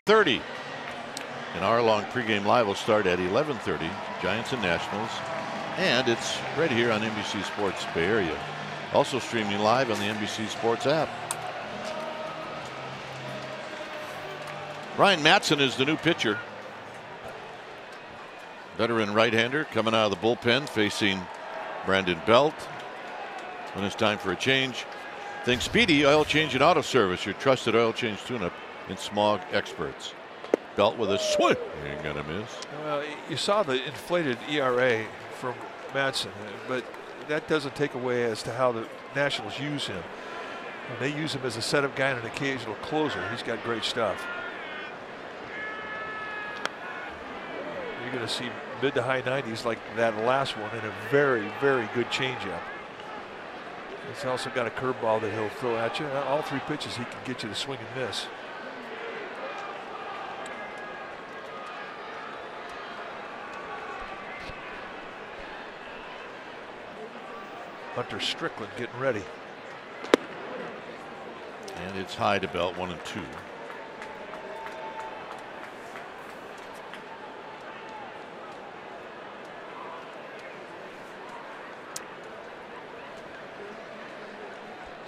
.30. And our long pregame live will start at 11:30. Giants and Nationals. And it's right here on NBC Sports Bay Area. Also streaming live on the NBC Sports app. Ryan Matson is the new pitcher. Veteran right-hander coming out of the bullpen facing Brandon Belt. When it's time for a change, think Speedy Oil Change and Auto Service, your trusted oil change tune-up and smog experts. Belt with a swing. Ain't gonna miss. Well, you saw the inflated ERA from Madsen, but that doesn't take away as to how the Nationals use him. And they use him as a setup guy and an occasional closer. He's got great stuff. You're going to see mid to high 90s like that last one, and a very, very good changeup. He's also got a curveball that he'll throw at you. All three pitches he can get you to swing and miss. Hunter Strickland getting ready. And it's high to belt 1-2.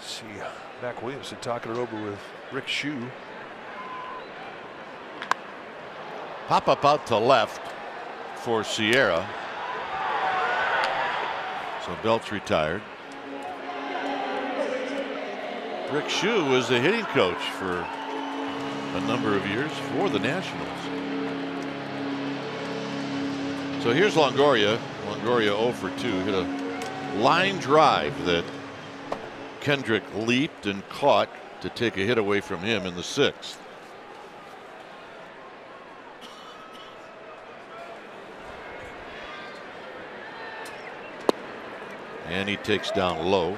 See Mac Williamson talking it over with Rick Shue. Pop up out to left for Sierra. So Belt's retired. Rick Shue was the hitting coach for a number of years for the Nationals. So here's Longoria. Longoria 0 for 2. Hit a line drive that Kendrick leaped and caught to take a hit away from him in the 6th. And he takes down low.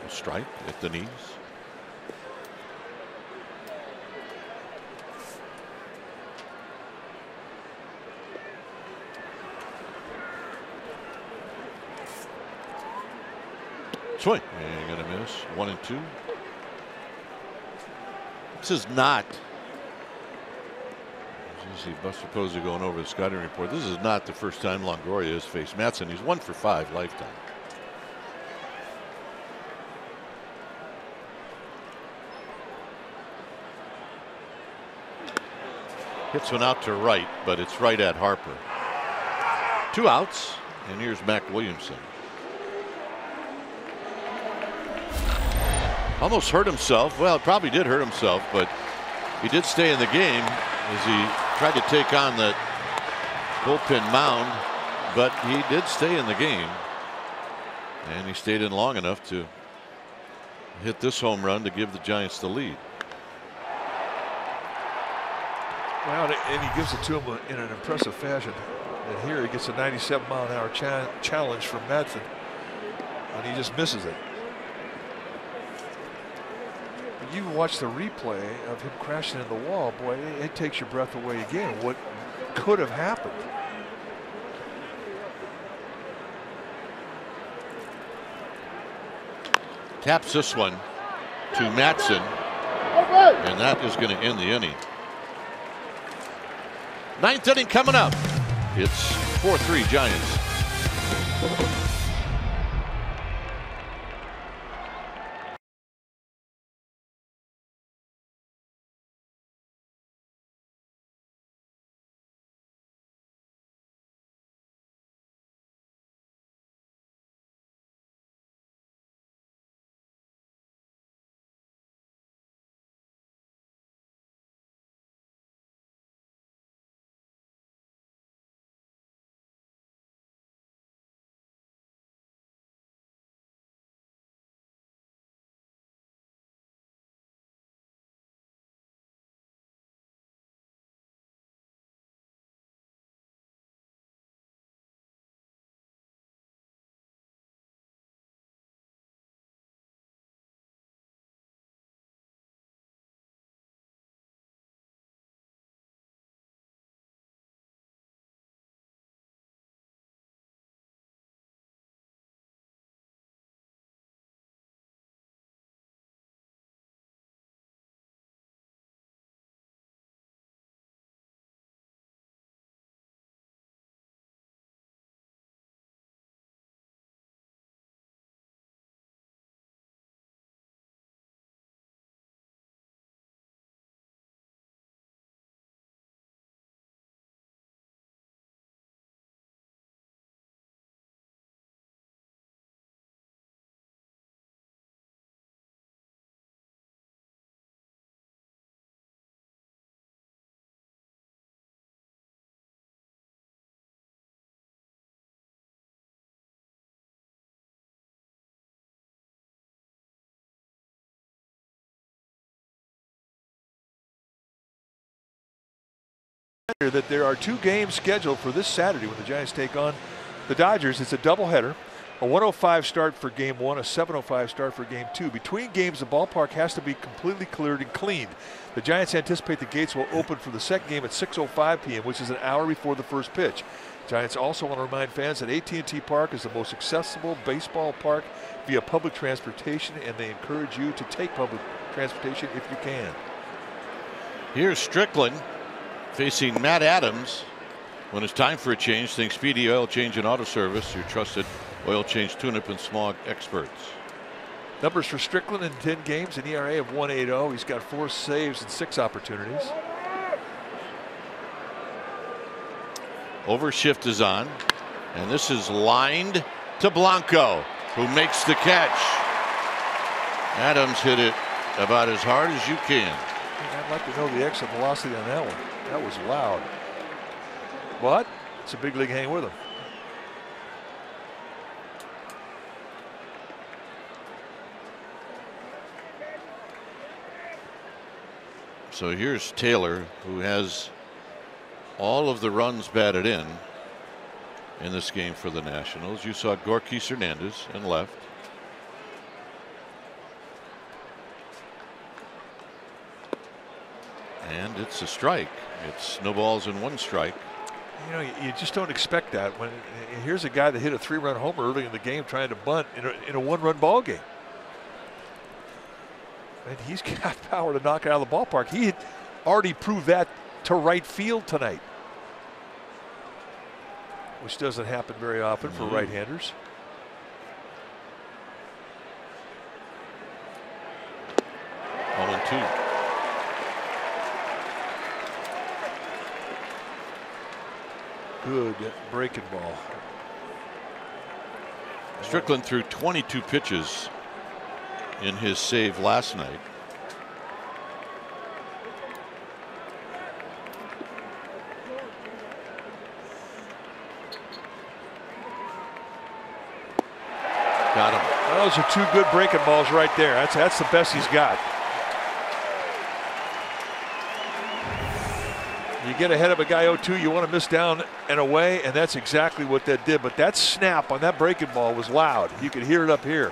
Strike at the knees. Swing. And gonna miss. 1-2. This is not. You see Buster Posey going over the scouting report. This is not the first time Longoria has faced Matson. He's 1 for 5 lifetime. Hits one out to right, but it's right at Harper. 2 outs, and here's Mac Williamson. Almost hurt himself. Well, probably did hurt himself, but he did stay in the game as he tried to take on the bullpen mound, but he did stay in the game. And he stayed in long enough to hit this home run to give the Giants the lead. Well, and he gives it to him in an impressive fashion. And here he gets a 97-mile-an-hour challenge from Matson, and he just misses it. But you watch the replay of him crashing in the wall, boy, it takes your breath away again. What could have happened? Taps this one to Matson, and that is going to end the inning. 9th inning coming up. It's 4-3 Giants. That there are 2 games scheduled for this Saturday when the Giants take on the Dodgers. It's a doubleheader. A 105 start for game 1, a 7:05 start for game 2. Between games, the ballpark has to be completely cleared and cleaned. The Giants anticipate the gates will open for the second game at 6:05 p.m., which is an hour before the first pitch. Giants also want to remind fans that AT Park is the most accessible baseball park via public transportation, and they encourage you to take public transportation if you can. Here's Strickland facing Matt Adams. When it's time for a change, think Speedy Oil Change and Auto Service, your trusted oil change, tune-up, and smog experts. Numbers for Strickland in 10 games, an ERA of 1.80. He's got 4 saves and 6 opportunities. Overshift is on, and this is lined to Blanco, who makes the catch. Adams hit it about as hard as you can. I'd like to know the exit velocity on that one. That was loud. But it's a big league hang with him. So here's Taylor, who has all of the runs batted in this game for the Nationals. You saw Gorky Hernandez in left. And it's a strike. It's no balls and 1 strike. You know, you just don't expect that. When here's a guy that hit a 3-run homer early in the game trying to bunt in a 1-run ball game. And he's got power to knock it out of the ballpark. He had already proved that to right field tonight, which doesn't happen very often for right-handers. All in 2. Good breaking ball. Strickland threw 22 pitches in his save last night. Got him. Those are 2 good breaking balls right there. That's the best he's got. You get ahead of a guy 0-2, you want to miss down and away, and that's exactly what that did. But that snap on that breaking ball was loud. You could hear it up here.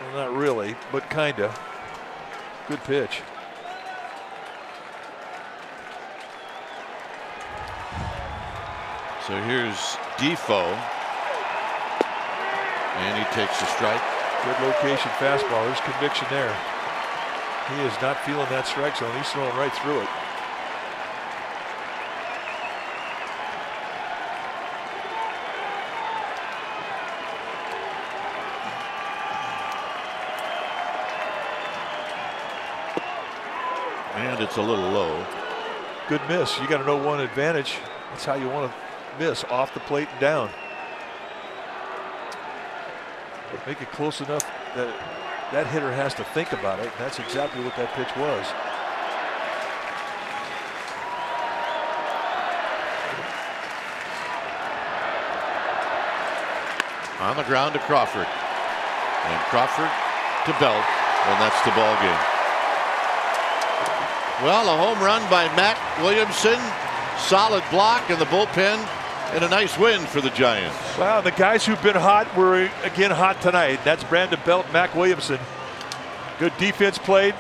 Well, not really, but kinda. Good pitch. So here's Defoe, and he takes a strike. Good location fastball. There's conviction there. He is not feeling that strike zone. He's throwing right through it. And it's a little low. Good miss. You got to know one advantage. That's how you want to miss, off the plate and down. Make it close enough that that hitter has to think about it. That's exactly what that pitch was. On the ground to Crawford. And Crawford to Belt. And that's the ball game. Well, a home run by Matt Williamson. Solid block in the bullpen. And a nice win for the Giants. Wow, the guys who've been hot were again hot tonight. That's Brandon Belt, Mac Williamson. Good defense played,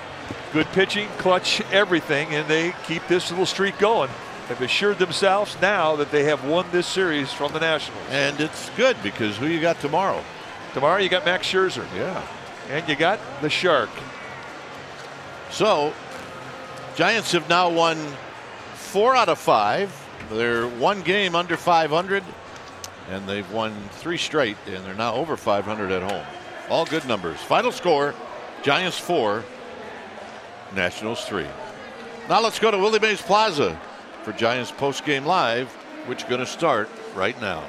good pitching, clutch everything, and they keep this little streak going. They've assured themselves now that they have won this series from the Nationals. And it's good because who you got tomorrow? Tomorrow you got Max Scherzer. Yeah. And you got the Shark. So, Giants have now won 4 out of 5. They're 1 game under 500, and they've won 3 straight, and they're now over 500 at home. All good numbers. Final score, Giants 4, Nationals 3. Now let's go to Willie Mays Plaza for Giants postgame live, which is going to start right now.